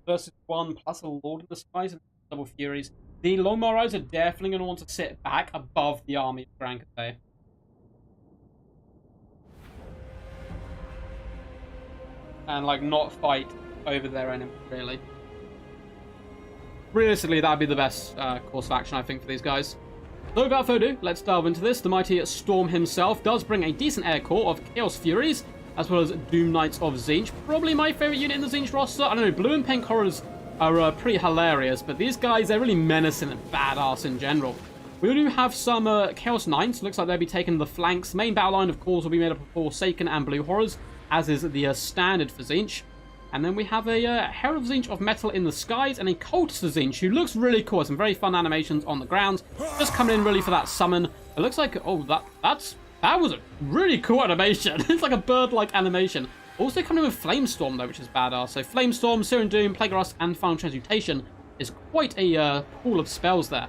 versus one plus a Lord in the skies and double Furies. The Longmar Riders are definitely going to want to sit back above the army of Grand Cathay. And, like, not fight over their enemy, really. Realistically, that would be the best course of action, I think, for these guys. So, without further ado, let's delve into this. The mighty Storm himself does bring a decent air corps of Chaos Furies, as well as Doom Knights of Tzeentch. Probably my favourite unit in the Tzeentch roster. I don't know, blue and pink horrors are pretty hilarious, but these guys, they're really menacing and badass in general. We do have some Chaos Knights. Looks like they'll be taking the flanks. Main battle line, of course, will be made up of Forsaken and Blue Horrors, as is the standard for Tzeentch. And then we have a Herald of Tzeentch of Metal in the skies and a Cultist of Tzeentch, who looks really cool. Some very fun animations on the ground. Just coming in really for that summon. It looks like, oh, that was a really cool animation. It's like a bird-like animation. Also coming in with Flamestorm, though, which is badass. So Flamestorm, Searing Doom, Plague Rust, and Final Transmutation is quite a pool of spells there.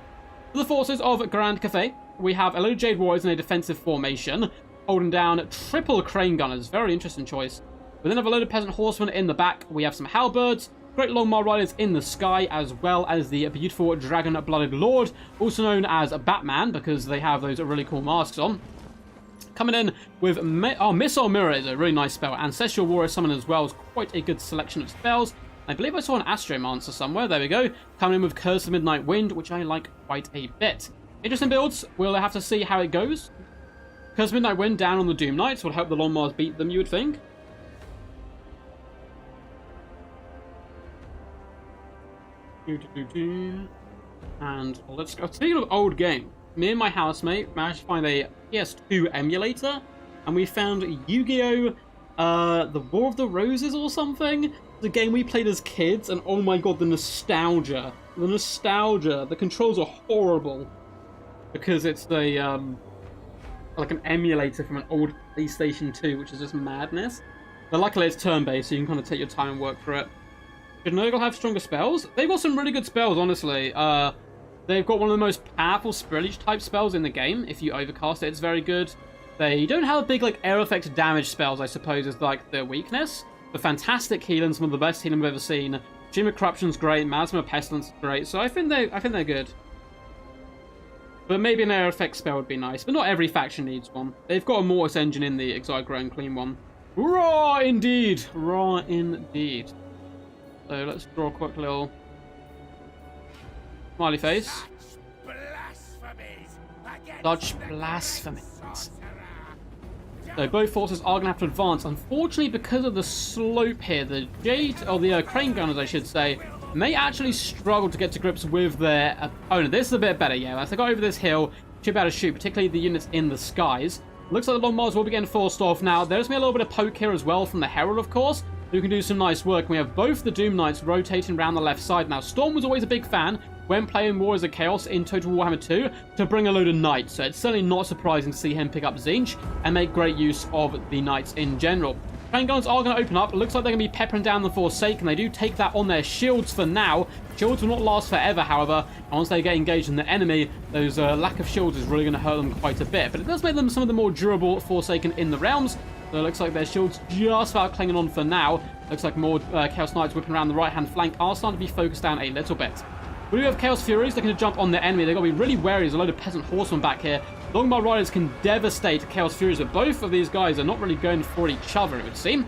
For the forces of Grand Cathay, we have a load of Jade Warriors in a defensive formation, holding down triple Crane Gunners. Very interesting choice. We then have a load of Peasant Horsemen in the back. We have some Halberds, Great Longmar Riders in the sky, as well as the beautiful Dragon-Blooded Lord, also known as Batman, because they have those really cool masks on. Coming in with Missile Mirror is a really nice spell. Ancestral Warrior Summon as well is quite a good selection of spells. I believe I saw an Astromancer somewhere. There we go. Coming in with Curse of Midnight Wind, which I like quite a bit. Interesting builds. We'll have to see how it goes. Curse of Midnight Wind down on the Doom Knights would help the Longmars beat them, you would think. And let's go. Speaking of old game, me and my housemate managed to find a PS2 emulator, and we found Yu-Gi-Oh! The War of the Roses or something. The game we played as kids, and oh my god, the nostalgia. The nostalgia. The controls are horrible because it's the like an emulator from an old PlayStation 2, which is just madness. But luckily it's turn-based, so you can kind of take your time and work through it. Should Nurgle have stronger spells? They've got some really good spells, honestly. They've got one of the most powerful Spirillage type spells in the game. If you overcast it, it's very good. They don't have big, like, air effect damage spells, I suppose, is like their weakness. But fantastic healing, some of the best healing we've ever seen. Stream of Corruption's great, Miasma of Pestilence is great. So I think they're good. But maybe an air effect spell would be nice. But not every faction needs one. They've got a Mortis engine in the Exiled Grown Clean one. Raw indeed! Raw indeed. So let's draw a quick little smiley face. Such blasphemies. So both forces are going to have to advance. Unfortunately, because of the slope here, the Crane Gunners, I should say, may actually struggle to get to grips with their opponent. This is a bit better, yeah. As they go over this hill, should be able to shoot, particularly the units in the skies. Looks like the Longmars will be getting forced off now. There's going to be a little bit of poke here as well from the Herald, of course, who can do some nice work. We have both the Doom Knights rotating around the left side. Now, Storm was always a big fan when playing Warriors of Chaos in Total Warhammer 2 to bring a load of Knights. So it's certainly not surprising to see him pick up Tzeentch and make great use of the Knights in general. Crane Guns are going to open up. It looks like they're going to be peppering down the Forsaken. They do take that on their shields for now. Shields will not last forever, however. And once they get engaged in the enemy, those lack of shields is really going to hurt them quite a bit. But it does make them some of the more durable Forsaken in the realms. So it looks like their shields just about clinging on for now. Looks like more Chaos Knights whipping around the right-hand flank are starting to be focused down a little bit. We do have Chaos Furies looking to jump on their enemy. They've got to be really wary. There's a load of Peasant Horsemen back here. Longmar Riders can devastate Chaos Furies, but both of these guys are not really going for each other, it would seem.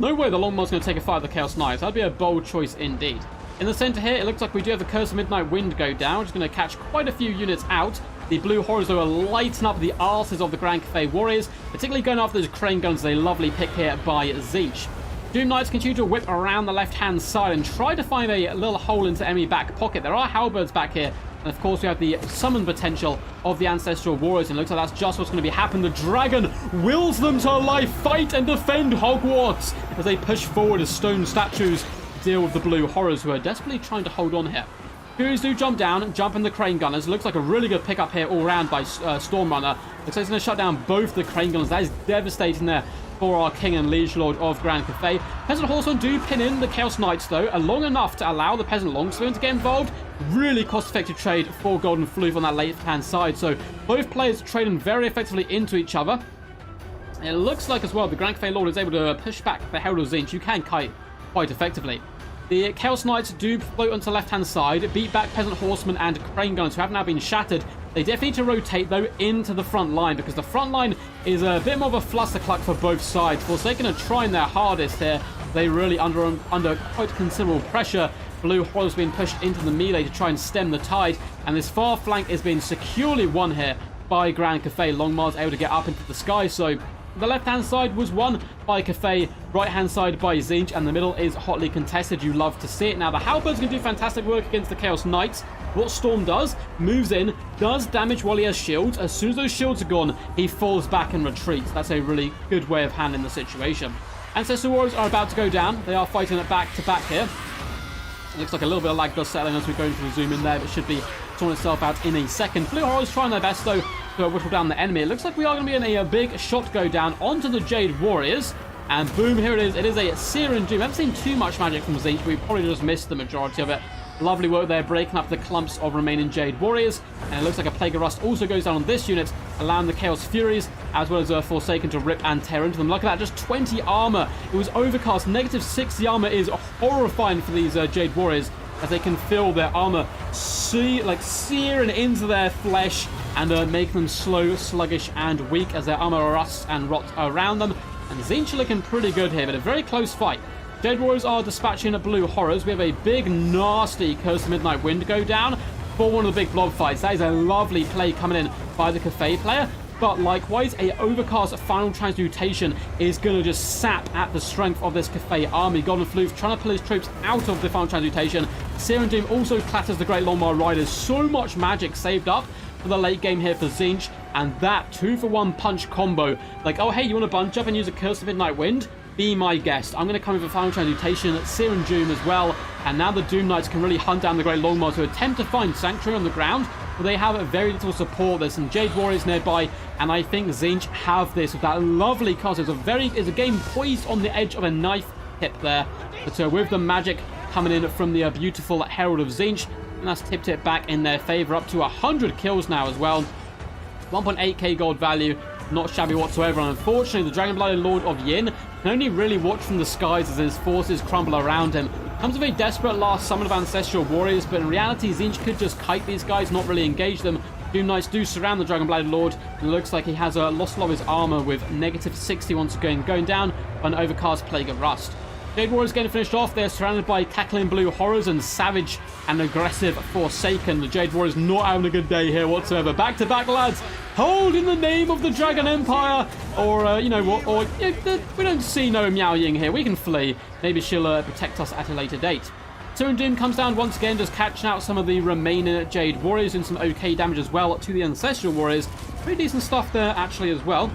No way the Longmar's going to take a fight of the Chaos Knights. That'd be a bold choice indeed. In the center here, it looks like we do have the Curse of Midnight Wind go down, which is going to catch quite a few units out. The Blue Horrors, though, are lighting up the arses of the Grand Cathay Warriors, particularly going after those Crane Guns. A lovely pick here by Tzeentch. Doom Knights continue to whip around the left-hand side and try to find a little hole into enemy back pocket. There are Halberds back here. And of course, we have the summon potential of the Ancestral Warriors. And it looks like that's just what's going to be happening. The dragon wills them to life. Fight and defend Hogwarts as they push forward as stone statues deal with the Blue Horrors, who are desperately trying to hold on here. Furies do jump down, jump in the Crane Gunners. Looks like a really good pickup here all round by Stormrunner. Looks like it's going to shut down both the Crane Gunners. That is devastating there for our King and Liege Lord of Grand Cathay. Peasant Horsemen do pin in the Chaos Knights, though, long enough to allow the Peasant Longsword to get involved. Really cost-effective trade for Golden Floof on that left-hand side. So both players trading very effectively into each other. It looks like as well the Grand Cathay Lord is able to push back the Herald of Tzeentch. You can kite quite effectively. The Chaos Knights do float onto the left-hand side, beat back Peasant Horsemen and Crane Gunners, who have now been shattered. They definitely need to rotate, though, into the front line, because the front line is a bit more of a flustercluck for both sides. Forsaken are trying their hardest here. They really under quite considerable pressure. Blue Horrors being pushed into the melee to try and stem the tide, and this far flank is being securely won here by Grand Cathay. Longmar's able to get up into the sky, so the left-hand side was won by Cathay, right-hand side by Tzeentch, and the middle is hotly contested. You love to see it. Now, the Halberds can do fantastic work against the Chaos Knights. What Storm does, moves in, does damage while he has shields. As soon as those shields are gone, he falls back and retreats. That's a really good way of handling the situation. Ancestral Warriors are about to go down. They are fighting it back-to-back here. It looks like a little bit of lag does settling as we go into the zoom in there, but should be sorting itself out in a second. Blue Horrors trying their best, though, to whittle down the enemy. It looks like we are going to be in a big shot go down onto the Jade Warriors. And boom, here it is. It is a Seer and Doom. I haven't seen too much magic from Tzeentch, but we probably just missed the majority of it. Lovely work there, breaking up the clumps of remaining Jade Warriors. And it looks like a Plague of Rust also goes down on this unit, allowing the Chaos Furies, as well as Forsaken, to rip and tear into them. Look at that, just 20 armor. It was overcast. Negative 60 armor is horrifying for these Jade Warriors, as they can feel their armor searing into their flesh and make them slow, sluggish, and weak as their armor rusts and rots around them. And Tzeentch are looking pretty good here, but a very close fight. Jade Warriors are dispatching Blue Horrors. We have a big, nasty Curse of Midnight Wind go down for one of the big blob fights. That is a lovely play coming in by the Cathay player. But likewise, a overcast final transmutation is going to just sap at the strength of this Cathay army. Golden Floof trying to pull his troops out of the final transmutation. Seer and Doom also clatters the Great Longmar Riders. So much magic saved up for the late game here for Tzeentch. And that 2-for-1 punch combo. Like, oh, hey, you want to bunch up and use a Curse of Midnight Wind? Be my guest. I'm going to come with a final transmutation, Seer and Doom as well. And now the Doom Knights can really hunt down the Great Longmars, who attempt to find Sanctuary on the ground, but they have very little support. There's some Jade Warriors nearby, and I think Tzeentch have this with that lovely cast. It's a game poised on the edge of a knife tip there. But with the magic coming in from the beautiful Herald of Tzeentch, and that's tipped it back in their favor, up to 100 kills now as well. 1.8k gold value, not shabby whatsoever. And unfortunately, the Dragon-Blooded Lord of Yin can only really watch from the skies as his forces crumble around him. Comes with a desperate last summon of Ancestral Warriors, but in reality, Tzeentch could just kite these guys, not really engage them. Doom Knights do surround the Dragon-Blooded Lord, and it looks like he has lost a lot of his armor with negative 60 once again, going down by an overcast Plague of Rust. Jade Warriors getting finished off. They're surrounded by cackling Blue Horrors and savage and aggressive Forsaken. The Jade Warriors not having a good day here whatsoever. Back to back, lads. Hold in the name of the Dragon Empire. Or, you know what, or we don't see no Miao Ying here. We can flee. Maybe she'll protect us at a later date. Seer and Doom comes down once again, just catching out some of the remaining Jade Warriors, doing some okay damage as well to the Ancestral Warriors. Pretty decent stuff there, actually, as well.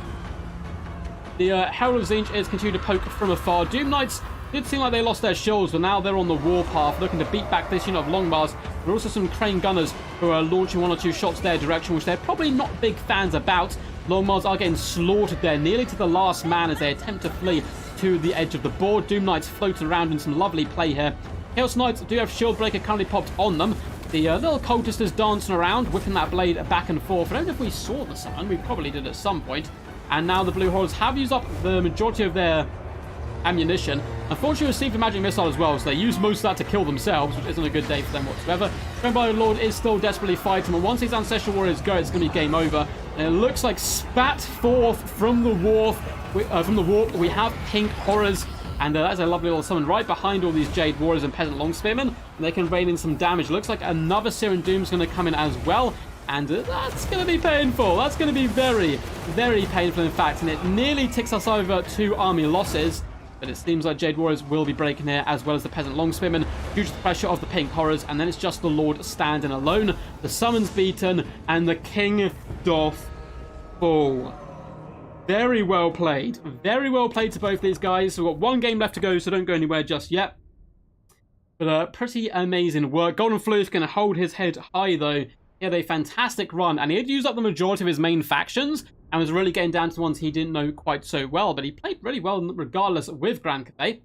The Herald of Tzeentch is continuing to poke from afar. Doom Knights did seem like they lost their shields, but now they're on the warpath, looking to beat back this unit of Longmars. There are also some Crane Gunners who are launching one or two shots their direction, which they're probably not big fans about. Longmars are getting slaughtered there, nearly to the last man as they attempt to flee to the edge of the board. Doom Knights floating around in some lovely play here. Chaos Knights do have Shield Breaker currently popped on them. The little cultist is dancing around, whipping that blade back and forth. I don't know if we saw the summon. We probably did at some point. And now the Blue Hordes have used up the majority of their ammunition. Unfortunately, received a magic missile as well, so they use most of that to kill themselves, which isn't a good day for them whatsoever. Grand Lord is still desperately fighting, but once these Ancestral Warriors go, it's going to be game over. And it looks like spat forth from the warp, we have pink horrors And that's a lovely little summon right behind all these Jade Warriors and Peasant Longspearmen. And they can rain in some damage. Looks like another Searing Doom's going to come in as well. And that's going to be painful. That's going to be very, very painful, in fact. And it nearly ticks us over 2 army losses. But it seems like Jade Warriors will be breaking here, as well as the Peasant Longspearmen, due to the pressure of the Pink Horrors. And then it's just the Lord standing alone. The summon's beaten, and the King doth fall. Very well played. Very well played to both these guys. So we've got 1 game left to go, so don't go anywhere just yet. But pretty amazing work. Golden Floof can hold his head high, though. He had a fantastic run, and he had used up the majority of his main factions, and was really getting down to the ones he didn't know quite so well. But he played really well regardless with Grand Cathay.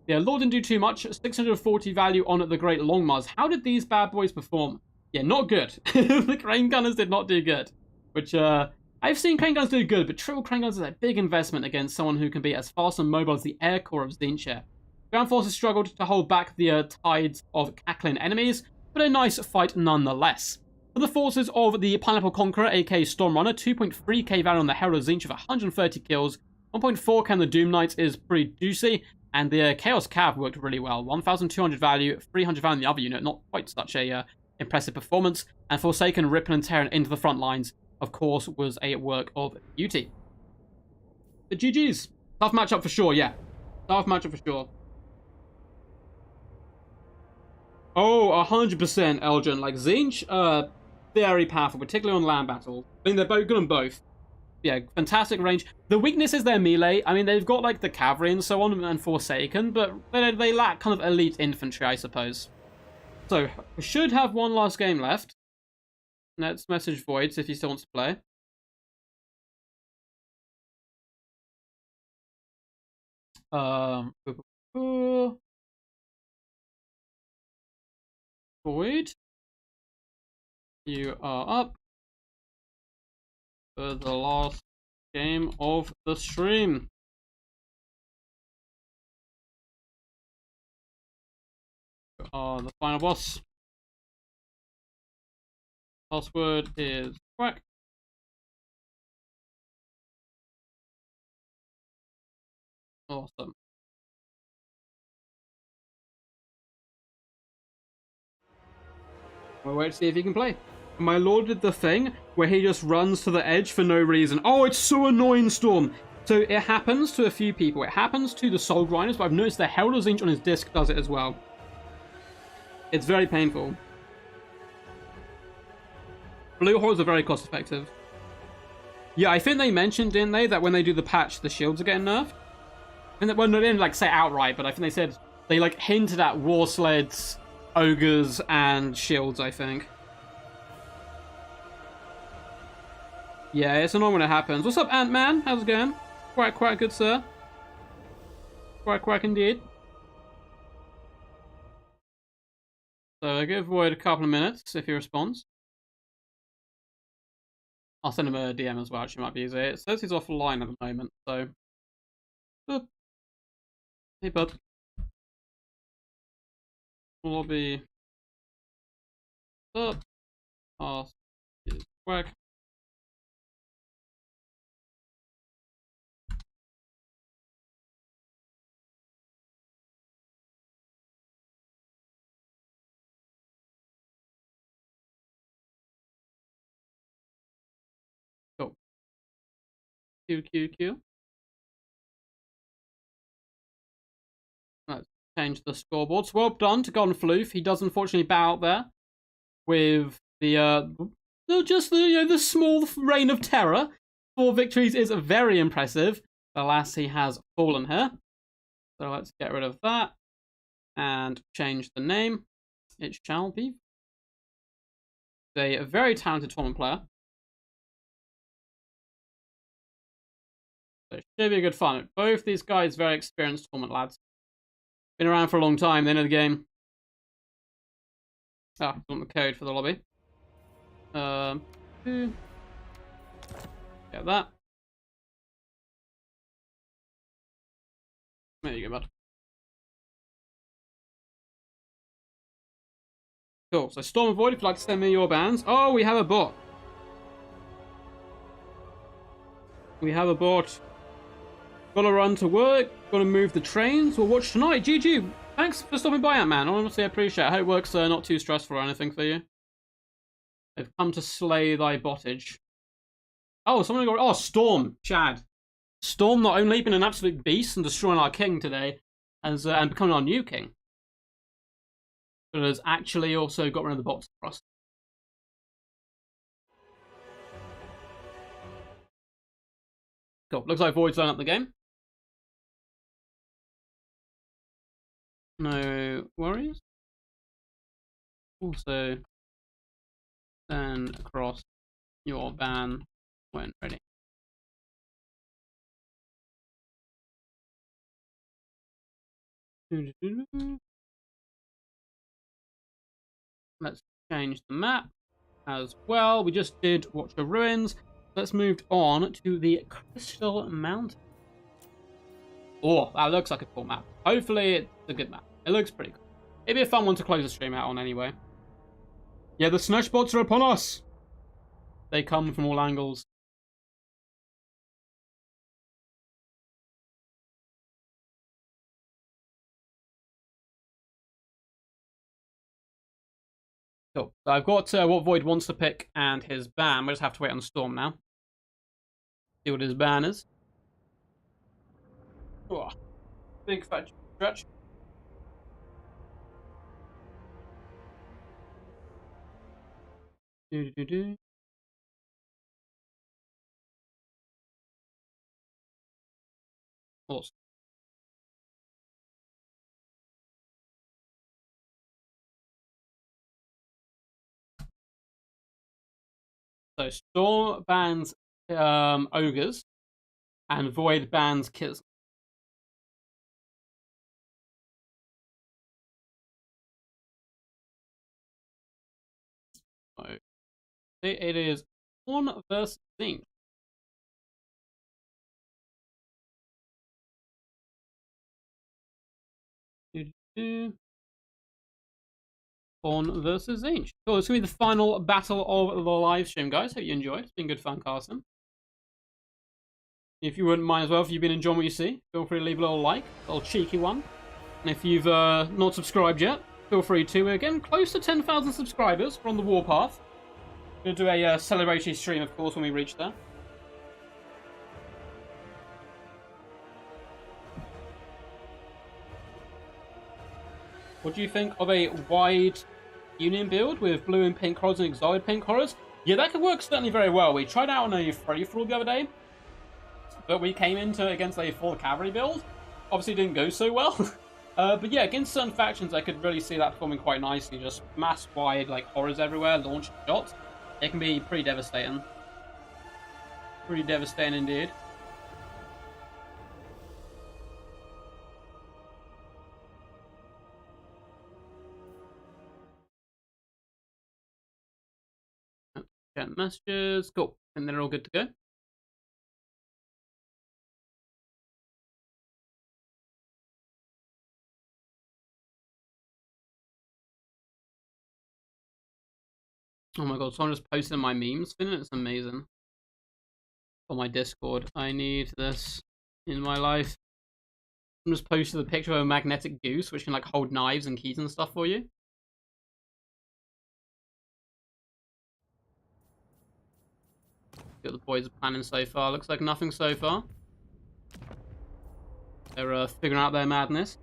Yeah, Lord didn't do too much. 640 value on the Great Longmars. How did these bad boys perform? Yeah, not good. The Crane Gunners did not do good. Which, I've seen Crane Gunners do good, but Triple Crane Gunners is a big investment against someone who can be as fast and mobile as the Air Corps of Tzeentch. Ground forces struggled to hold back the tides of cackling enemies, but a nice fight nonetheless. For the forces of the Pineapple Conqueror, aka Stormrunner, 2.3k value on the Herald of Tzeentch with 130 kills, 1.4k on the Doom Knights is pretty juicy, and the Chaos Cav worked really well. 1,200 value, 300 value on the other unit, not quite such a impressive performance, and Forsaken, Ripping and Terran into the front lines, of course, was a work of beauty. The GG's. Tough matchup for sure, yeah. Tough matchup for sure. Oh, 100% Elgin. Like, Tzeentch, very powerful, particularly on land battles. I mean, they're both good on both. Yeah, fantastic range. The weakness is their melee. I mean, they've got, like, the cavalry and so on, and Forsaken, but they lack kind of elite infantry, I suppose. So, we should have 1 last game left. Let's message Voids if he still wants to play. Void, you are up for the last game of the stream. You are the final boss. Password is quack. Awesome. We'll wait to see if he can play. My lord did the thing where he just runs to the edge for no reason. Oh, it's so annoying, Storm. So it happens to a few people. It happens to the Soul Grinders, but I've noticed the Herald of Tzeentch on his disc does it as well. It's very painful. Blue Hordes are very cost effective. Yeah, I think they mentioned, didn't they, that when they do the patch, the shields are getting nerfed? And well, no, they didn't like say outright, but I think they said they like hinted at war sleds, ogres, and shields, I think. Yeah, it's annoying when it happens. What's up, Ant-Man? How's it going? Quite good, sir. Quite indeed. So I give Void a couple of minutes if he responds. I'll send him a DM as well, actually might be easier. It says he's offline at the moment, so... Oh. Hey, bud. Lobby. Up. Ask is quack. Cool. Q. Let's change the scoreboard. So well done to Golden Floof. He does unfortunately bow out there with the the small reign of terror. 4 victories is very impressive. Alas, he has fallen here. So let's get rid of that and change the name. It shall be a very talented tournament player. So it should be good fun. Both these guys very experienced tournament lads. Been around for a long time, they know the game. Ah, I want the code for the lobby. Get that. There you go, bud. Cool, so Storm and Void, if you'd like to send me your bands. Oh, we have a bot. Gotta run to work. Gotta move the trains. We'll watch tonight. GG. Thanks for stopping by, Ant-Man. Honestly, I appreciate it. I hope work's not too stressful or anything for you. They've come to slay thy bottage. Oh, someone got... Oh, Storm. Chad. Storm not only been an absolute beast and destroying our king today, and becoming our new king, but has actually also got rid of the bots for us. Cool. Looks like Void's line up the game. No worries. Also, send across your ban when ready. Let's change the map as well. We just did Watch the Ruins. Let's move on to the Crystal Mountain. Oh, that looks like a cool map. Hopefully it's a good map. It looks pretty cool. It'd be a fun one to close the stream out on anyway. Yeah, the Slaanesh bots are upon us. They come from all angles. Cool. So I've got what Void wants to pick and his ban. We just have to wait on Storm now. See what his ban is. Oh, big fat stretch. Awesome. So Storm bans Ogres, and Void bans Kislev. So it is Khorne versus Tzeentch. Khorne versus Tzeentch. Cool, it's going to be the final battle of the live stream, guys. Hope you enjoyed. It's been good fun, Carson. If you wouldn't mind as well, if you've been enjoying what you see, feel free to leave a little like, a little cheeky one. And if you've not subscribed yet, feel free to. We're getting close to 10,000 subscribers. We're on the warpath. We're going to do a celebratory stream, of course, when we reach there. What do you think of a wide union build with blue and pink horrors and exiled pink horrors? Yeah, that could work certainly very well. We tried out on a free-for-all the other day, but we came into against a full cavalry build. Obviously, didn't go so well. But yeah, against certain factions, I could really see that performing quite nicely. Just mass-wide, like, horrors everywhere, launching shots. It can be pretty devastating. Pretty devastating indeed. Chat messages. Cool. And they're all good to go. Oh my god, someone just posted my memes thing. It's amazing. On my Discord. I need this in my life. I'm just posted a picture of a magnetic goose which can like hold knives and keys and stuff for you. What the boys are planning so far. Looks like nothing so far. They're figuring out their madness.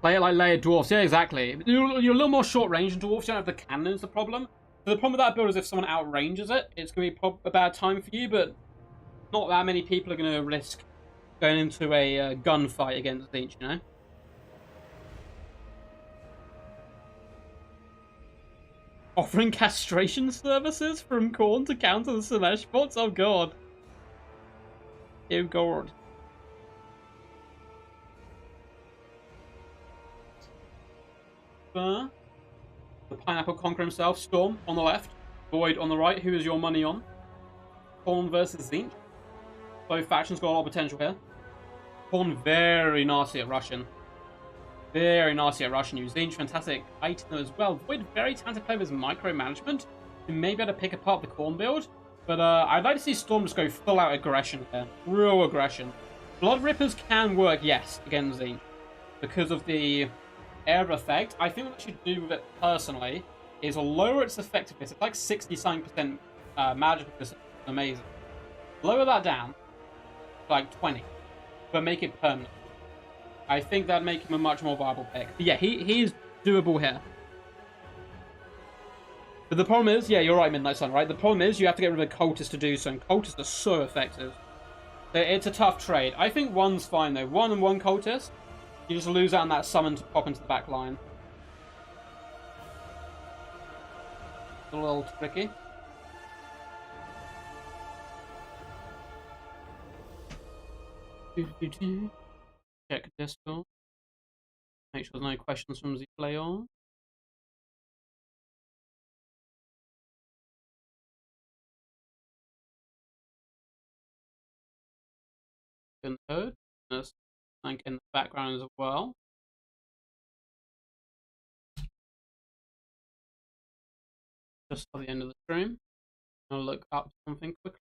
Play it like layered dwarfs. Yeah, exactly. You're a little more short range than dwarfs. You don't have the cannons, the problem. So the problem with that build is if someone outranges it, it's going to be a bad time for you, but not that many people are going to risk going into a gunfight against Tzeentch, you know? Offering castration services from Khorne to counter the Slaanesh bots? Oh god. Oh god. The Pineapple Conqueror himself, Storm on the left, Void on the right. Who is your money on? Khorne versus Tzeentch. Both factions got a lot of potential here. Khorne very nasty at Russian. Very nasty at Russian. Tzeentch fantastic item as well. Void very talented player with his micromanagement. Who may be able to pick apart the Khorne build. But I'd like to see Storm just go full out aggression here. Real aggression. Blood Rippers can work, yes, against Tzeentch. Because of the air effect. I think what we should do with it personally is lower its effectiveness. It's like 60-something% magical. It's amazing. Lower that down to like 20. But make it permanent. I think that'd make him a much more viable pick. But yeah, he is doable here. But the problem is, yeah, you're right, Midnight Sun, right? The problem is you have to get rid of a cultist to do so, and cultists are so effective. It's a tough trade. I think one's fine, though. 1 and 1 cultist, you just lose out on that summon to pop into the back line. A little tricky. Check Discord. Make sure there's no questions from the player. Heard. There's link in the background as well. Just for the end of the stream. I'll look up something quickly.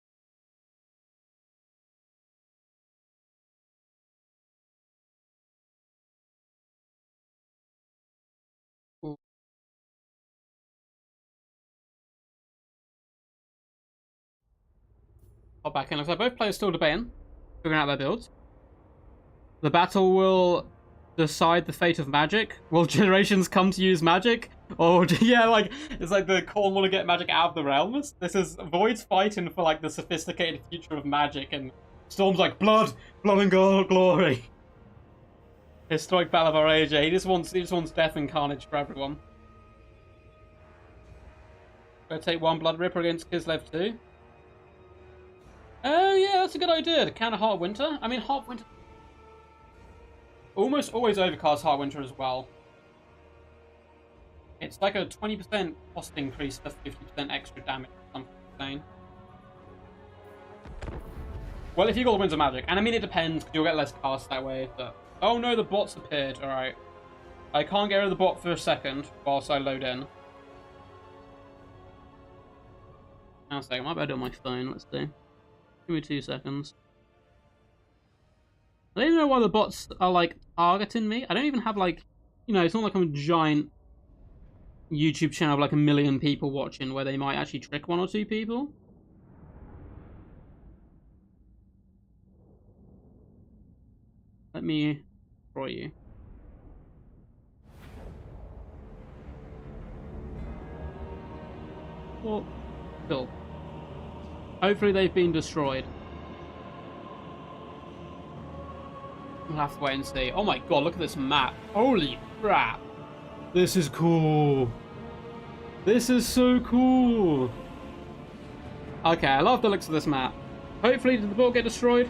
Ooh. Hop back in. Looks like both players still debating, figuring out their builds. The battle will decide the fate of magic. Will generations come to use magic? Or, yeah, like, it's like the Khorne want to get magic out of the realms. This is Void's fighting for, like, the sophisticated future of magic, and Storm's like, blood and gold, glory. Historic battle of our age. He just wants death and carnage for everyone. Go take 1 Blood Ripper against Kislev 2. Oh, yeah, that's a good idea. Counter Heart Winter? I mean, Heart Winter almost always overcast Heart Winter as well. It's like a 20% cost increase for 50% extra damage or something insane. Well, if you got the Winds of Magic. And I mean, it depends, because you'll get less cast that way. But... oh no, the bot's appeared. Alright. I can't get rid of the bot for a second whilst I load in. Hang on a second, I might better do it on my phone. Let's see. Give me 2 seconds. I don't even know why the bots are, like, targeting me. I don't even have, like... you know, it's not like I'm a giant YouTube channel with, like, 1 million people watching where they might actually trick 1 or 2 people. Let me destroy you. Well, cool. Hopefully they've been destroyed. We'll have to wait and see. Oh my god, look at this map. Holy crap. This is cool. This is so cool. Okay, I love the looks of this map. Hopefully, did the boat get destroyed?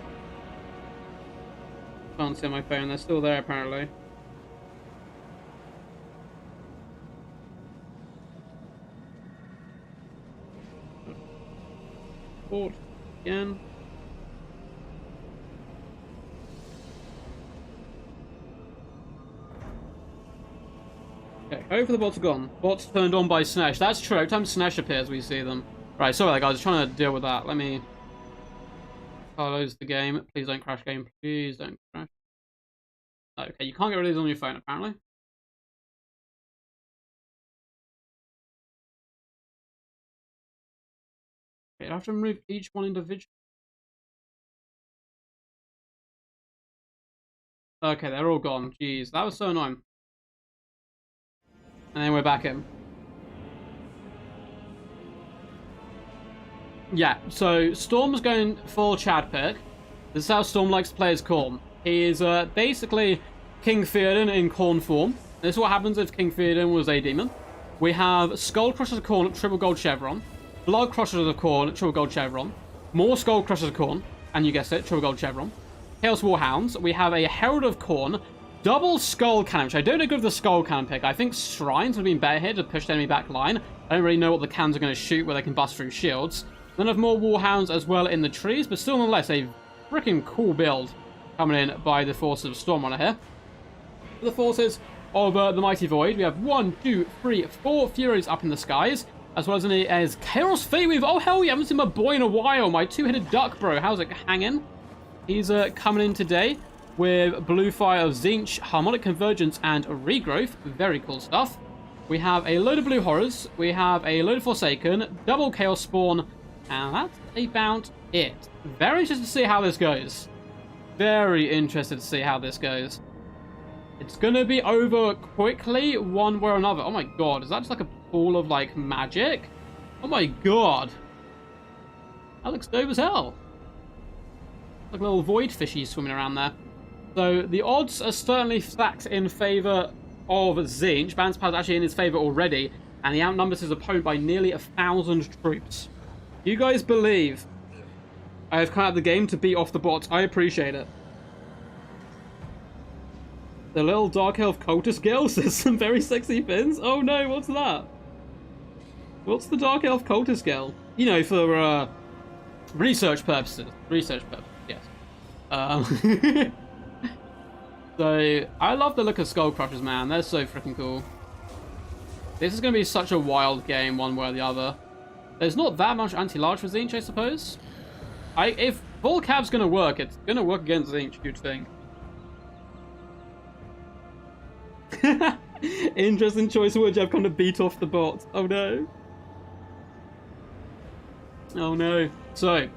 Can't see on my phone, they're still there apparently. Port again. Okay, hopefully the bots are gone. Bots turned on by Slaanesh. That's true. Every time Slaanesh appears, we see them. Right, sorry guys, I was trying to deal with that. Let me close the game. Please don't crash game. Please don't crash. Okay, you can't get rid of these on your phone, apparently. Okay, I have to remove each one individually. Okay, they're all gone. Jeez, that was so annoying. And then we're back in. Yeah, so Storm's going full Chad pick. This is how Storm likes to play his Khorne. He is basically King Theoden in Khorne form. This is what happens if King Theoden was a demon. We have Skull Crushers of Khorne, triple gold chevron. Blood Crushers of Khorne, triple gold chevron. More Skull Crushers of Khorne, and you guessed it, triple gold chevron. Chaos Warhounds. We have a Herald of Khorne. Double Skull Cannon, which I don't agree with the Skull Cannon pick. I think Shrines would have been better here to push the enemy back line. I don't really know what the cannons are going to shoot, where they can bust through shields. Then have more Warhounds as well in the trees, but still nonetheless a freaking cool build coming in by the forces of Stormrunner here. For the forces of the Mighty Void, we have 1, 2, 3, 4 Furies up in the skies. as well as Chaos Fate with, oh hell yeah, I haven't seen my boy in a while, my two-headed duck bro. How's it hanging? He's coming in today with Blue Fire of Tzeentch, Harmonic Convergence, and Regrowth. Very cool stuff. We have a load of Blue Horrors, we have a load of Forsaken, double Chaos Spawn, and that's about it. Very interested to see how this goes. Very interested to see how this goes. It's gonna be over quickly, one way or another. Oh my god, is that just like a pool of like magic? Oh my god. That looks dope as hell. Like little void fishies swimming around there. So the odds are certainly stacked in favor of Tzeentch. Bounce Power's actually in his favor already, and he outnumbers his opponent by nearly 1,000 troops. Do you guys believe I have come out of the game to beat off the bots? I appreciate it. The little Dark Elf cultist girl says some very sexy things. Oh no, what's that? What's the Dark Elf cultist girl? You know, for research purposes. Research purposes, yes. So, I love the look of Skull Crushers, man. They're so freaking cool. This is going to be such a wild game, one way or the other. There's not that much anti-large for Tzeentch, I suppose. If full cab's going to work, it's going to work against Tzeentch, you'd think. Interesting choice of words. I've kind of beat off the bot. Oh no. Oh no. So,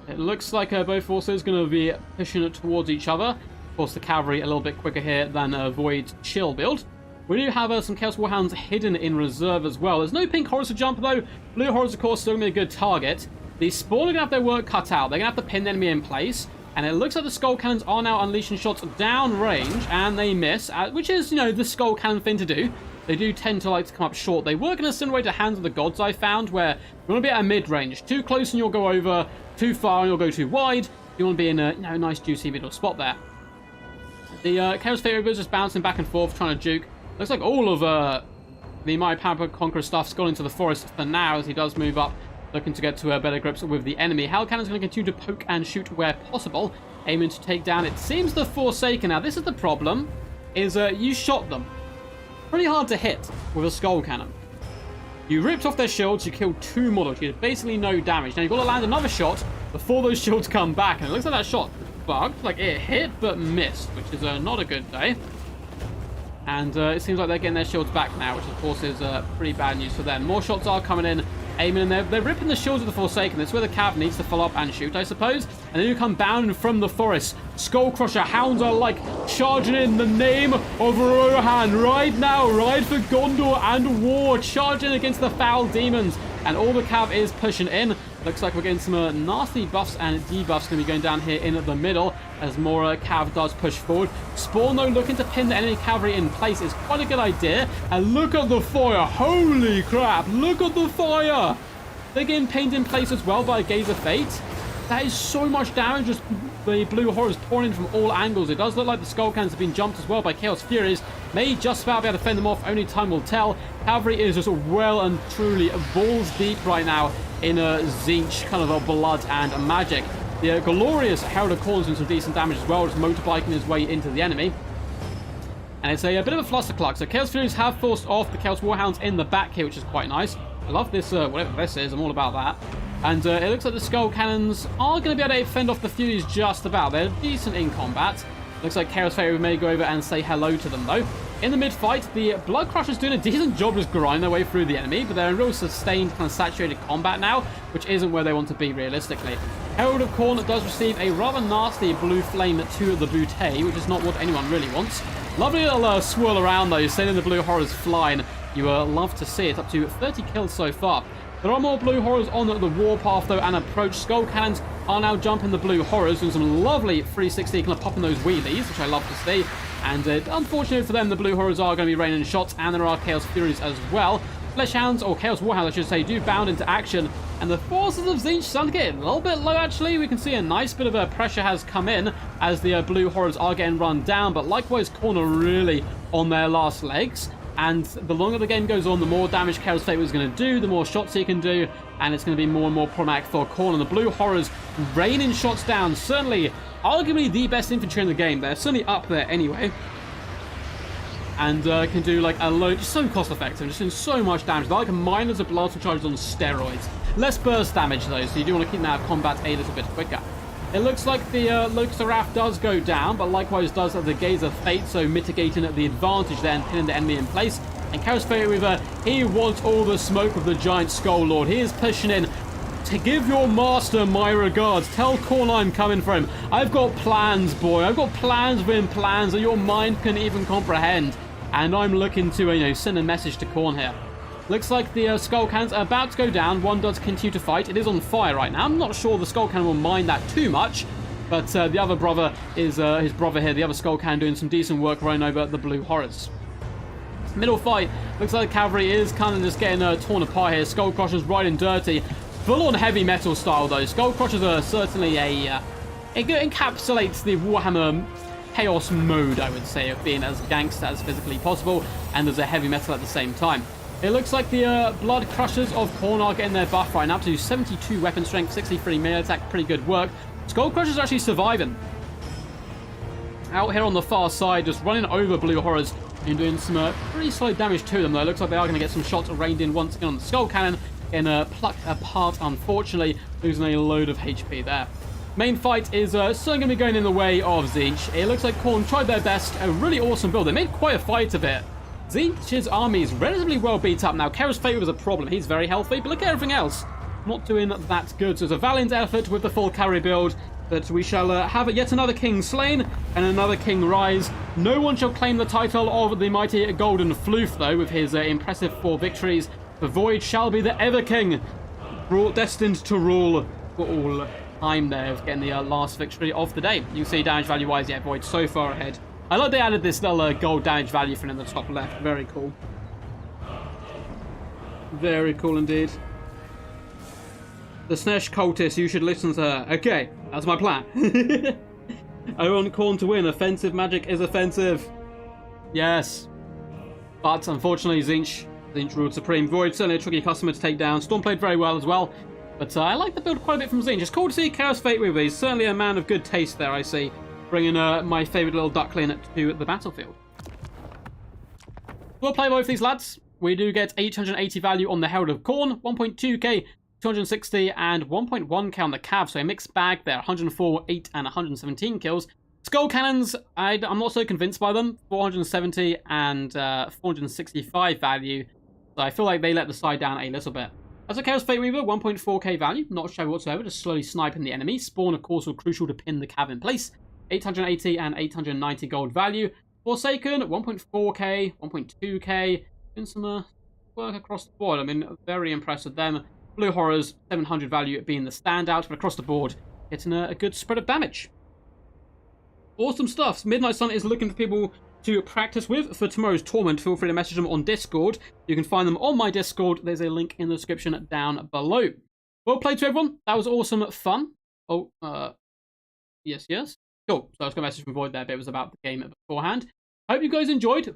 it looks like both forces are going to be pushing it towards each other. Of course, the cavalry a little bit quicker here than Void Chill build. We do have some Chaos Warhounds hidden in reserve as well. There's no pink horrors to jump though. Blue horrors, of course, still going to be a good target. The Spawn are going to have their work cut out. They're going to have to pin the enemy in place. And it looks like the Skull Cannons are now unleashing shots down range, and they miss, which is, you know, the Skull Cannon thing to do. They do tend to like to come up short. They work in a similar way to Hands of the Gods, I found, where you want to be at a mid-range. Too close and you'll go over, too far and you'll go too wide. You want to be in a, you know, nice juicy middle spot there. The Chaos Fate is just bouncing back and forth, trying to juke. Looks like all of the My Power Conqueror stuff's gone into the forest for now, as he does move up, looking to get to better grips with the enemy. Hell Cannon's going to continue to poke and shoot where possible, aiming to take down, it seems, the Forsaken. Now, this is the problem, is you shot them. Pretty hard to hit with a Skull Cannon. You ripped off their shields, you killed 2 models, you did basically no damage. Now, you've got to land another shot before those shields come back, and it looks like that shot bugged, like it hit but missed, which is not a good day. And it seems like they're getting their shields back now, which of course is pretty bad news for them. More shots are coming in, aiming, and they're ripping the shields of the Forsaken. That's where the Cav needs to follow up and shoot, I suppose. And then you come bounding from the forest. Skull Crusher hounds are like charging in the name of Rohan. Right now, ride for Gondor and war, charging against the foul demons. And all the Cav is pushing in. Looks like we're getting some nasty buffs and debuffs going to be going down here in the middle as more Cav does push forward. Spawn, though, looking to pin the enemy cavalry in place is quite a good idea. And look at the fire. Holy crap. Look at the fire. They're getting pinned in place as well by Gaze of Fate. That is so much damage. Just the Blue Horrors pouring in from all angles. It does look like the Skull Cannons have been jumped as well by Chaos Furies. May just about be able to fend them off. Only time will tell. Cavalry is just well and truly balls deep right now in a Tzeentch kind of a blood and magic. The glorious Herald of Khorne doing some decent damage as well, just motorbiking his way into the enemy. And it's a bit of a flustercluck. So Chaos Furies have forced off the Chaos Warhounds in the back here, which is quite nice. I love this, whatever this is. I'm all about that. And it looks like the Skull Cannons are going to be able to fend off the Furies just about. They're decent in combat. Looks like Chaos Fairy may go over and say hello to them, though. In the mid-fight, the Blood Crushers doing a decent job just grinding their way through the enemy, but they're in real sustained, kind of saturated combat now, which isn't where they want to be realistically. Herald of Khorne does receive a rather nasty blue flame to the bootay, which is not what anyone really wants. Lovely little swirl around, though, sending the Blue Horrors flying. You love to see it. Up to 30 kills so far. There are more Blue Horrors on the warpath, though, and approach. Skull Cannons are now jumping the Blue Horrors, doing some lovely 360, kind of popping those wheelies, which I love to see. And unfortunately for them, the Blue Horrors are going to be raining shots, and there are Chaos Furies as well. Flesh Hounds, or Chaos Warhounds, I should say, do bound into action. And the forces of Tzeentch starting to get a little bit low, actually. We can see a nice bit of pressure has come in as the Blue Horrors are getting run down. But likewise, Khorne are really on their last legs. And the longer the game goes on, the more damage Chaos Fate is going to do, the more shots he can do, and it's going to be more and more problematic for Khorne. And the Blue Horrors raining shots down. Certainly, arguably the best infantry in the game. They're certainly up there anyway. and can do like a load, just so cost effective, just doing so much damage. They're like miners of blast charges on steroids. Less burst damage though, so you do want to keep them out of combat a little bit quicker. It looks like the Locust of Wrath does go down, but likewise does the Gaze of Fate, so mitigating the advantage there and pinning the enemy in place. And Chaos Fate Weaver, he wants all the smoke of the Giant Skull Lord. He is pushing in to give your master my regards. Tell Khorne I'm coming for him. I've got plans, boy. I've got plans within plans that your mind can even comprehend. And I'm looking to, send a message to Khorne here. Looks like the Skull Cannons are about to go down. One does continue to fight. It is on fire right now. I'm not sure the Skull Cannon will mind that too much. But the other brother is his brother here. The other Skull Cannon doing some decent work running over the Blue Horrors. Middle fight. Looks like the cavalry is kind of just getting torn apart here. Skull Crushers riding dirty. Full on heavy metal style though. Skull Crushers are certainly it encapsulates the Warhammer chaos mode, I would say, of being as gangster as physically possible, and there's a heavy metal at the same time. It looks like the Blood Crushers of Khorne are getting their buff right now to 72 weapon strength, 63 melee attack, pretty good work. Skull Crushers are actually surviving. Out here on the far side, just running over Blue Horrors and doing some pretty solid damage to them though. It looks like they are going to get some shots rained in once again on the Skull Cannon, and plucked apart, unfortunately, losing a load of HP there. Main fight is certainly going to be going in the way of Tzeentch. It looks like Khorne tried their best. A really awesome build. They made quite a fight of it. Tzeentch's army is relatively well beat up now. Chaos Fate was a problem. He's very healthy, but look at everything else. Not doing that good. So it's a valiant effort with the full carry build, but we shall have yet another king slain and another king rise. No one shall claim the title of the mighty Golden Floof, though, with his impressive 4 victories. The Void shall be the ever king, destined to rule for all time there, of getting the last victory of the day. You can see damage value wise, yeah, Void so far ahead. I like they added this little gold damage value thing in the top left. Very cool. Very cool indeed. The Slaanesh cultist, you should listen to her. Okay, that's my plan. I want Khorne to win. Offensive magic is offensive. Yes. But unfortunately, Tzeentch ruled supreme. Void, certainly a tricky customer to take down. Storm played very well as well. But I like the build quite a bit from Tzeentch. It's cool to see Chaos Fate Weaver. He's certainly a man of good taste there, I see. Bringing my favourite little duckling to the battlefield. We'll play both these lads. We do get 880 value on the Herald of Khorne, 1.2k, 260, and 1.1k on the Cav. So a mixed bag there, 104, 8, and 117 kills. Skull Cannons, I'm not so convinced by them. 470 and 465 value. So I feel like they let the side down a little bit. As a Chaos Fate Weaver, 1.4k value, not shabby whatsoever, just slowly sniping the enemy. Spawn, of course, was crucial to pin the Cav in place. 880 and 890 gold value. Forsaken, 1.4k, 1.2k, doing some work across the board. I mean, very impressed with them. Blue Horrors, 700 value being the standout, but across the board, getting a good spread of damage. Awesome stuff. Midnight Sun is looking for people to practice with for tomorrow's tournament. Feel free to message them on Discord. You can find them on my Discord. There's a link in the description down below. Well played to everyone. That was awesome fun. Oh, yes. Cool. So I was going to message from Void there, but it was about the game beforehand. I hope you guys enjoyed.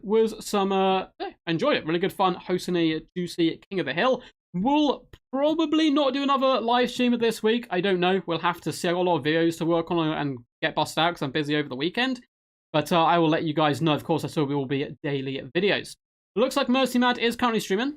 Enjoyed it. Really good fun hosting a juicy King of the Hill. We'll probably not do another live stream of this week. I don't know. We'll have to see. I've got a lot of videos to work on and get busted out because I'm busy over the weekend. But I will let you guys know. Of course, I still will be daily videos. It looks like Mercy Mad is currently streaming.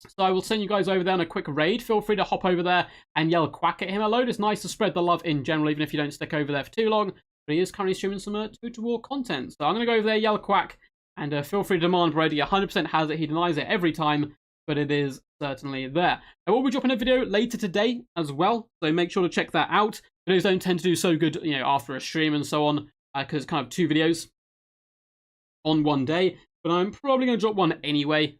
So I will send you guys over there on a quick raid. Feel free to hop over there and yell quack at him a load. It's nice to spread the love in general, even if you don't stick over there for too long. But he is currently streaming some Total War content. So I'm going to go over there, yell quack, and feel free to demand raid. He 100% has it. He denies it every time, but it is certainly there. I will be dropping a video later today as well, so make sure to check that out. Videos don't tend to do so good, after a stream and so on, because it's kind of 2 videos on one day. But I'm probably going to drop one anyway.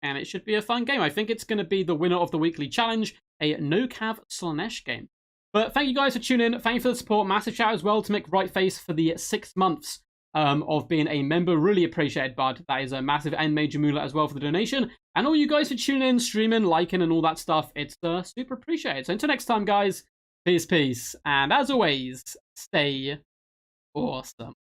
And it should be a fun game. I think it's going to be the winner of the weekly challenge, a no-cav Slaanesh game. But thank you guys for tuning in. Thank you for the support. Massive shout out as well to Mick Rightface for the 6 months of being a member. Really appreciate it, bud. That is a massive, and Major Moolah as well for the donation. And all you guys for tuning in, streaming, liking, and all that stuff. It's super appreciated. So until next time, guys, peace. And as always, stay awesome.